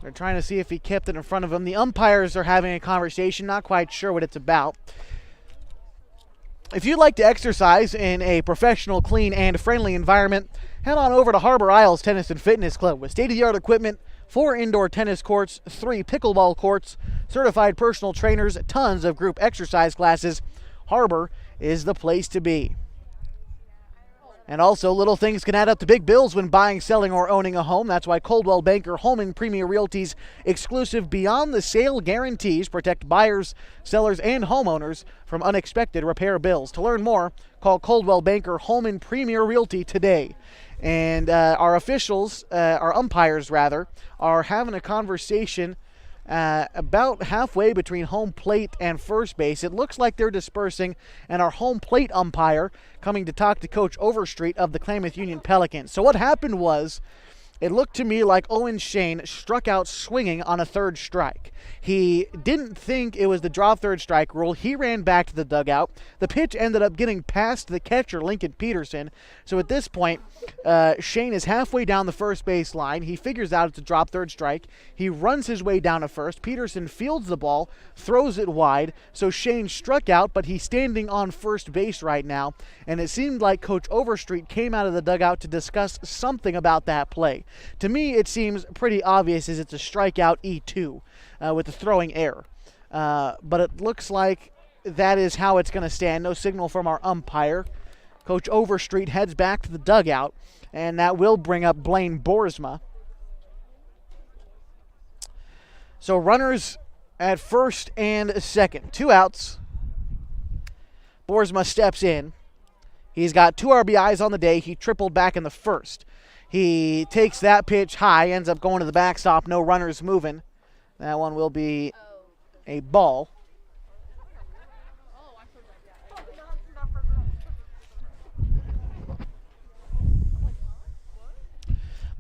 They're trying to see if he kept it in front of him. The umpires are having a conversation, not quite sure what it's about. If you'd like to exercise in a professional, clean, and friendly environment, head on over to Harbor Isles Tennis and Fitness Club with state-of-the-art equipment, 4 indoor tennis courts, 3 pickleball courts, certified personal trainers, tons of group exercise classes. Harbor is the place to be. And also, little things can add up to big bills when buying, selling, or owning a home. That's why Coldwell Banker Home and Premier Realty's exclusive Beyond the Sale guarantees protect buyers, sellers, and homeowners from unexpected repair bills. To learn more, call Coldwell Banker Home and Premier Realty today. And our officials, our umpires rather, are having a conversation about halfway between home plate and first base. It looks like they're dispersing, and our home plate umpire coming to talk to Coach Overstreet of the Klamath Union Pelicans. So what happened was, it looked to me like Owen Shane struck out swinging on a third strike. He didn't think it was the drop third strike rule. He ran back to the dugout. The pitch ended up getting past the catcher, Lincoln Peterson. So at this point, Shane is halfway down the first base line. He figures out it's a drop third strike. He runs his way down to first. Peterson fields the ball, throws it wide. So Shane struck out, but he's standing on first base right now. And it seemed like Coach Overstreet came out of the dugout to discuss something about that play. To me, it seems pretty obvious as it's a strikeout E2 with the throwing error. But it looks like that is how it's going to stand. No signal from our umpire. Coach Overstreet heads back to the dugout, and that will bring up Blaine Boersma. So runners at first and second. 2 outs. Boersma steps in. He's got 2 RBIs on the day. He tripled back in the first. He takes that pitch high, ends up going to the backstop. No runners moving. That one will be a ball.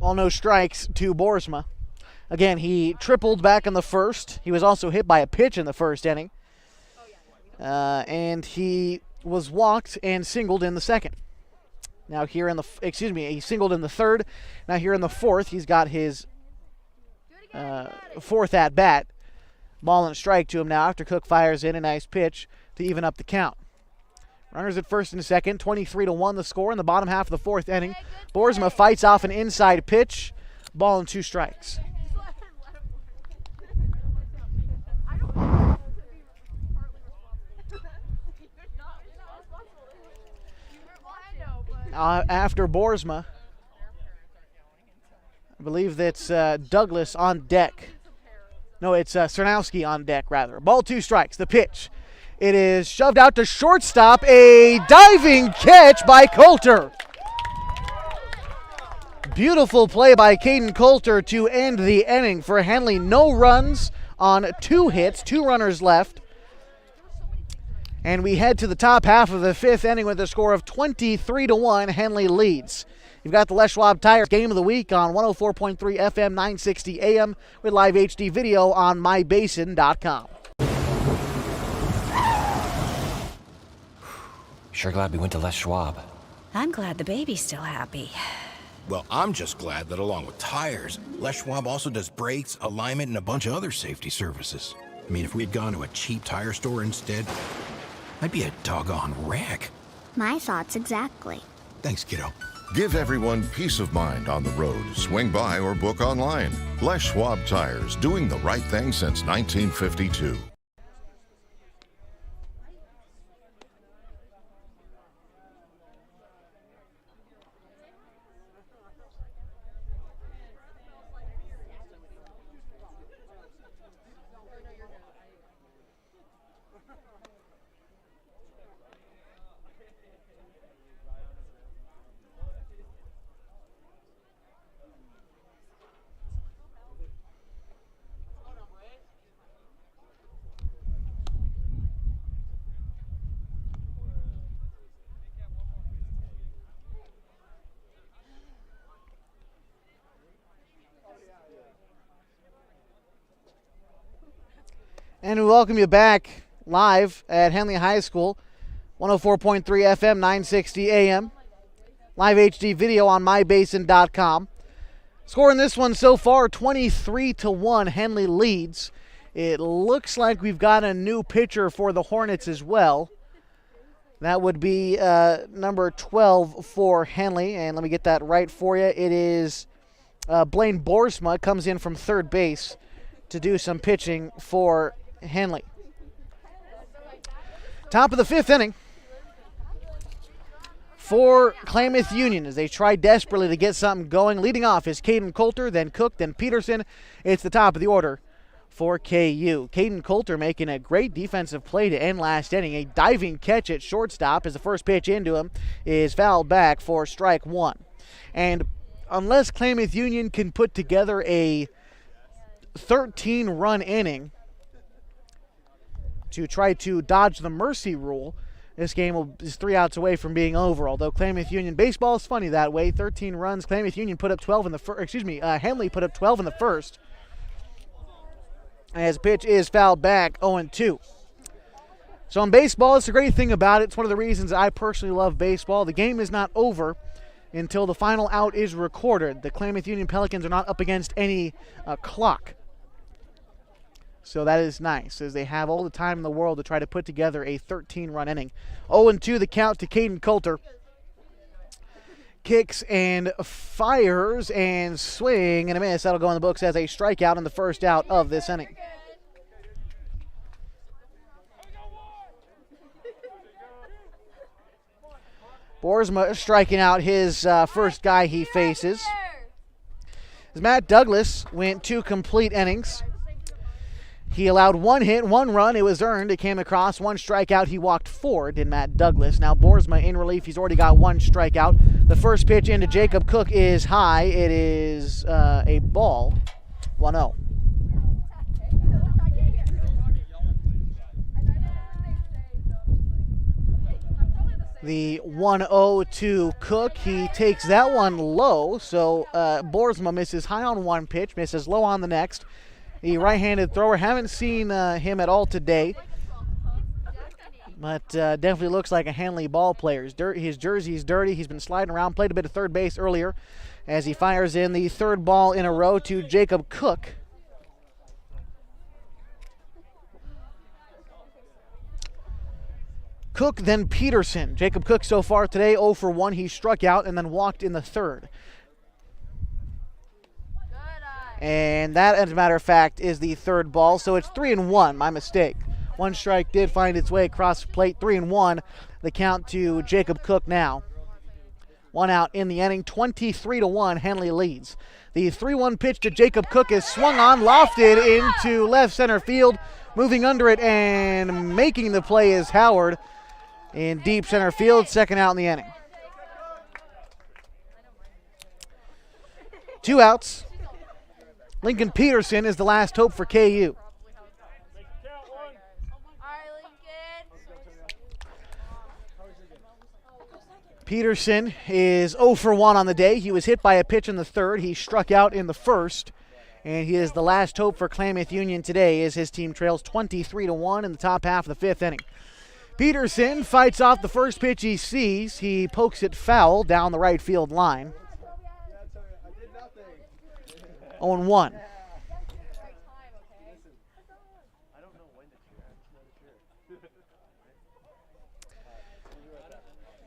Ball, no strikes to Boersma. Again, he tripled back in the first. He was also hit by a pitch in the first inning. And he was walked and singled in the second. Now here in the, he singled in the third. Now here in the fourth, he's got his fourth at bat. Ball and strike to him now after Cook fires in a nice pitch to even up the count. Runners at first and second, 23-1 the score in the bottom half of the fourth inning. Boersma fights off an inside pitch. Ball and 2 strikes. After Boersma, I believe that's Douglas on deck. No, it's Cernowski on deck, rather. Ball, 2 strikes. The pitch. It is shoved out to shortstop. A diving catch by Coulter. Beautiful play by Caden Coulter to end the inning for Henley. No runs on 2 hits, 2 runners left. And we head to the top half of the 5th inning with a score of 23-1. Henley leads. You've got the Les Schwab Tires Game of the Week on 104.3 FM, 960 AM with live HD video on mybasin.com. Sure glad we went to Les Schwab. I'm glad the baby's still happy. Well, I'm just glad that along with tires, Les Schwab also does brakes, alignment, and a bunch of other safety services. I mean, if we had gone to a cheap tire store instead, I'd be a doggone wreck. My thoughts exactly. Thanks, kiddo. Give everyone peace of mind on the road. Swing by or book online. Les Schwab Tires, doing the right thing since 1952. And we welcome you back live at Henley High School, 104.3 FM, 960 AM. Live HD video on mybasin.com. Scoring this one so far, 23-1. Henley leads. It looks like we've got a new pitcher for the Hornets as well. That would be number 12 for Henley. And let me get that right for you. It is Blaine Boersma comes in from third base to do some pitching for Henley. Top of the 5th inning for Klamath Union as they try desperately to get something going. Leading off is Caden Coulter, then Cook, then Peterson. It's the top of the order for KU. Caden Coulter making a great defensive play to end last inning. A diving catch at shortstop as the first pitch into him is fouled back for strike 1. And unless Klamath Union can put together a 13-run inning to try to dodge the mercy rule, this game is 3 outs away from being over. Although Klamath Union baseball is funny that way. 13 runs. Klamath Union put up 12 in the first. Henley put up 12 in the first. As the pitch is fouled back, 0-2. So in baseball, it's a great thing about it. It's one of the reasons I personally love baseball. The game is not over until the final out is recorded. The Klamath Union Pelicans are not up against any clock. So that is nice, as they have all the time in the world to try to put together a 13-run inning. 0-2 the count to Caden Coulter. Kicks and fires and swing and a miss. That'll go in the books as a strikeout in the first out of this inning. Boersma striking out his first guy he faces. As Matt Douglas went 2 complete innings. He allowed 1 hit, 1 run. It was earned. It came across 1 strikeout. He walked 4, did Matt Douglas. Now Boersma in relief. He's already got 1 strikeout. The first pitch into Jacob Cook is high. It is a ball. 1-0. The 1-0 to Cook. He takes that one low. So Boersma misses high on 1 pitch, misses low on the next. The right-handed thrower, haven't seen him at all today, but definitely looks like a Henley ball player. His jersey's dirty. He's been sliding around, played a bit of third base earlier as he fires in the 3rd ball in a row to Jacob Cook. Cook, then Peterson. Jacob Cook so far today 0 for 1. He struck out and then walked in the 3rd. And that, as a matter of fact, is the 3rd ball. So it's 3-1, my mistake. 1 strike did find its way across the plate. 3-1, the count to Jacob Cook now. 1 out in the inning. 23-1, Henley leads. The 3-1 pitch to Jacob Cook is swung on, lofted into left center field. Moving under it and making the play is Howard in deep center field. 2nd out in the inning. 2 outs. Lincoln Peterson is the last hope for KU. Peterson is 0 for 1 on the day. He was hit by a pitch in the third. He struck out in the first. And he is the last hope for Klamath Union today as his team trails 23-1 in the top half of the 5th inning. Peterson fights off the first pitch he sees. He pokes it foul down the right field line. 0-1.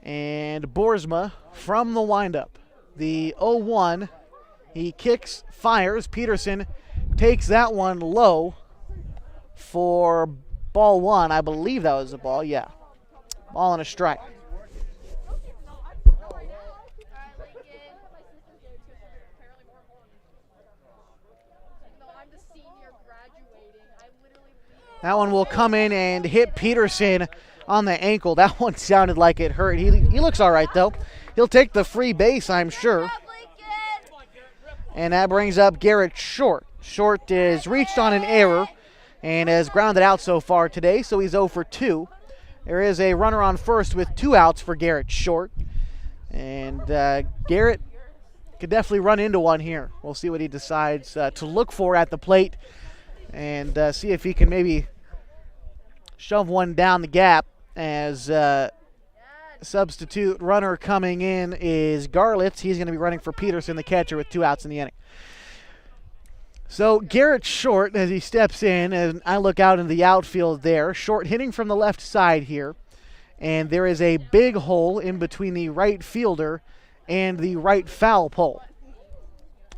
And Boersma from the windup. The 0-1. He kicks, fires. Peterson takes that one low for ball 1. I believe that was the ball. Yeah. Ball and a strike. That one will come in and hit Peterson on the ankle. That one sounded like it hurt. He looks all right, though. He'll take the free base, I'm sure. And that brings up Garrett Short. Short is reached on an error and has grounded out so far today, so he's 0 for 2. There is a runner on first with 2 outs for Garrett Short. And Garrett could definitely run into one here. We'll see what he decides to look for at the plate and see if he can maybe shove one down the gap as substitute runner coming in is Garlitz. He's going to be running for Peterson, the catcher, with 2 outs in the inning. So Garrett Short, as he steps in, and I look out in the outfield there, Short hitting from the left side here, and there is a big hole in between the right fielder and the right foul pole.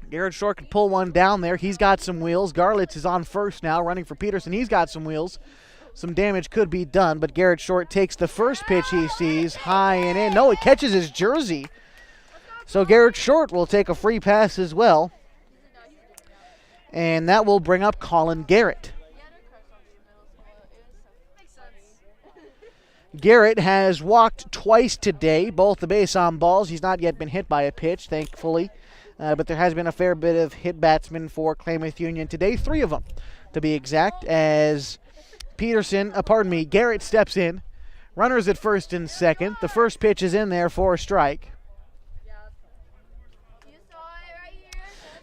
Garrett Short could pull one down there. He's got some wheels. Garlitz is on first now, running for Peterson. He's got some wheels. Some damage could be done, but Garrett Short takes the first pitch he sees, high and in. No, it catches his jersey. So Garrett Short will take a free pass as well. And that will bring up Colin Garrett. Garrett has walked twice today, both the base on balls. He's not yet been hit by a pitch, thankfully. But there has been a fair bit of hit batsmen for Klamath Union today, 3 of them to be exact, as Garrett steps in. Runners at first and second. The first pitch is in there for a strike.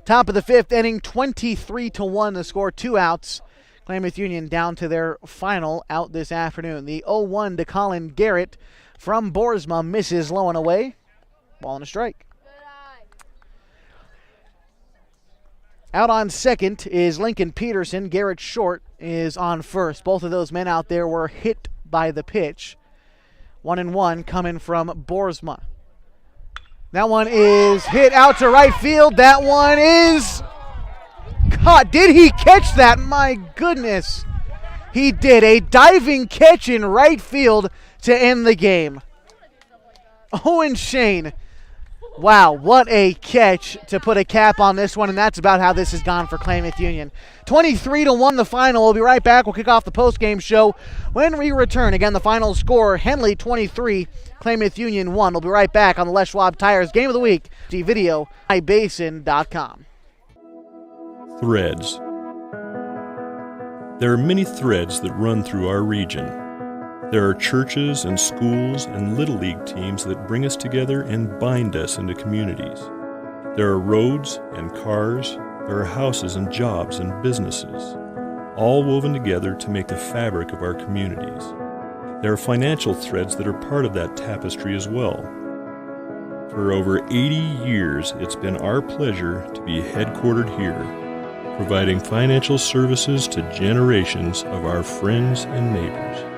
Top of the 5th inning, 23-1 the score, 2 outs. Klamath Union down to their final out this afternoon. The 0-1 to Colin Garrett from Boersma misses low and away. Ball and a strike. Out on second is Lincoln Peterson. Garrett Short is on first. Both of those men out there were hit by the pitch. 1-1 coming from Boersma. That one is hit out to right field. That one is caught. Did he catch that? My goodness. He did. A diving catch in right field to end the game. Owen Shane. Wow, what a catch to put a cap on this one, and that's about how this has gone for Klamath Union. 23-1 the final. We'll be right back. We'll kick off the post-game show when we return. Again, the final score, Henley 23, Klamath Union 1. We'll be right back on the Les Schwab Tires Game of the Week. See video, iBasin.com. Threads. There are many threads that run through our region. There are churches and schools and Little League teams that bring us together and bind us into communities. There are roads and cars. There are houses and jobs and businesses, all woven together to make the fabric of our communities. There are financial threads that are part of that tapestry as well. For over 80 years, it's been our pleasure to be headquartered here, providing financial services to generations of our friends and neighbors.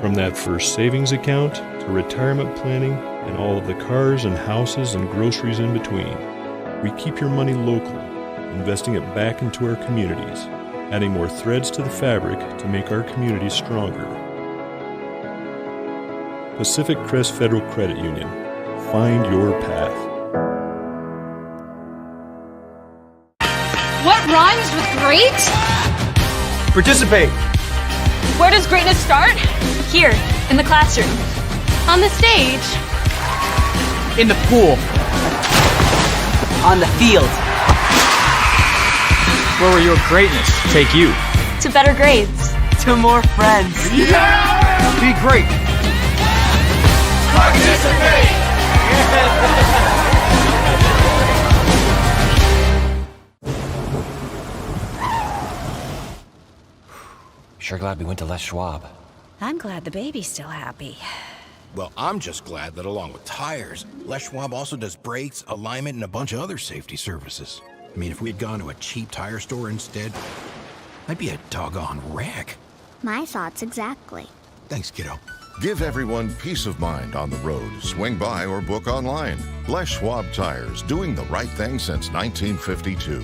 From that first savings account to retirement planning and all of the cars and houses and groceries in between, we keep your money local, investing it back into our communities, adding more threads to the fabric to make our communities stronger. Pacific Crest Federal Credit Union. Find your path. What rhymes with great? Participate. Where does greatness start? Here, in the classroom. On the stage. In the pool. On the field. Where will your greatness take you? To better grades. To more friends. Yeah! Be great. Participate! Sure glad we went to Les Schwab. I'm glad the baby's still happy. Well, I'm just glad that along with tires, Les Schwab also does brakes, alignment, and a bunch of other safety services. I mean, if we'd gone to a cheap tire store instead, I'd be a doggone wreck. My thoughts exactly. Thanks, kiddo. Give everyone peace of mind on the road. Swing by or book online. Les Schwab Tires, doing the right thing since 1952.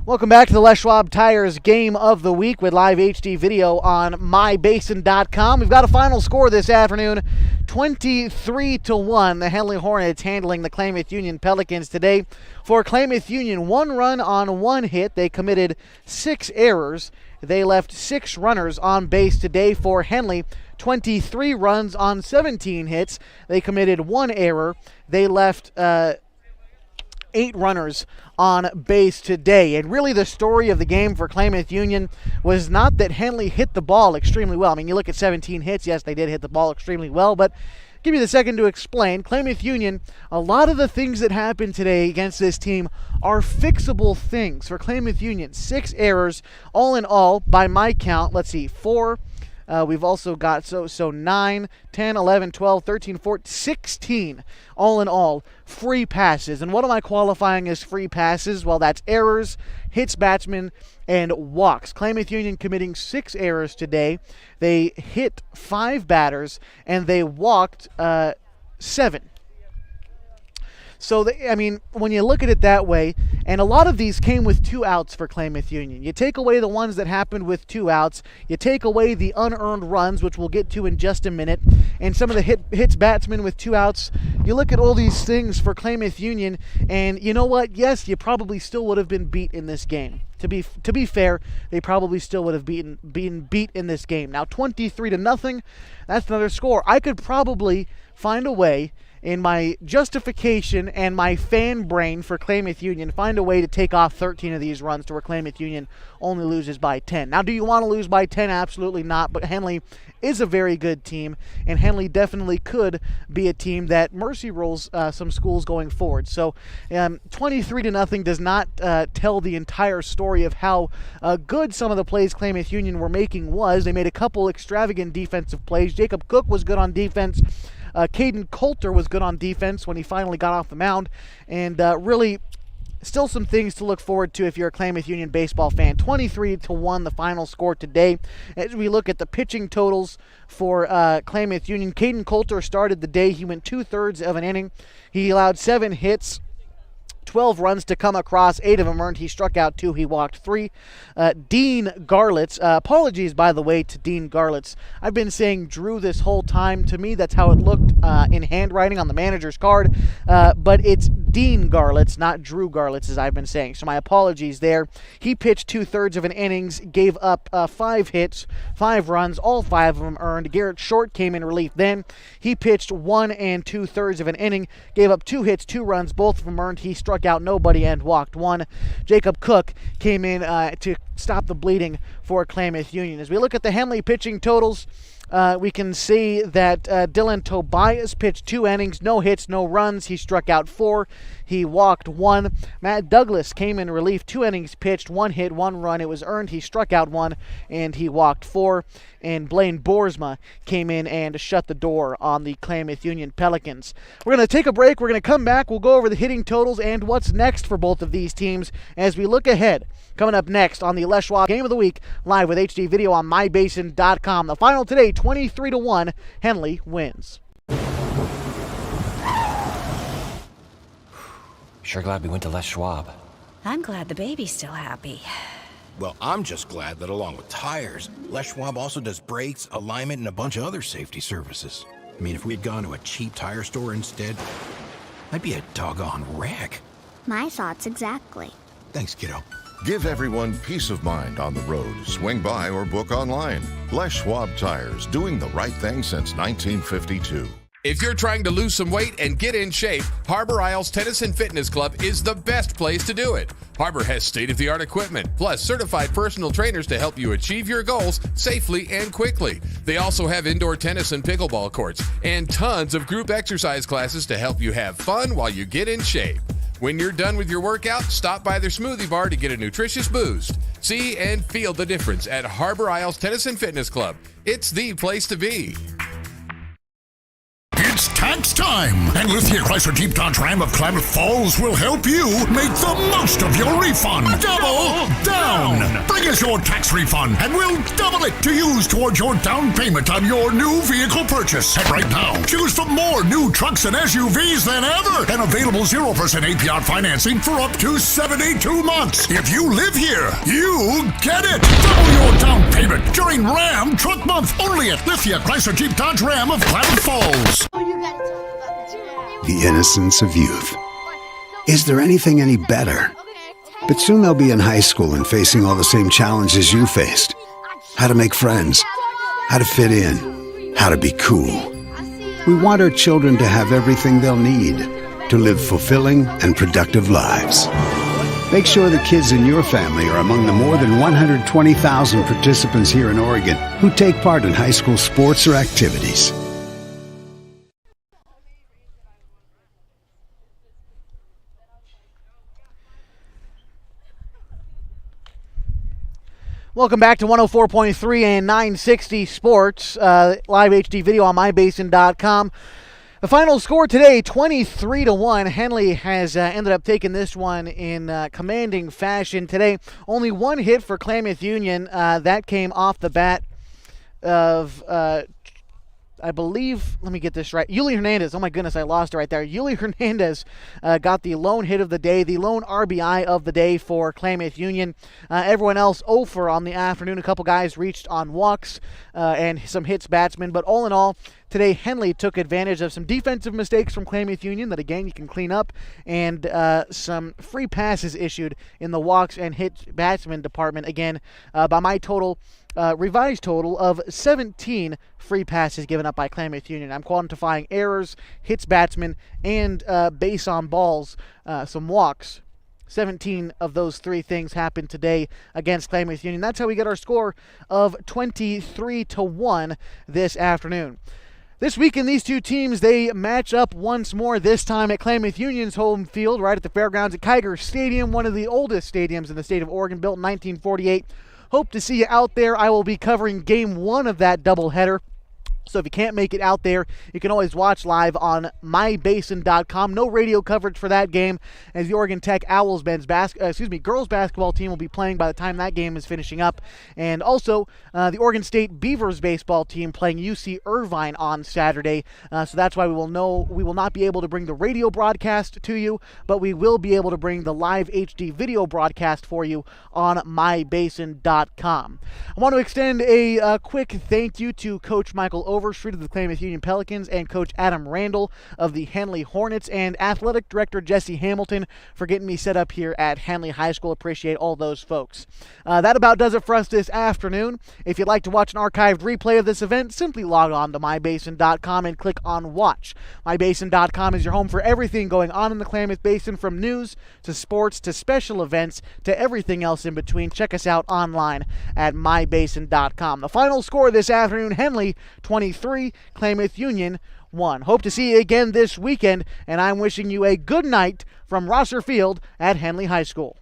Welcome back to the Les Schwab Tires Game of the Week with live HD video on mybasin.com. We've got a final score this afternoon, 23-1. The Henley Hornets handling the Klamath Union Pelicans today. For Klamath Union, 1 run on 1 hit. They committed 6 errors. They left 6 runners on base today. For Henley, 23 runs on 17 hits. They committed 1 error. They left 8 runners on base today. And really the story of the game for Klamath Union was not that Henley hit the ball extremely well. I mean, you look at 17 hits, yes, they did hit the ball extremely well, but give me the second to explain. Klamath Union, a lot of the things that happened today against this team are fixable things. For Klamath Union, 6 errors, all in all, by my count, let's see, 4, we've also got, so 9, 10, 11, 12, 13, 14, 16, all in all, free passes. And what am I qualifying as free passes? Well, that's errors, hits batsmen, and walks. Klamath Union committing 6 errors today. They hit 5 batters, and they walked 7. So, I mean, when you look at it that way, and a lot of these came with 2 outs for Klamath Union. You take away the ones that happened with 2 outs, you take away the unearned runs, which we'll get to in just a minute, and some of the hits batsmen with 2 outs. You look at all these things for Klamath Union, and you know what? Yes, you probably still would have been beat in this game. To be fair, they probably still would have been beat in this game. Now, 23-0, that's another score. I could probably find a way in my justification and my fan brain for Klamath Union, find a way to take off 13 of these runs to where Klamath Union only loses by 10. Now, do you want to lose by 10? Absolutely not, but Henley is a very good team, and Henley definitely could be a team that mercy rolls some schools going forward. So 23-0 does not tell the entire story of how good some of the plays Klamath Union were making was. They made a couple extravagant defensive plays. Jacob Cook was good on defense. Caden Coulter was good on defense when he finally got off the mound, and really still some things to look forward to if you're a Klamath Union baseball fan. 23-1 the final score today. As we look at the pitching totals for Klamath Union, Caden Coulter started the day. He went 2/3 of an inning. He allowed 7 hits, 12 runs to come across, 8 of them earned. He struck out 2. He walked 3. Dean Garlitz, apologies, by the way, to Dean Garlitz. I've been saying Drew this whole time. To me, that's how it looked in handwriting on the manager's card. But it's Dean Garlitz, not Drew Garlitz, as I've been saying. So my apologies there. He pitched 2/3 of an innings, gave up 5 hits, 5 runs, all 5 of them earned. Garrett Short came in relief then. He pitched 1 2/3 of an inning, gave up 2 hits, 2 runs, both of them earned. He struck out nobody and walked 1. Jacob Cook came in to stop the bleeding for Klamath Union. As we look at the Henley pitching totals, we can see that Dylan Tobias pitched 2 innings, no hits, no runs. He struck out 4. He walked 1. Matt Douglas came in relief, 2 innings pitched, 1 hit, 1 run. It was earned. He struck out 1, and he walked 4. And Blaine Boersma came in and shut the door on the Klamath Union Pelicans. We're going to take a break. We're going to come back. We'll go over the hitting totals and what's next for both of these teams as we look ahead. Coming up next on the Les Schwab Game of the Week, live with HD video on mybasin.com. The final today, 23-1, Henley wins. Sure glad we went to Les Schwab. I'm glad the baby's still happy. Well, I'm just glad that along with tires, Les Schwab also does brakes, alignment, and a bunch of other safety services. I mean, if we'd gone to a cheap tire store instead, I'd be a doggone wreck. My thoughts exactly. Thanks, kiddo. Give everyone peace of mind on the road. Swing by or book online. Les Schwab Tires, doing the right thing since 1952. If you're trying to lose some weight and get in shape, Harbor Isles Tennis and Fitness Club is the best place to do it. Harbor has state-of-the-art equipment, plus certified personal trainers to help you achieve your goals safely and quickly. They also have indoor tennis and pickleball courts, and tons of group exercise classes to help you have fun while you get in shape. When you're done with your workout, stop by their smoothie bar to get a nutritious boost. See and feel the difference at Harbor Isles Tennis and Fitness Club. It's the place to be. It's tax time! And Lithia Chrysler Jeep Dodge Ram of Klamath Falls will help you make the most of your refund. Double down! Bring us your tax refund and we'll double it to use towards your down payment on your new vehicle purchase. And right now, choose from more new trucks and SUVs than ever and available 0% APR financing for up to 72 months. If you live here, you get it! Double your down payment during Ram Truck Month only at Lithia Chrysler Jeep Dodge Ram of Klamath Falls. The innocence of youth. Is there anything any better? But soon they'll be in high school and facing all the same challenges you faced. How to make friends, how to fit in, how to be cool. We want our children to have everything they'll need to live fulfilling and productive lives. Make sure the kids in your family are among the more than 120,000 participants here in Oregon who take part in high school sports or activities. Welcome back to 104.3 and 960 Sports, live HD video on mybasin.com. The final score today, 23-1. Henley has ended up taking this one in commanding fashion today. Only one hit for Klamath Union. That came off the bat of, I believe, let me get this right, Yuli Hernandez. Oh my goodness, I lost it right there. Yuli Hernandez got the lone hit of the day, the lone RBI of the day for Klamath Union. Everyone else 0 for on the afternoon. A couple guys reached on walks and some hits batsmen, but all in all, today Henley took advantage of some defensive mistakes from Klamath Union that again you can clean up, and some free passes issued in the walks and hits batsman department again by my total. Revised total of 17 free passes given up by Klamath Union. I'm quantifying errors, hits batsmen, and base on balls, some walks. 17 of those three things happened today against Klamath Union. That's how we get our score of 23-1 this afternoon. This weekend, these two teams, they match up once more, this time at Klamath Union's home field, right at the fairgrounds at Kiger Stadium, one of the oldest stadiums in the state of Oregon, built in 1948. Hope to see you out there. I will be covering Game 1 of that doubleheader. So if you can't make it out there, you can always watch live on mybasin.com. No radio coverage for that game, as the Oregon Tech Owls girls basketball team will be playing by the time that game is finishing up. And also, the Oregon State Beavers baseball team playing UC Irvine on Saturday. So that's why we will not be able to bring the radio broadcast to you, but we will be able to bring the live HD video broadcast for you on mybasin.com. I want to extend a quick thank you to Coach Michael Overstreet of the Klamath Union Pelicans and Coach Adam Randall of the Henley Hornets, and Athletic Director Jesse Hamilton for getting me set up here at Henley High School. Appreciate all those folks. That about does it for us this afternoon. If you'd like to watch an archived replay of this event, simply log on to mybasin.com and click on Watch. Mybasin.com is your home for everything going on in the Klamath Basin, from news to sports to special events to everything else in between. Check us out online at mybasin.com. The final score this afternoon, Henley 23, Klamath Union 1. Hope to see you again this weekend, and I'm wishing you a good night from Rosser Field at Henley High School.